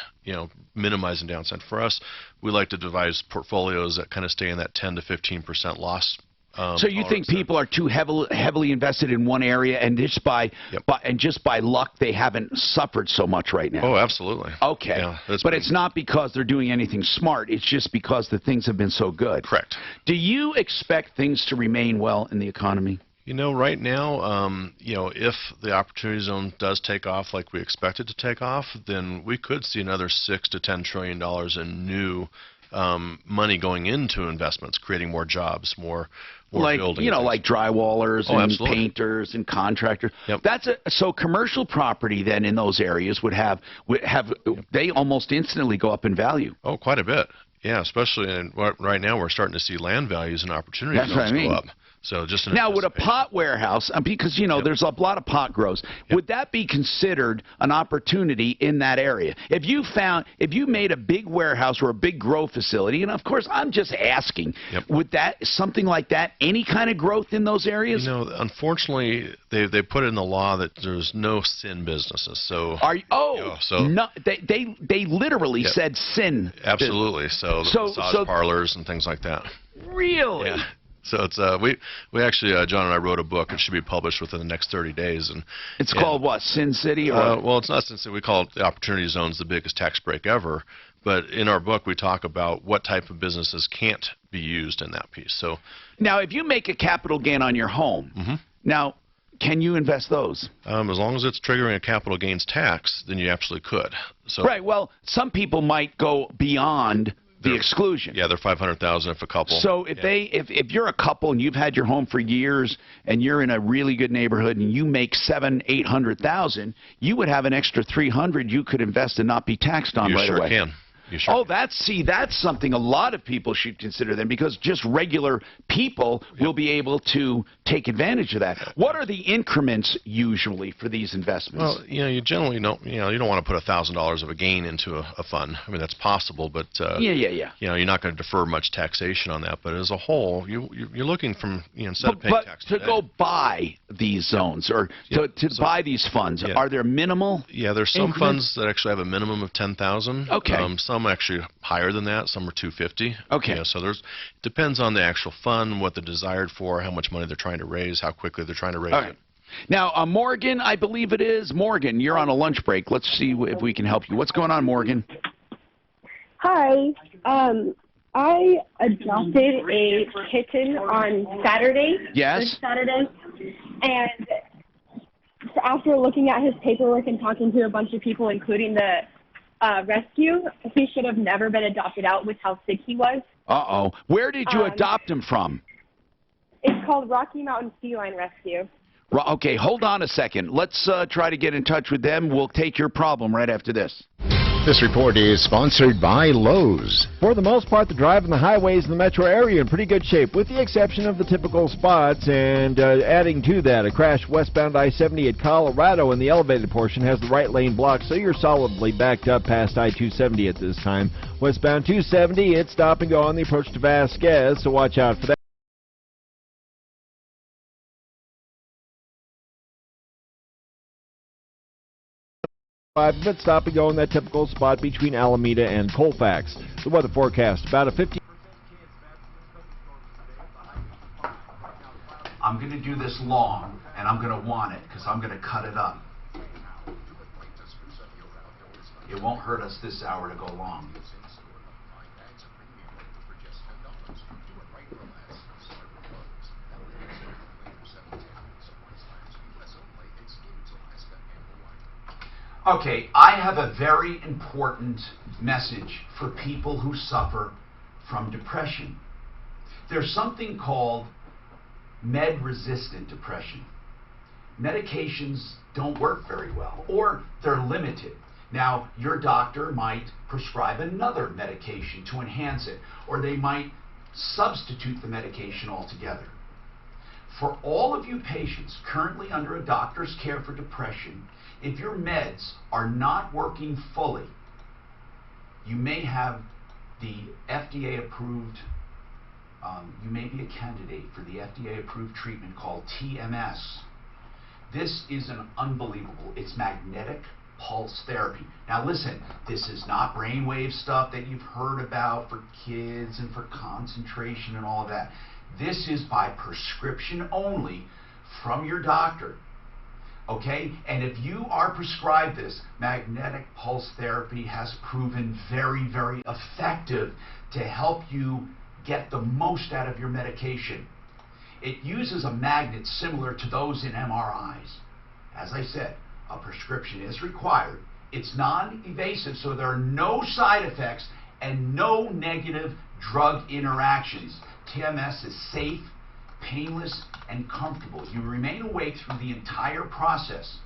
minimizing downside. For us, we like to devise portfolios that kind of stay in that 10 to 15% loss. So you think people are too heavily invested in one area, and just by luck they haven't suffered so much right now? Oh, absolutely. Okay, yeah, but it's not because they're doing anything smart. It's just because the things have been so good. Correct. Do you expect things to remain well in the economy? Right now, if the opportunity zone does take off like we expect it to take off, then we could see another $6 to $10 trillion in new money going into investments, creating more jobs, more buildings. Like drywallers and absolutely. Painters and contractors. Yep. So commercial property then in those areas would have they almost instantly go up in value. Oh, quite a bit. Yeah, especially right now we're starting to see land values and opportunities go up. So just now, would a pot warehouse, because there's a lot of pot grows, would that be considered an opportunity in that area? If you made a big warehouse or a big grow facility, and of course I'm just asking, would something like that, any kind of growth in those areas? Unfortunately, they put it in the law that there's no sin businesses. So they literally said sin. Absolutely. So massage parlors and things like that. Really? Yeah. So it's we actually John and I wrote a book. It should be published within the next 30 days, and it's called what? Sin City? Well, it's not Sin City. We call it the Opportunity Zone's the biggest tax break ever. But in our book, we talk about what type of businesses can't be used in that piece. So now, if you make a capital gain on your home, now can you invest those? As long as it's triggering a capital gains tax, then you absolutely could. So right. Well, some people might go beyond the exclusion. Yeah, they're $500,000 if a couple. So if you're a couple and you've had your home for years and you're in a really good neighborhood and you make $700,000-800,000, you would have an extra $300,000 you could invest and not be taxed on right away. You sure can. You sure can. That's something a lot of people should consider then, because just regular people will be able to take advantage of that. What are the increments usually for these investments? Well, you generally don't. You don't want to put $1,000 of a gain into a fund. I mean, that's possible, but you're not going to defer much taxation on that. But as a whole, you're looking from instead of paying tax to go buy these zones or to buy these funds, are there minimal? Yeah, there's some funds that actually have a minimum of $10,000. Okay. Some actually higher than that. Some are $250,000. Okay. So depends on the actual fund, what they're desired for, how much money they're trying to raise, how quickly they're trying to raise it. Now, Morgan, I believe it is. Morgan, you're on a lunch break. Let's see if we can help you. What's going on, Morgan? Hi. I adopted a kitten on Saturday. Yes. This Saturday. And after looking at his paperwork and talking to a bunch of people, including the rescue, he should have never been adopted out with how sick he was. Uh-oh. Where did you adopt him from? It's called Rocky Mountain Feline Rescue. Okay, hold on a second. Let's try to get in touch with them. We'll take your problem right after this. This report is sponsored by Lowe's. For the most part, the drive and the highways in the metro area are in pretty good shape, with the exception of the typical spots. And adding to that, a crash westbound I-70 at Colorado in the elevated portion has the right lane blocked, so you're solidly backed up past I-270 at this time. Westbound 270, it's stop and go on the approach to Vasquez, so watch out for that. 5 minutes stop and go in that typical spot between Alameda and Colfax. The weather forecast, about a 50. I'm going to do this long, and I'm going to want it, because I'm going to cut it up. It won't hurt us this hour to go long. Okay, I have a very important message for people who suffer from depression. There's something called med-resistant depression. Medications don't work very well, or they're limited. Now, your doctor might prescribe another medication to enhance it, or they might substitute the medication altogether. For all of you patients currently under a doctor's care for depression, if your meds are not working fully, you may have the FDA-approved, you may be a candidate for the FDA-approved treatment called TMS. This is an unbelievable, it's magnetic pulse therapy. Now listen, this is not brainwave stuff that you've heard about for kids and for concentration and all of that. This is by prescription only from your doctor. Okay? And if you are prescribed this, magnetic pulse therapy has proven very, very effective to help you get the most out of your medication. It uses a magnet similar to those in MRIs. As I said, a prescription is required. It's non-invasive, so there are no side effects and no negative drug interactions. TMS is safe, painless, and comfortable. You remain awake through the entire process.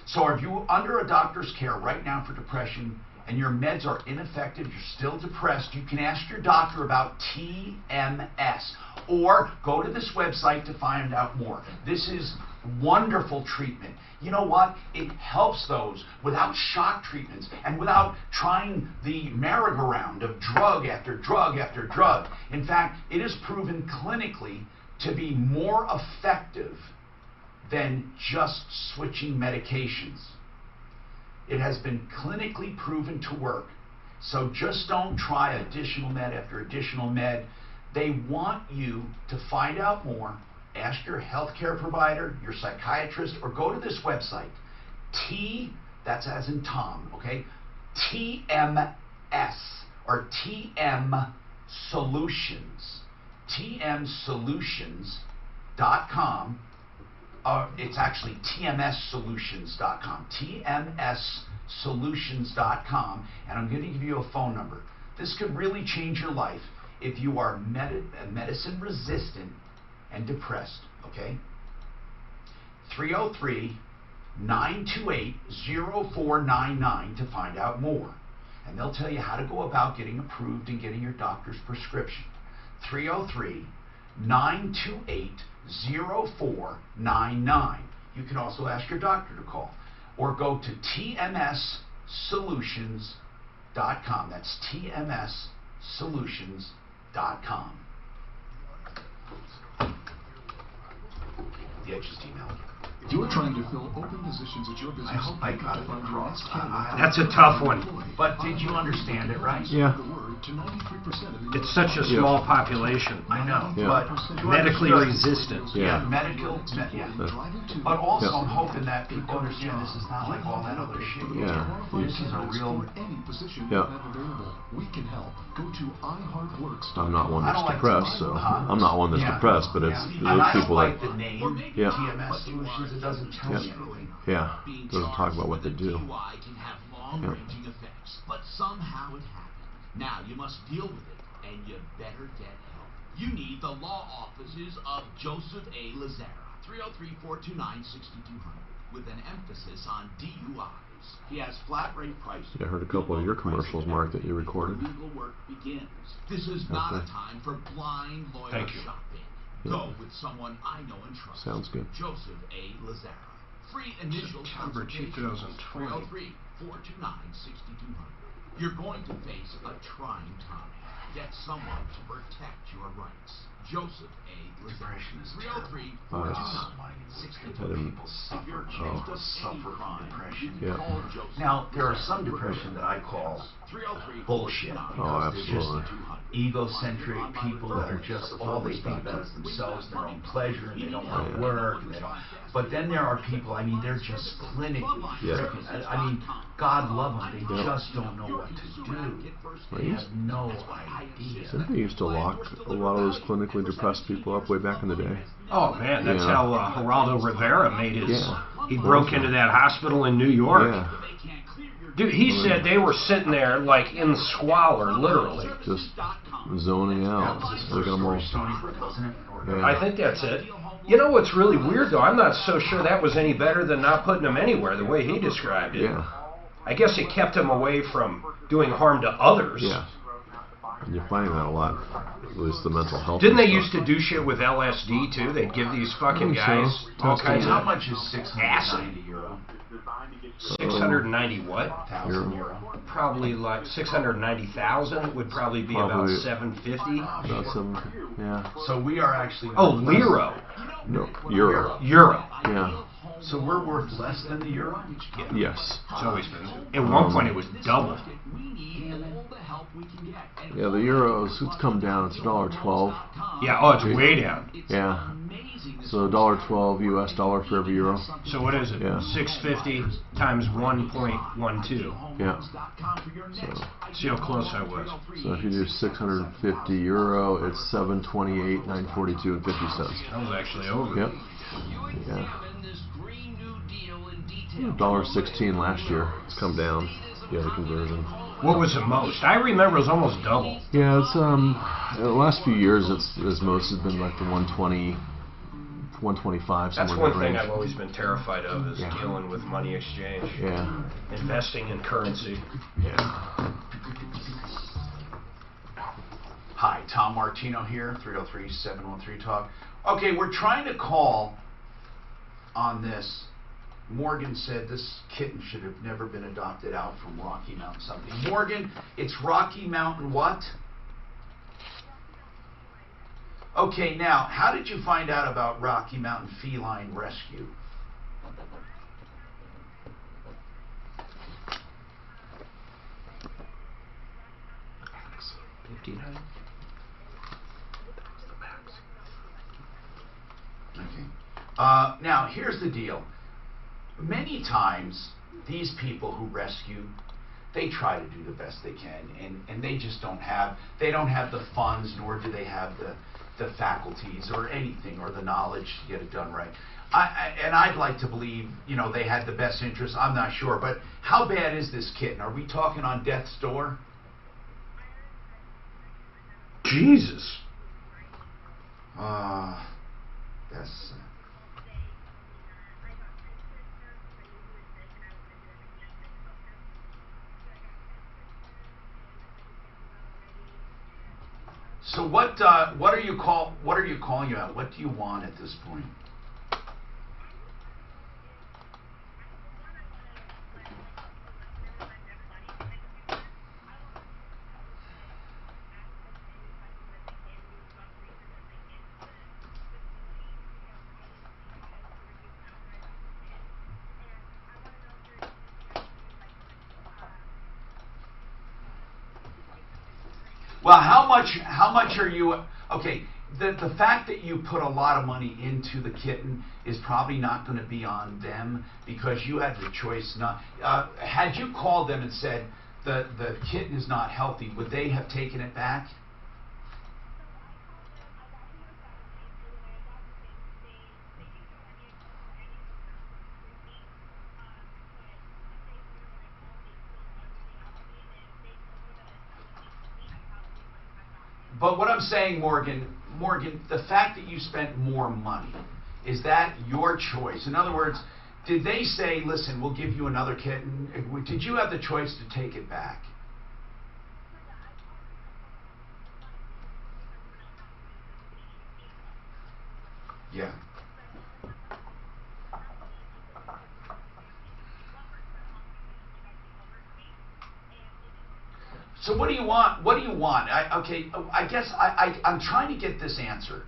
So if you're under a doctor's care right now for depression and your meds are ineffective, you're still depressed, you can ask your doctor about TMS or go to this website to find out more. This is wonderful treatment. You know what? It helps those without shock treatments and without trying the merry-go-round of drug after drug after drug. In fact, it is proven clinically to be more effective than just switching medications. It has been clinically proven to work. So just don't try additional med after additional med. They want you to find out more. Ask your healthcare provider, your psychiatrist, or go to this website. That's as in Tom, okay? TMS or TM Solutions. TMSolutions.com. It's actually TMSsolutions.com. TMSsolutions.com. And I'm going to give you a phone number. This could really change your life if you are medicine resistant and depressed, okay? 303-928-0499 to find out more. And they'll tell you how to go about getting approved and getting your doctor's prescription. 303-928-0499. You can also ask your doctor to call. Or go to TMSsolutions.com. That's TMSsolutions.com. Yeah, just email me. If you're trying to fill open positions at your business, I hope I got it across. That's a tough one. But did you understand it, right? Yeah. It's such a small population. I know, Yeah. but medically resistant. Yeah, medical. Yeah. But also, I'm hoping that people understand this is not like all that other shit. Yeah. This is a real. Yeah. We can help. Go to iHeartWorks. I'm not one that's like depressed, so I'm not one that's depressed, but it's And those I don't people like that the name TMS Solutions. It doesn't tell me anything. Yeah, doesn't talk about what they do. can have long-ranging effects, but somehow it happened. Now you must deal with it, and you better get help. You need the law offices of Joseph A. Lazzara, 303-429-6200, with an emphasis on DUIs. He has flat rate prices. Yeah, I heard a couple of your commercials, Mark, that you recorded. Legal work begins. This is not a time for blind lawyer Thank you. shopping. Yeah. Go with someone I know and trust. Sounds good. Joseph A. Lazzara. Free initial September consultation. 2020. 303-429-6200. You're going to face a trying time. Get someone to protect your rights. Joseph A. Depression is 303-429-6200. People suffer from depression. Yeah. Now, there are some depression that I call bullshit. Oh, absolutely. Egocentric people that are just all they think about is themselves, their own pleasure, and they don't want to work. And they don't. But then there are people, I mean, they're just clinically freaking. I mean, God love them, they just don't know what to do. They have no idea. Didn't they used to lock a lot of those clinically depressed people up way back in the day? Oh man, that's how Geraldo Rivera made his. Yeah. He broke into that hospital in New York. Yeah. Dude, he said they were sitting there like in squalor, literally. Just zoning out. Look at them all. Yeah. I think that's it. You know what's really weird, though? I'm not so sure that was any better than not putting them anywhere, the way he described it. Yeah. I guess it kept him away from doing harm to others. Yeah. And you're finding that a lot, at least the mental health. Didn't they used to do shit with LSD, too? They'd give these fucking guys all kinds of... How much is 690 euro? 690 what? Euro. Probably like 690,000 would probably be about 750. About 750, yeah. So we are actually... Oh, liro. No, euro. Euro. Yeah. So we're worth less than the euro? Yes. It's always been. At one point it was double. Yeah, the euros, it's come down. It's $1.12. Yeah, oh, it's way down. Yeah. So $1.12 US dollar for every euro. So what is it? Yeah. 650 times 1.12. Yeah. See how close I was. So if you do 650 euro, it's 728,942 and 50 cents. That was actually over. Yep. Yeah. $1.16 last year. It's come down. Yeah, the conversion. What was the most? I remember it was almost double. Yeah, it's the last few years it's most has been like the 120, 125. That's somewhere one in thing that I've range. always been terrified of is dealing with money exchange. Yeah. Investing in currency. Yeah. Hi, Tom Martino here, 303-713-TALK. Okay, we're trying to call on this. Morgan said this kitten should have never been adopted out from Rocky Mountain something. Morgan, it's Rocky Mountain what? Okay, now, how did you find out about Rocky Mountain Feline Rescue? Okay. Now, here's the deal. Many times, these people who rescue, they try to do the best they can, and they just don't have the funds, nor do they have the faculties or anything or the knowledge to get it done right. And I'd like to believe, they had the best interest. I'm not sure, but how bad is this kitten? Are we talking on death's door? Jesus. That's... So what are you calling about? What do you want at this point? Well, how much are you... Okay, the fact that you put a lot of money into the kitten is probably not going to be on them because you had the choice not... had you called them and said the kitten is not healthy, would they have taken it back? But what I'm saying, Morgan, the fact that you spent more money, is that your choice? In other words, did they say, listen, we'll give you another kitten? Did you have the choice to take it back? Yeah. So what do you want? What do you want? I guess I'm trying to get this answer.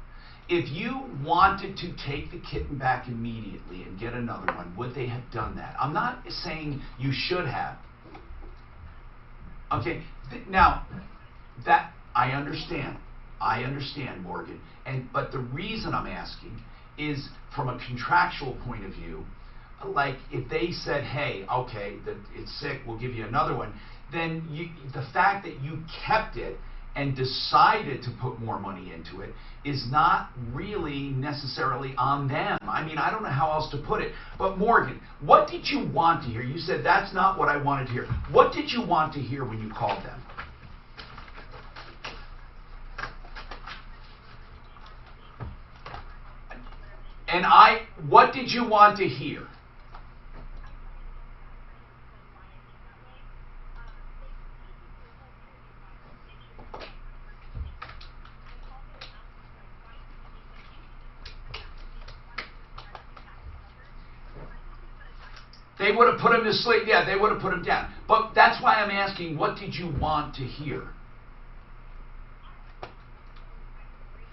If you wanted to take the kitten back immediately and get another one, would they have done that? I'm not saying you should have. Okay, now, that, I understand, Morgan. But the reason I'm asking is from a contractual point of view, like if they said, hey, okay, it's sick, we'll give you another one, then the fact that you kept it and decided to put more money into it is not really necessarily on them. I mean, I don't know how else to put it. But Morgan, what did you want to hear? You said that's not what I wanted to hear. What did you want to hear when you called them? And what did you want to hear? They would have put him to sleep. Yeah, they would have put him down. But that's why I'm asking, what did you want to hear?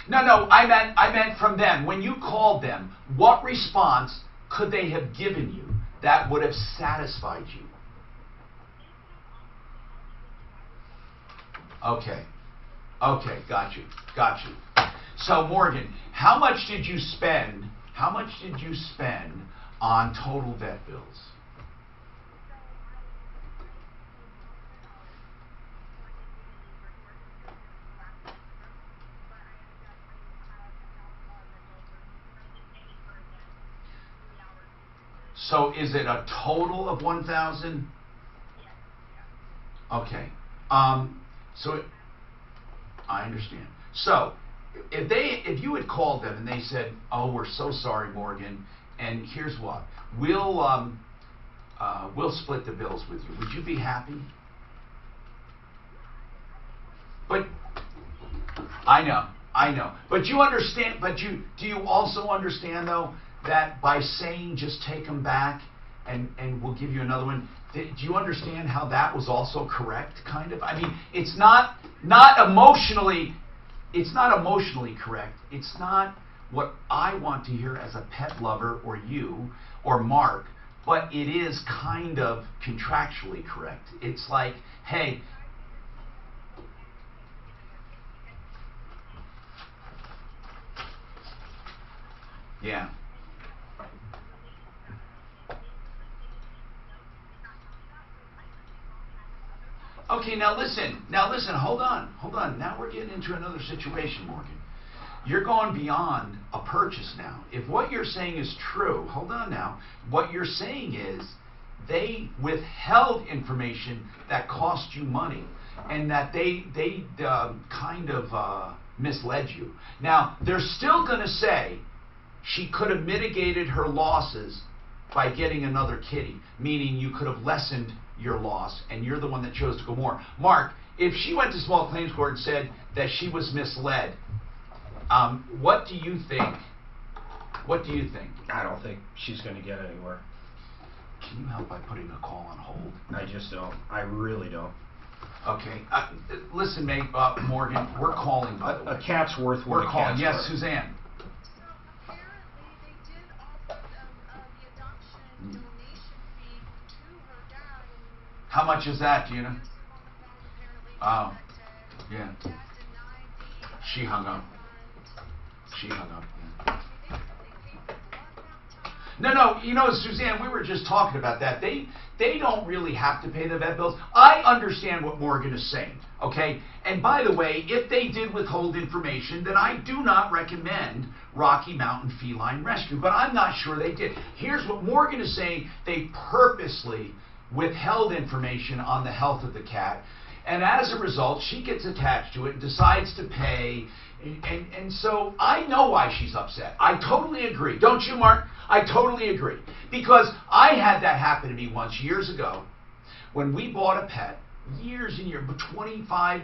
No, I meant from them. When you called them, what response could they have given you that would have satisfied you? Okay, got you. So Morgan, how much did you spend on total vet bills? So is it a total of 1,000? Okay. So I understand. So if you had called them and they said, "Oh, we're so sorry, Morgan, and here's what, we'll split the bills with you," would you be happy? But I know. But you understand. But do you also understand though that by saying just take them back and we'll give you another one? Do you understand how that was also correct? Kind of. I mean, it's not emotionally. It's not emotionally correct. It's not what I want to hear as a pet lover or you or Mark, but it is kind of contractually correct. It's like, hey. Yeah. Okay, now listen, hold on. Now we're getting into another situation, Morgan. You're going beyond a purchase now. If what you're saying is true, hold on now. What you're saying is they withheld information that cost you money and that they kind of misled you. Now, they're still going to say she could have mitigated her losses by getting another kitty, meaning you could have lessened your loss, and you're the one that chose to go more. Mark, if she went to small claims court and said that she was misled, what do you think? I don't think she's going to get anywhere. Can you help by putting a call on hold? I just don't. I really don't. Okay. Listen, Morgan, we're calling, by the way. A cat's worth what a cat's worth. Yes, Suzanne. How much is that, do you know? Oh, yeah. She hung up. Yeah. No, you know, Suzanne, we were just talking about that. They don't really have to pay the vet bills. I understand what Morgan is saying, okay? And by the way, if they did withhold information, then I do not recommend Rocky Mountain Feline Rescue, but I'm not sure they did. Here's what Morgan is saying. They purposely withheld information on the health of the cat, and as a result, she gets attached to it and decides to pay, and so I know why she's upset. I totally agree. Don't you, Mark? I totally agree. Because I had that happen to me once years ago when we bought a pet, years and years, 25,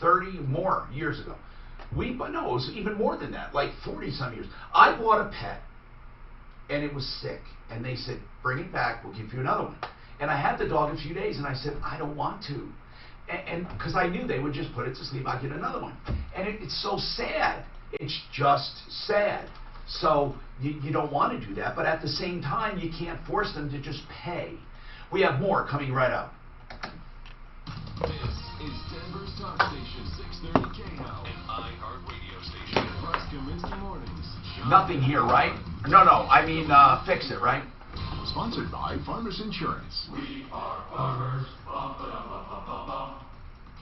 30, more years ago. It was even more than that, like 40-some years. I bought a pet, and it was sick, and they said, bring it back, we'll give you another one. And I had the dog a few days, and I said, I don't want to. And because I knew they would just put it to sleep, I'd get another one. And it's so sad. It's just sad. So you don't want to do that, but at the same time, you can't force them to just pay. We have more coming right up. This is Denver's talk station, 630 KHO, an iHeart radio station. Plus Kaminsky Mornings. Nothing here, right? No, I mean, fix it, right? Sponsored by Farmers Insurance. We are farmers.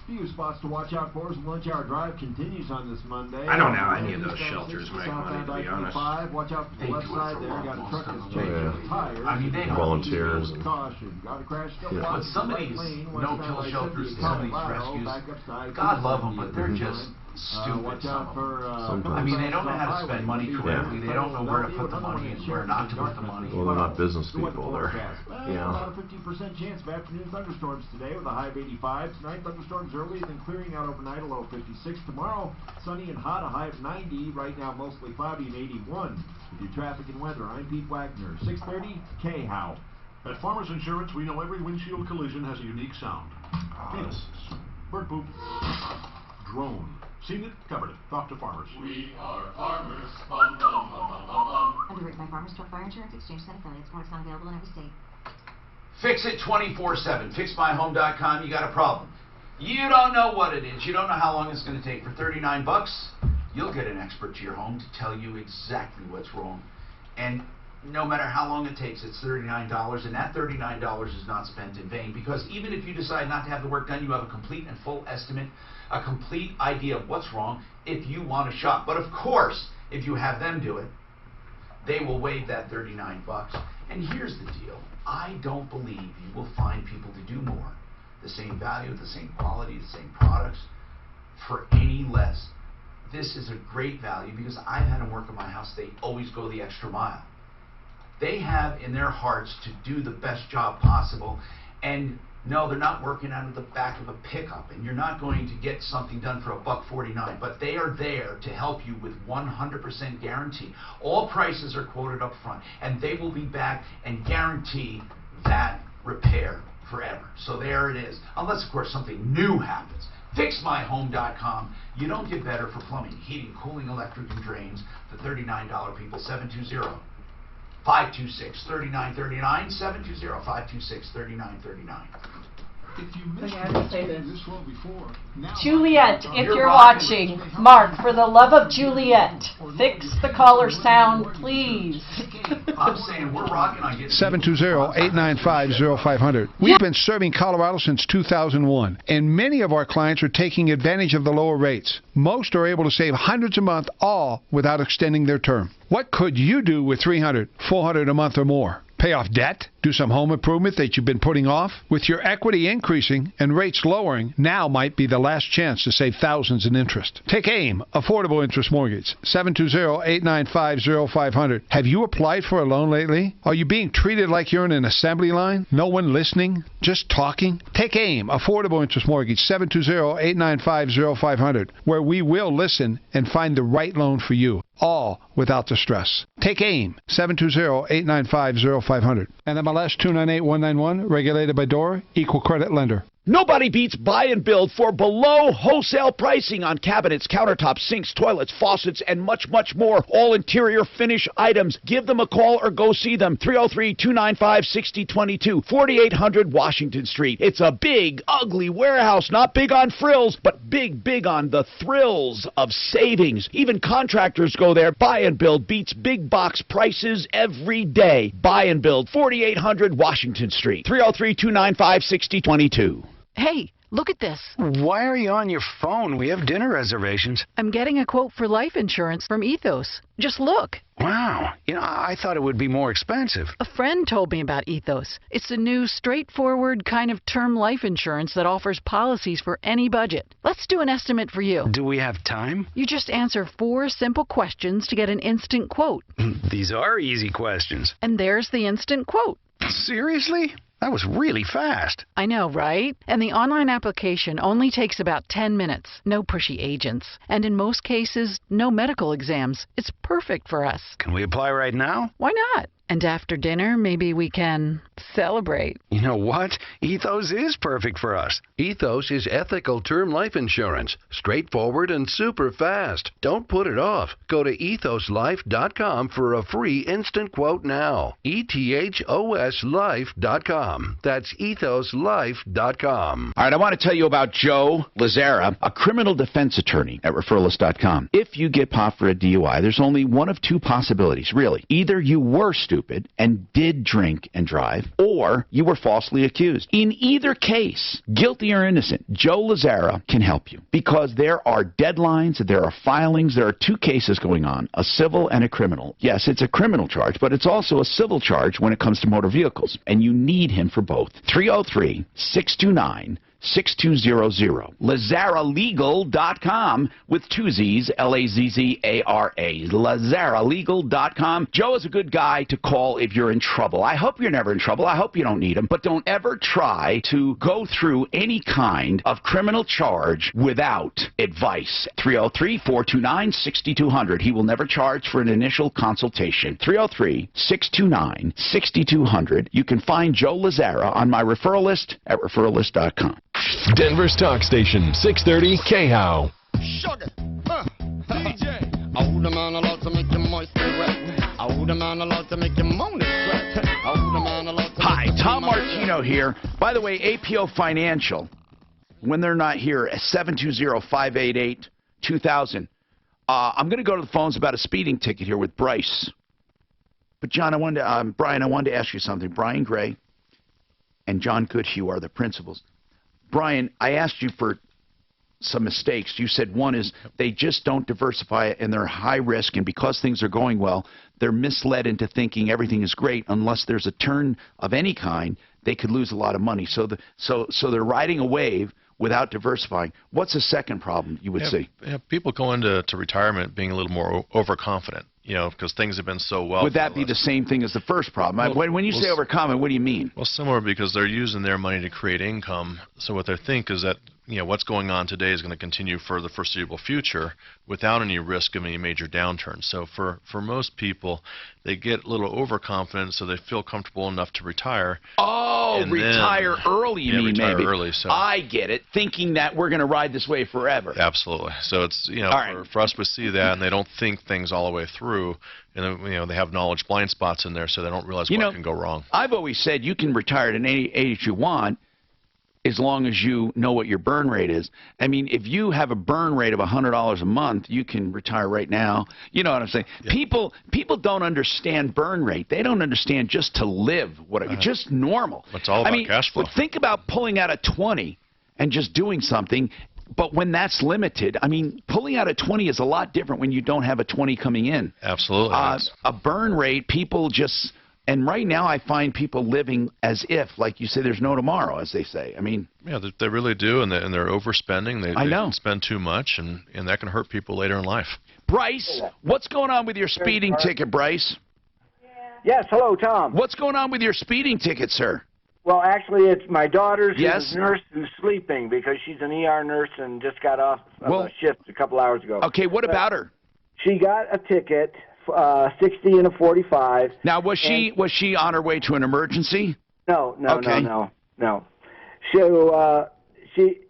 Few spots to watch out for as the lunch hour drive continues on this Monday. I don't know how any of those shelters make money, to be honest. Watch out for the left side there. Got a truck that's changing the tires. I mean, they volunteers. Caution. Got a crash. But some of these no-kill shelters, some of these rescues, God love them, but they're just Stupid. Watch out for. I mean, they don't know how to spend money correctly. They don't know where to put the money and where not to put the money. Well, they're not business people. They're, About a 50% chance of afternoon thunderstorms today with a high of 85. Tonight, thunderstorms early, then clearing out overnight, a low of 56. Tomorrow, sunny and hot, a high of 90. Right now, mostly cloudy and 81. With your traffic and weather, I'm Pete Wagner. 6:30, K-How. At Farmers Insurance, we know every windshield collision has a unique sound. Penises, bird poop, drone. Seen it, covered it. Talk to farmers. We are farmers. Bum, bum, bum, bum, bum, bum. Underwritten by Farmers Truck Fire Insurance Exchange and affiliates. Products not available in every state. Fix it 24/7. FixMyHome.com. You got a problem. You don't know what it is. You don't know how long it's going to take. For $39, you'll get an expert to your home to tell you exactly what's wrong. And no matter how long it takes, it's $39, and that $39 is not spent in vain, because even if you decide not to have the work done, you have a complete and full estimate, a complete idea of what's wrong if you want to shop. But of course, if you have them do it, they will waive that $39. And here's the deal. I don't believe you will find people to do more, the same value, the same quality, the same products, for any less. This is a great value because I've had them work in my house. They always go the extra mile. They have in their hearts to do the best job possible, and no, they're not working out of the back of a pickup, and you're not going to get something done for $1.49, but they are there to help you with 100% guarantee. All prices are quoted up front, and they will be back and guarantee that repair forever. So there it is, unless of course something new happens. FixMyHome.com. You don't get better for plumbing, heating, cooling, electric, and drains. The $39 people. 720-526-3939. 720-526-3939. If you missed this one before, now Juliet, if you're watching, Mark, for the love of Juliet, fix the caller sound, please. I'm saying we're rocking on getting 720-895-0500. We've been serving Colorado since 2001, and many of our clients are taking advantage of the lower rates. Most are able to save hundreds a month, all without extending their term. What could you do with $300, $400 a month or more? Pay off debt? Do some home improvement that you've been putting off? With your equity increasing and rates lowering, now might be the last chance to save thousands in interest. Take AIM, Affordable Interest Mortgage, 720-895-0500. Have you applied for a loan lately? Are you being treated like you're in an assembly line? No one listening? Just talking? Take AIM, Affordable Interest Mortgage, 720-895-0500, where we will listen and find the right loan for you, all without the stress. Take AIM, 720-895-0500. And MLS 298191, regulated by DORA, equal credit lender. Nobody beats buy and build for below wholesale pricing on cabinets, countertops, sinks, toilets, faucets, and much, much more. All interior finish items. Give them a call or go see them. 303-295-6022, 4800 Washington Street. It's a big, ugly warehouse. Not big on frills, but big, big on the thrills of savings. Even contractors go there. Buy and build beats big box prices every day. Buy and build, 4800 Washington Street. 303-295-6022. Hey, look at this. Why are you on your phone? We have dinner reservations. I'm getting a quote for life insurance from Ethos. Just look. Wow. I thought it would be more expensive. A friend told me about Ethos. It's a new, straightforward kind of term life insurance that offers policies for any budget. Let's do an estimate for you. Do we have time? You just answer 4 simple questions to get an instant quote. These are easy questions. And there's the instant quote. Seriously? That was really fast. I know, right? And the online application only takes about 10 minutes. No pushy agents. And in most cases, no medical exams. It's perfect for us. Can we apply right now? Why not? And after dinner, maybe we can celebrate. You know what? Ethos is perfect for us. Ethos is ethical term life insurance. Straightforward and super fast. Don't put it off. Go to ethoslife.com for a free instant quote now. ETHOSlife.com. That's ethoslife.com. All right, I want to tell you about Joe Lazara, a criminal defense attorney at referralist.com. If you get popped for a DUI, there's only one of 2 possibilities, really. Either you were stupid and did drink and drive, or you were falsely accused. In either case, guilty or innocent, Joe Lazara can help you, because there are deadlines, there are filings, there are 2 cases going on, a civil and a criminal. Yes, it's a criminal charge, but it's also a civil charge when it comes to motor vehicles, and you need him for both. 303-629 6200. LazzaraLegal.com with two Z's, Lazzara. LazzaraLegal.com. Joe is a good guy to call if you're in trouble. I hope you're never in trouble. I hope you don't need him. But don't ever try to go through any kind of criminal charge without advice. 303-429-6200. He will never charge for an initial consultation. 303-629-6200. You can find Joe Lazzara on my referral list at referrallist.com. Denver's talk station, 630 KHOW. Sugar, DJ. Oh, the man allowed to make you moist and wet. Oh, the man allowed to make you moan and sweat. Oh, the man allowed to. Hi, Tom Martino here. By the way, APO Financial, when they're not here, 720-588-2000. I'm going to go to the phones about a speeding ticket here with Bryce. But John, Brian, I wanted to ask you something. Brian Gray and John Goodhue are the principals. Brian, I asked you for some mistakes. You said one is they just don't diversify it and they're high risk, and because things are going well, they're misled into thinking everything is great. Unless there's a turn of any kind, they could lose a lot of money. So they're riding a wave without diversifying. What's the second problem you would see? Yeah, people go into retirement being a little more overconfident, because things have been so well. Would that be the same thing as the first problem? When you say overconfident, what do you mean? Well, similar, because they're using their money to create income. So what they think is that what's going on today is going to continue for the foreseeable future without any risk of any major downturn. So for most people, they get a little overconfident, so they feel comfortable enough to retire. Oh, retire early, you mean, retire maybe. Early, so. I get it, thinking that we're going to ride this wave forever. Absolutely. So it's, for us to see that, and they don't think things all the way through, and they have knowledge blind spots in there, so they don't realize what can go wrong. I've always said you can retire at any age you want, as long as you know what your burn rate is. I mean, if you have a burn rate of $100 a month, you can retire right now. You know what I'm saying? Yeah. People don't understand burn rate. They don't understand just to live, just normal. It's all about cash flow. Think about pulling out a 20 and just doing something. But when that's limited, I mean, pulling out a 20 is a lot different when you don't have a 20 coming in. Absolutely. A burn rate, people just... And right now I find people living as if, like you say, there's no tomorrow, as they say. I mean... Yeah, they really do, and they're overspending. They spend too much, and that can hurt people later in life. Bryce, what's going on with your speeding ticket, Bryce? Yes, hello, Tom. What's going on with your speeding ticket, sir? Well, actually, it's my daughter's Yes? nurse who's sleeping because she's an ER nurse and just got off of a shift a couple hours ago. Okay, what about her? She got a ticket... 60 and a 45. Now, was she on her way to an emergency? No. Okay. No. So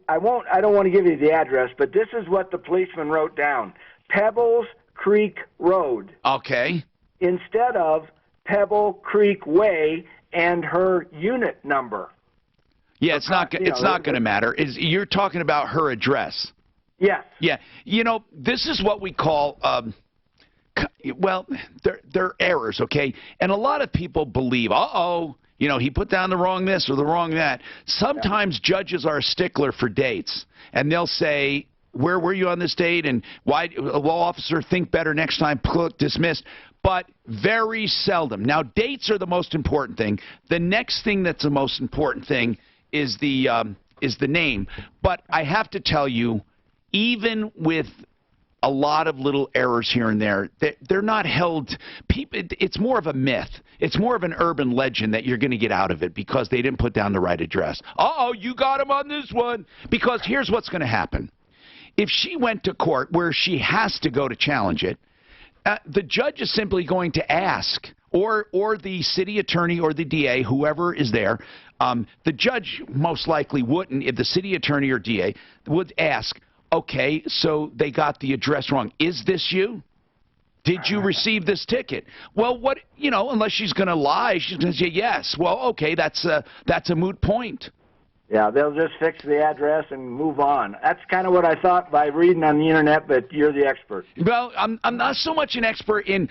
I don't want to give you the address, but this is what the policeman wrote down: Pebbles Creek Road. Okay. Instead of Pebble Creek Way and her unit number. Yeah, it's not going to matter. You're talking about her address. Yes. Yeah. This is what we call. Well, they're errors, okay? And a lot of people believe, he put down the wrong this or the wrong that. Sometimes judges are a stickler for dates, and they'll say, where were you on this date, and why, law officer, think better next time, dismissed. But very seldom. Now, dates are the most important thing. The next thing that's the most important thing is the name. But I have to tell you, even with a lot of little errors here and there, they're not held. It's more of a myth. It's more of an urban legend that you're going to get out of it because they didn't put down the right address. You got him on this one. Because here's what's going to happen. If she went to court where she has to go to challenge it, the judge is simply going to ask, or the city attorney or the DA, whoever is there, the judge most likely wouldn't, if the city attorney or DA would ask, okay, so they got the address wrong. Is this you? Did you receive this ticket? Well, unless she's going to lie, she's going to say yes. Well, okay, that's a moot point. Yeah, they'll just fix the address and move on. That's kind of what I thought by reading on the internet, but you're the expert. Well, I'm not so much an expert in,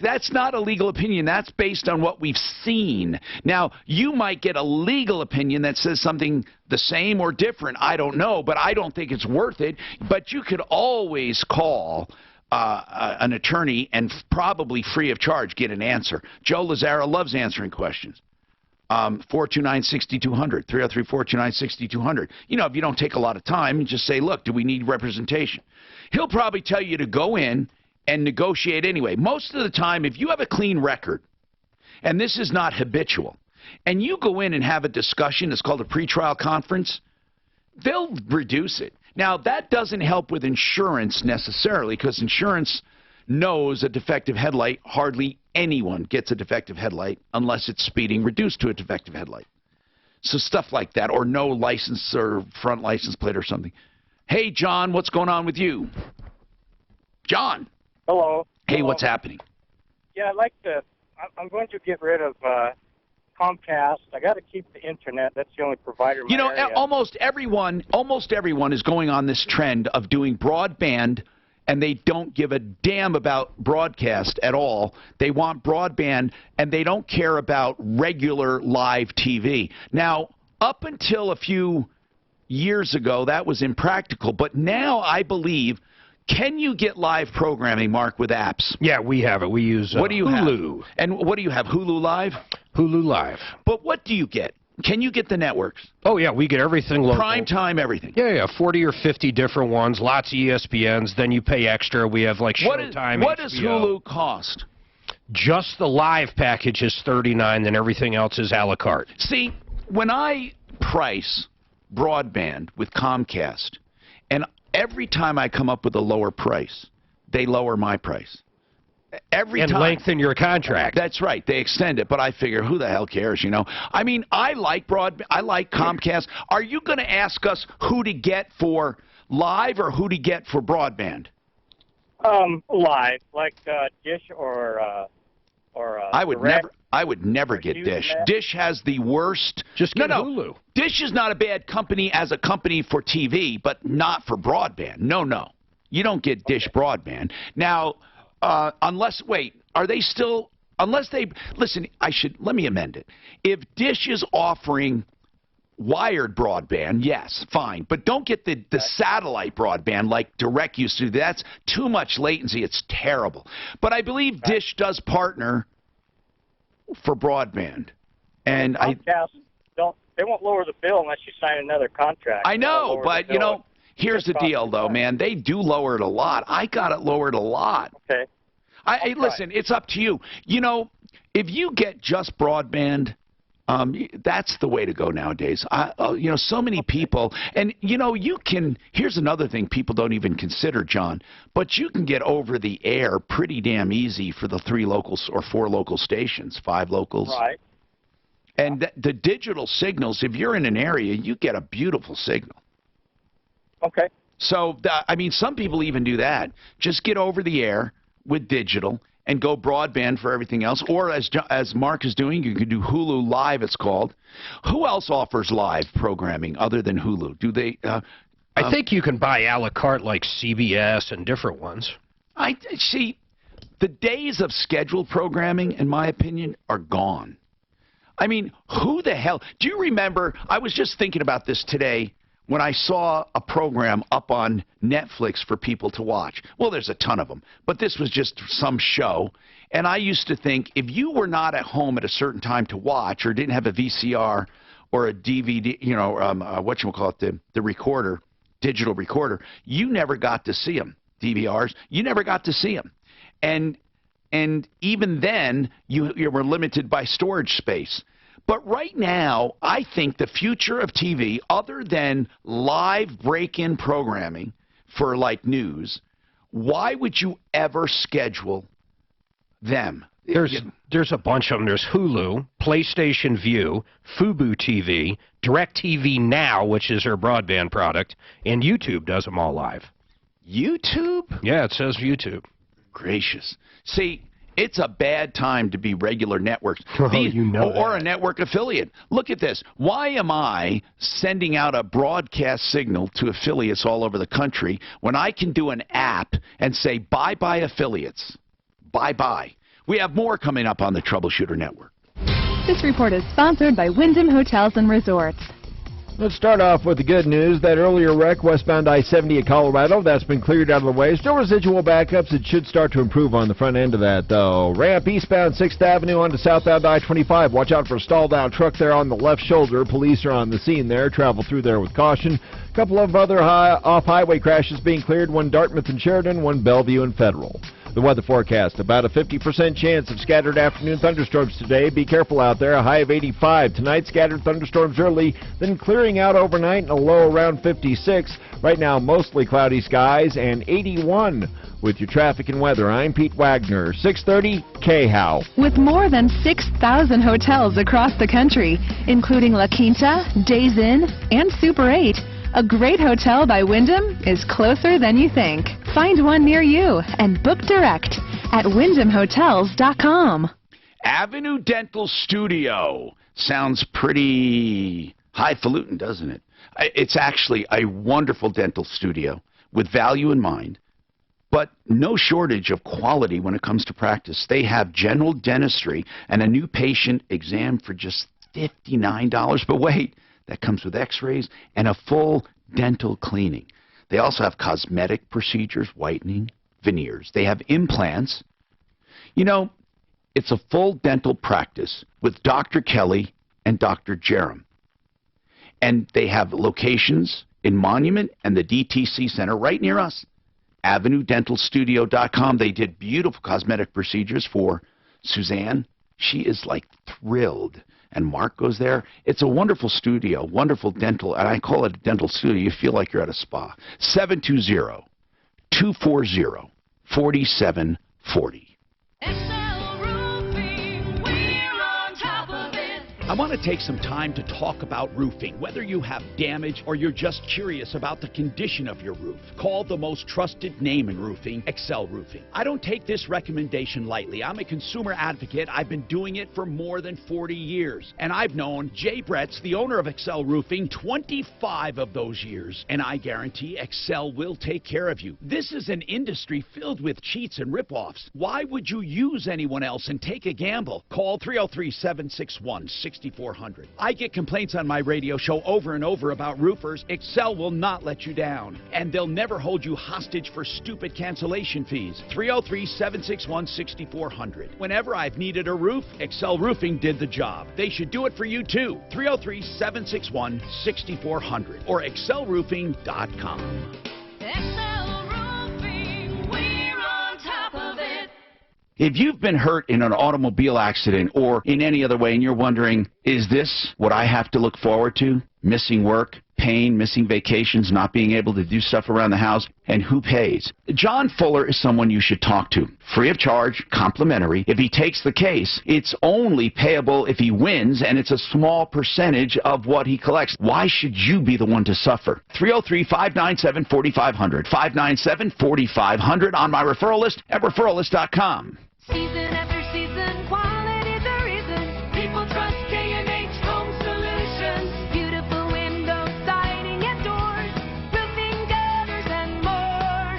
that's not a legal opinion. That's based on what we've seen. Now, you might get a legal opinion that says something the same or different. I don't know, but I don't think it's worth it. But you could always call an attorney and probably free of charge get an answer. Joe Lazzara loves answering questions. 429-6200, 303-429-6200. You know, if you don't take a lot of time, just say, look, do we need representation? He'll probably tell you to go in and negotiate anyway. Most of the time, if you have a clean record, and this is not habitual, and you go in and have a discussion, it's called a pretrial conference, they'll reduce it. Now, that doesn't help with insurance necessarily, because insurance knows a defective headlight. Hardly anyone gets a defective headlight unless it's speeding reduced to a defective headlight. So stuff like that, or no license or front license plate or something. Hey, John, what's going on with you? John. Hello. Hey, Hello. what's happening? Yeah, I'd like to. I'm going to get rid of Comcast. I got to keep the internet. That's the only provider in my You know, area. almost everyone is going on this trend of doing broadband, and they don't give a damn about broadcast at all. They want broadband, and they don't care about regular live TV. Now, up until a few years ago, that was impractical, but now I believe. Can you get live programming, Mark, with apps? Yeah, we have it. We use what do you Hulu. Have? And what do you have? Hulu Live? Hulu Live. But what do you get? Can you get the networks? Oh, yeah, we get everything local. Prime time, everything. Yeah, 40 or 50 different ones, lots of ESPNs. Then you pay extra. We have, like, Showtime, What does Hulu cost? Just the live package is $39, then everything else is a la carte. See, when I price broadband with Comcast, and every time I come up with a lower price, they lower my price. Every time. And lengthen your contract. That's right. They extend it, but I figure, who the hell cares, you know? I mean, I like broadband. I like Comcast. Are you going to ask us who to get for live or who to get for broadband? Live, like Dish or I would Direct. never get Dish. Dish has the worst. Just get Hulu. Dish is not a bad company as a company for TV, but not for broadband. No. You don't get Dish broadband. Now, unless they listen, let me amend it. If Dish is offering wired broadband, yes, fine. But don't get the satellite broadband like Direct used to. That's too much latency. It's terrible. But I believe Dish does partner for broadband. And Comcast they won't lower the bill unless you sign another contract. I know, but, you know, here's the deal, though, man. They do lower it a lot. I got it lowered a lot. Okay. Listen, it's up to you. You know, if you get just broadband, that's the way to go nowadays. You know, so many people, and, you know, here's another thing people don't even consider, John, but you can get over the air pretty damn easy for the 3 locals or 4 local stations, 5 locals. Right. And the digital signals, if you're in an area, you get a beautiful signal. Okay. So, I mean, some people even do that. Just get over the air with digital and go broadband for everything else. Or as Mark is doing, you can do Hulu Live, it's called. Who else offers live programming other than Hulu? Do they? I think you can buy a la carte like CBS and different ones. I see. The days of scheduled programming, in my opinion, are gone. I mean, who the hell? Do you remember? I was just thinking about this today when I saw a program up on Netflix for people to watch. Well, there's a ton of them, but this was just some show. And I used to think if you were not at home at a certain time to watch or didn't have a VCR or a DVD, you know, the recorder, digital recorder, you never got to see them. DVRs, you never got to see them. And even then, you were limited by storage space. But right now, I think the future of TV, other than live break-in programming for, like, news, why would you ever schedule them? There's a bunch of them. There's Hulu, PlayStation View, Fubo TV, DirecTV Now, which is their broadband product, and YouTube does them all live. YouTube? Yeah, it says YouTube. Gracious. See, it's a bad time to be regular networks. You know or a network affiliate. Look at this. Why am I sending out a broadcast signal to affiliates all over the country when I can do an app and say, bye-bye affiliates? Bye-bye. We have more coming up on the Troubleshooter Network. This report is sponsored by Wyndham Hotels and Resorts. Let's start off with the good news. That earlier wreck westbound I-70 at Colorado, that's been cleared out of the way. Still residual backups. It should start to improve on the front end of that, though. Ramp eastbound 6th Avenue onto southbound I-25. Watch out for a stalled-out truck there on the left shoulder. Police are on the scene there. Travel through there with caution. A couple of other off-highway crashes being cleared. One Dartmouth and Sheridan, one Bellevue and Federal. The weather forecast, about a 50% chance of scattered afternoon thunderstorms today. Be careful out there. A high of 85. Tonight, scattered thunderstorms early, then clearing out overnight and a low around 56. Right now, mostly cloudy skies and 81. With your traffic and weather, I'm Pete Wagner, 630 KHOW. With more than 6,000 hotels across the country, including La Quinta, Days Inn, and Super 8, a great hotel by Wyndham is closer than you think. Find one near you and book direct at wyndhamhotels.com. Avenue Dental Studio. Sounds pretty highfalutin, doesn't it? It's actually a wonderful dental studio with value in mind, but no shortage of quality when it comes to practice. They have general dentistry and a new patient exam for just $59. But wait, that comes with x-rays and a full dental cleaning. They also have cosmetic procedures, whitening, veneers. They have implants. You know, it's a full dental practice with Dr. Kelly and Dr. Jerem. And they have locations in Monument and the DTC Center right near us. AvenueDentalStudio.com. They did beautiful cosmetic procedures for Suzanne. She is like thrilled. And Mark goes there. It's a wonderful studio, wonderful dental, and I call it a dental studio. You feel like you're at a spa. 720-240-4740. I want to take some time to talk about roofing. Whether you have damage or you're just curious about the condition of your roof, call the most trusted name in roofing, Excel Roofing. I don't take this recommendation lightly. I'm a consumer advocate. I've been doing it for more than 40 years. And I've known Jay Bretz, the owner of Excel Roofing, 25 of those years. And I guarantee Excel will take care of you. This is an industry filled with cheats and ripoffs. Why would you use anyone else and take a gamble? Call 303-761-6400. I get complaints on my radio show over and over about roofers. Excel will not let you down, and they'll never hold you hostage for stupid cancellation fees. 303-761-6400. Whenever I've needed a roof, Excel Roofing did the job. They should do it for you too. 303-761-6400 or excelroofing.com. If you've been hurt in an automobile accident or in any other way and you're wondering, is this what I have to look forward to? Missing work, pain, missing vacations, not being able to do stuff around the house, and who pays? John Fuller is someone you should talk to. Free of charge, complimentary. If he takes the case, it's only payable if he wins, and it's a small percentage of what he collects. Why should you be the one to suffer? 303-597-4500. 597-4500 on my referral list at referralist.com. Season after season, quality's the reason people trust K&H Home Solutions. Beautiful windows, siding and doors, roofing gutters and more.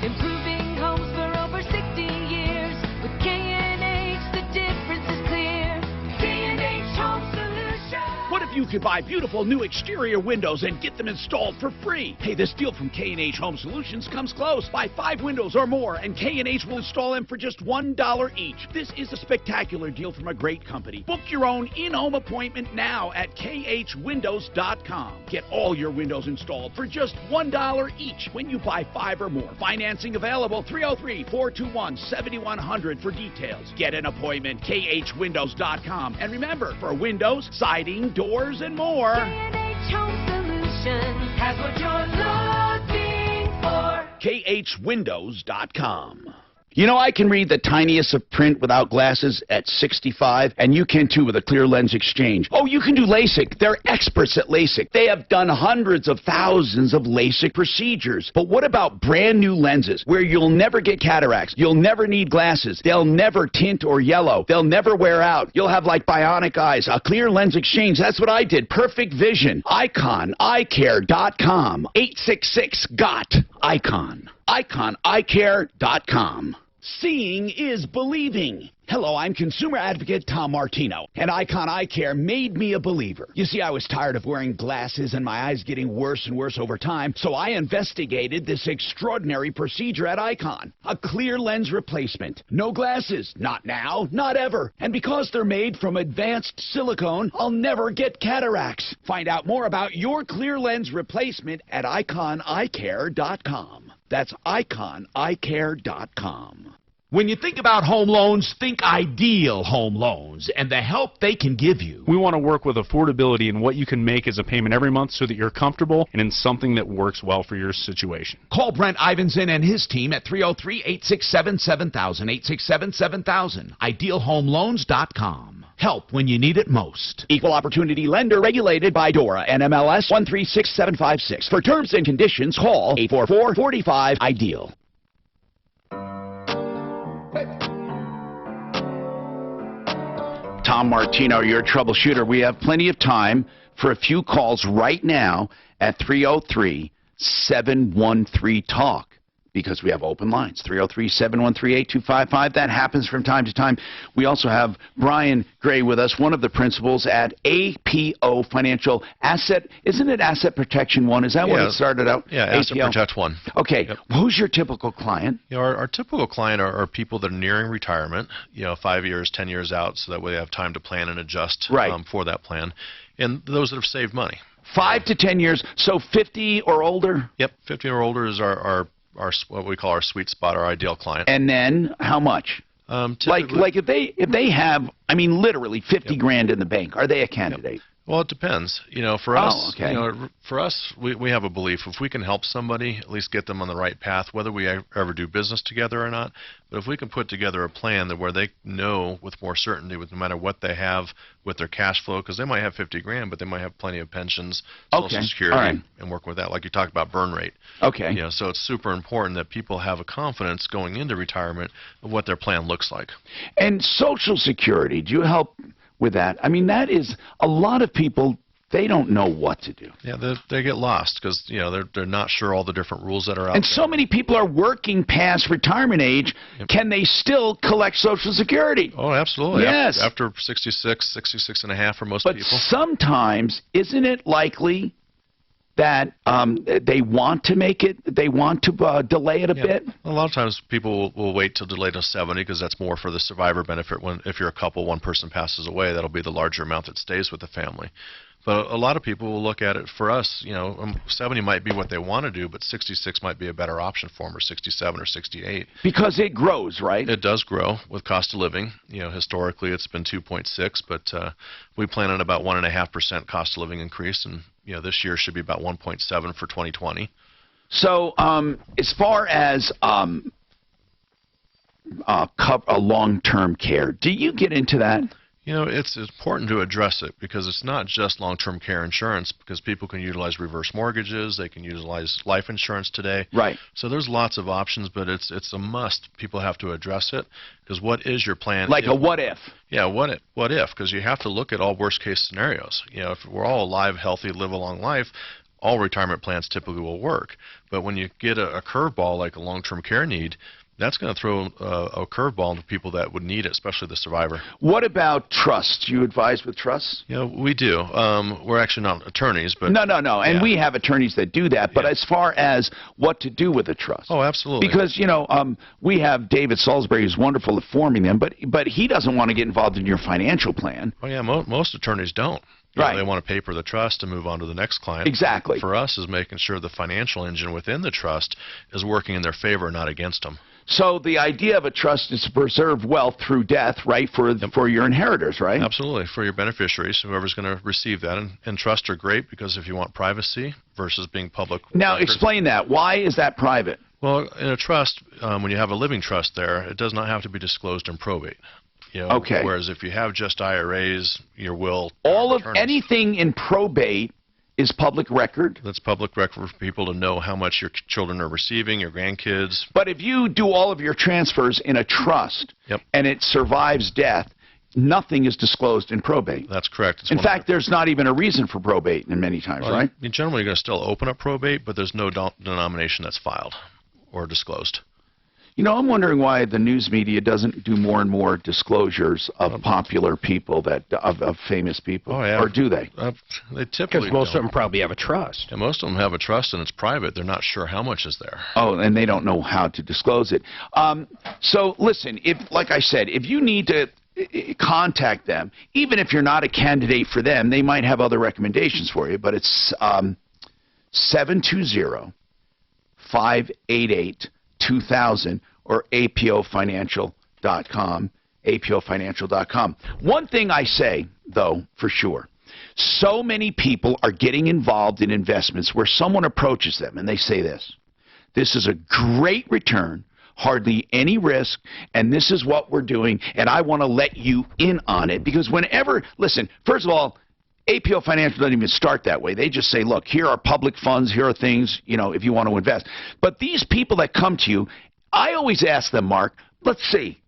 Improving homes for over 60 years. With K&H, the difference is clear. K&H Home Solutions. What if you could buy beautiful new exterior windows and get them installed for free? Hey, this deal from K&H Home Solutions comes close. Buy 5 windows or more, and K&H will install them for just $1 each. This is a spectacular deal from a great company. Book your own in-home appointment now at khwindows.com. Get all your windows installed for just $1 each when you buy 5 or more. Financing available. 303-421-7100 for details. Get an appointment. khwindows.com. And remember, for windows, siding, doors, and more, K&H Home Solutions has what you're looking for. khwindows.com. You know, I can read the tiniest of print without glasses at 65, and you can too with a clear lens exchange. Oh, you can do LASIK. They're experts at LASIK. They have done hundreds of thousands of LASIK procedures. But what about brand new lenses where you'll never get cataracts? You'll never need glasses. They'll never tint or yellow. They'll never wear out. You'll have like bionic eyes. A clear lens exchange. That's what I did. Perfect vision. IconEyeCare.com. 866-GOT-ICON. IconEyeCare.com. Seeing is believing. Hello, I'm consumer advocate Tom Martino, and Icon Eye Care made me a believer. You see, I was tired of wearing glasses and my eyes getting worse and worse over time, so I investigated this extraordinary procedure at Icon. A clear lens replacement. No glasses. Not now, not ever. And because they're made from advanced silicone, I'll never get cataracts. Find out more about your clear lens replacement at iconeyecare.com. That's iconeyecare.com. When you think about home loans, think Ideal Home Loans and the help they can give you. We want to work with affordability and what you can make as a payment every month so that you're comfortable and in something that works well for your situation. Call Brent Ivanson and his team at 303-867-7000, 867-7000, idealhomeloans.com. Help when you need it most. Equal Opportunity Lender regulated by DORA, NMLS 136756. For terms and conditions, call 844-45-IDEAL. Tom Martino, your troubleshooter. We have plenty of time for a few calls right now at 303-713-TALK because we have open lines, 303-713-8255. That happens from time to time. We also have Brian Gray with us, one of the principals at APO Financial Asset. Isn't it Asset Protection One? Is that what it started out? Yeah, Asset Protect One. Okay. Yep. Who's your typical client? You know, our typical client are people that are nearing retirement, 5 years, 10 years out, so that way they have time to plan and adjust for that plan. And those that have saved money. 5 to 10 years, so 50 or older? Yep, 50 or older is our what we call our sweet spot, our ideal client. And then how much? Like if they have, literally 50 grand in the bank, are they a candidate? Well, it depends. For us, we have a belief if we can help somebody, at least get them on the right path, whether we ever do business together or not. But if we can put together a plan that where they know with more certainty, with no matter what they have with their cash flow, because they might have 50 grand, but they might have plenty of pensions, Social Security, and work with that, like you talked about burn rate. Okay. So it's super important that people have a confidence going into retirement of what their plan looks like. And Social Security, do you help with that? That is a lot of people. They don't know what to do. Yeah, they get lost because they're not sure all the different rules that are out there. And so many people are working past retirement age. Yep. Can they still collect Social Security? Oh, absolutely. Yes. After 66 and a half for most people. But sometimes, isn't it likely that they want to make it, they want to delay it a bit? A lot of times people will wait till delay to 70 because that's more for the survivor benefit. If you're a couple, one person passes away, that'll be the larger amount that stays with the family. But a lot of people will look at it, for us, 70 might be what they want to do, but 66 might be a better option for them, or 67 or 68. Because it grows, right? It does grow with cost of living. Historically it's been 2.6, but we plan on about 1.5% cost of living increase, and this year should be about 1.7 for 2020. So as far as long-term care, do you get into that? It's important to address it because it's not just long-term care insurance, because people can utilize reverse mortgages, they can utilize life insurance today. Right. So there's lots of options, but it's a must. People have to address it because what is your plan? Like a what if? Yeah, what if? Because you have to look at all worst-case scenarios. If we're all alive, healthy, live a long life, all retirement plans typically will work. But when you get a curveball like a long-term care need, that's going to throw a curveball into people that would need it, especially the survivor. What about trusts? Do you advise with trusts? We do. We're actually not attorneys, but no. And we have attorneys that do that. But as far as what to do with a trust, oh, absolutely. Because we have David Salisbury, who's wonderful at forming them, but he doesn't want to get involved in your financial plan. Oh yeah, most attorneys don't. Right. They want to paper the trust and move on to the next client. Exactly. For us, is making sure the financial engine within the trust is working in their favor, not against them. So the idea of a trust is to preserve wealth through death, right, for your inheritors, right? Absolutely, for your beneficiaries, whoever's going to receive that. And trusts are great because if you want privacy versus being public. Now, records. Explain that. Why is that private? Well, in a trust, when you have a living trust there, it does not have to be disclosed in probate. Okay. Whereas if you have just IRAs, your will, all of anything in probate is public record. That's public record for people to know how much your children are receiving, your grandkids. But if you do all of your transfers in a trust and it survives death, nothing is disclosed in probate. That's correct. In fact, there's not even a reason for probate in many times, right? Generally, you're going to still open up probate, but there's no denomination that's filed or disclosed. You know, I'm wondering why the news media doesn't do more and more disclosures of popular people, of famous people. Oh, yeah. Or do they? They typically Because most of them probably have a trust. Yeah, most of them have a trust, and it's private. They're not sure how much is there. Oh, and they don't know how to disclose it. So listen, like I said, if you need to contact them, even if you're not a candidate for them, they might have other recommendations for you. But it's 720-588-2000 or apofinancial.com. apofinancial.com. One thing I say, though, for sure, so many people are getting involved in investments where someone approaches them and they say this: this is a great return, hardly any risk, and this is what we're doing, and I want to let you in on it. Because whenever, listen, first of all, APO Financial doesn't even start that way. They just say, look, here are public funds, here are things, you know, if you want to invest. But these people that come to you, I always ask them, Mark, let's see,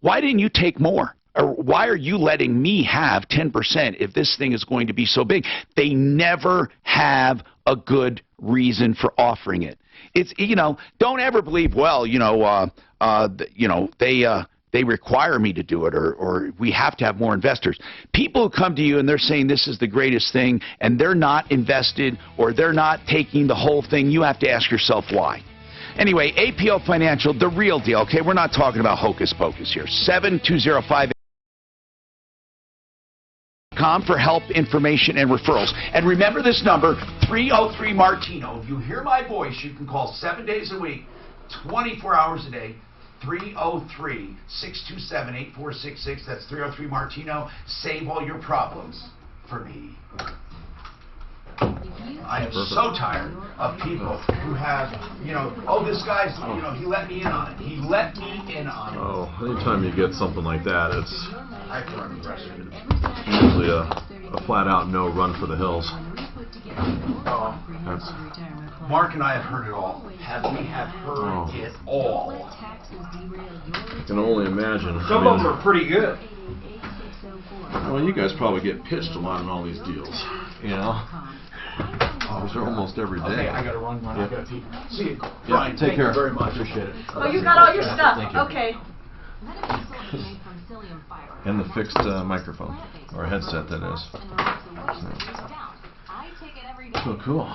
why didn't you take more? Or why are you letting me have 10% if this thing is going to be so big? They never have a good reason for offering it. It's, you know, don't ever believe, well, they require me to do it, or we have to have more investors. People who come to you and they're saying this is the greatest thing, and they're not invested or they're not taking the whole thing, you have to ask yourself why. Anyway, APO Financial, the real deal, okay? We're not talking about hocus pocus here. 720-5 for help, information, and referrals. And remember this number, 303-MARTINO. If you hear my voice, you can call 7 days a week, 24 hours a day, 303-627-8466. That's 303-MARTINO. Save all your problems for me. I am so tired of people who have, oh, this guy's, he let me in on it. He let me in on it. Oh, anytime you get something like that, it's usually a flat-out no, run for the hills. Mark and I have heard it all. We have heard it all. I can only imagine. Some of them are pretty good. Well, you guys probably get pitched a lot in all these deals, you know? Those are almost every day. Okay, I gotta run. I gotta pee. See you. Yeah, take care. Very much. Appreciate it. Oh, you got all your stuff. Thank you. Okay. And the fixed microphone, or headset, that is. So cool.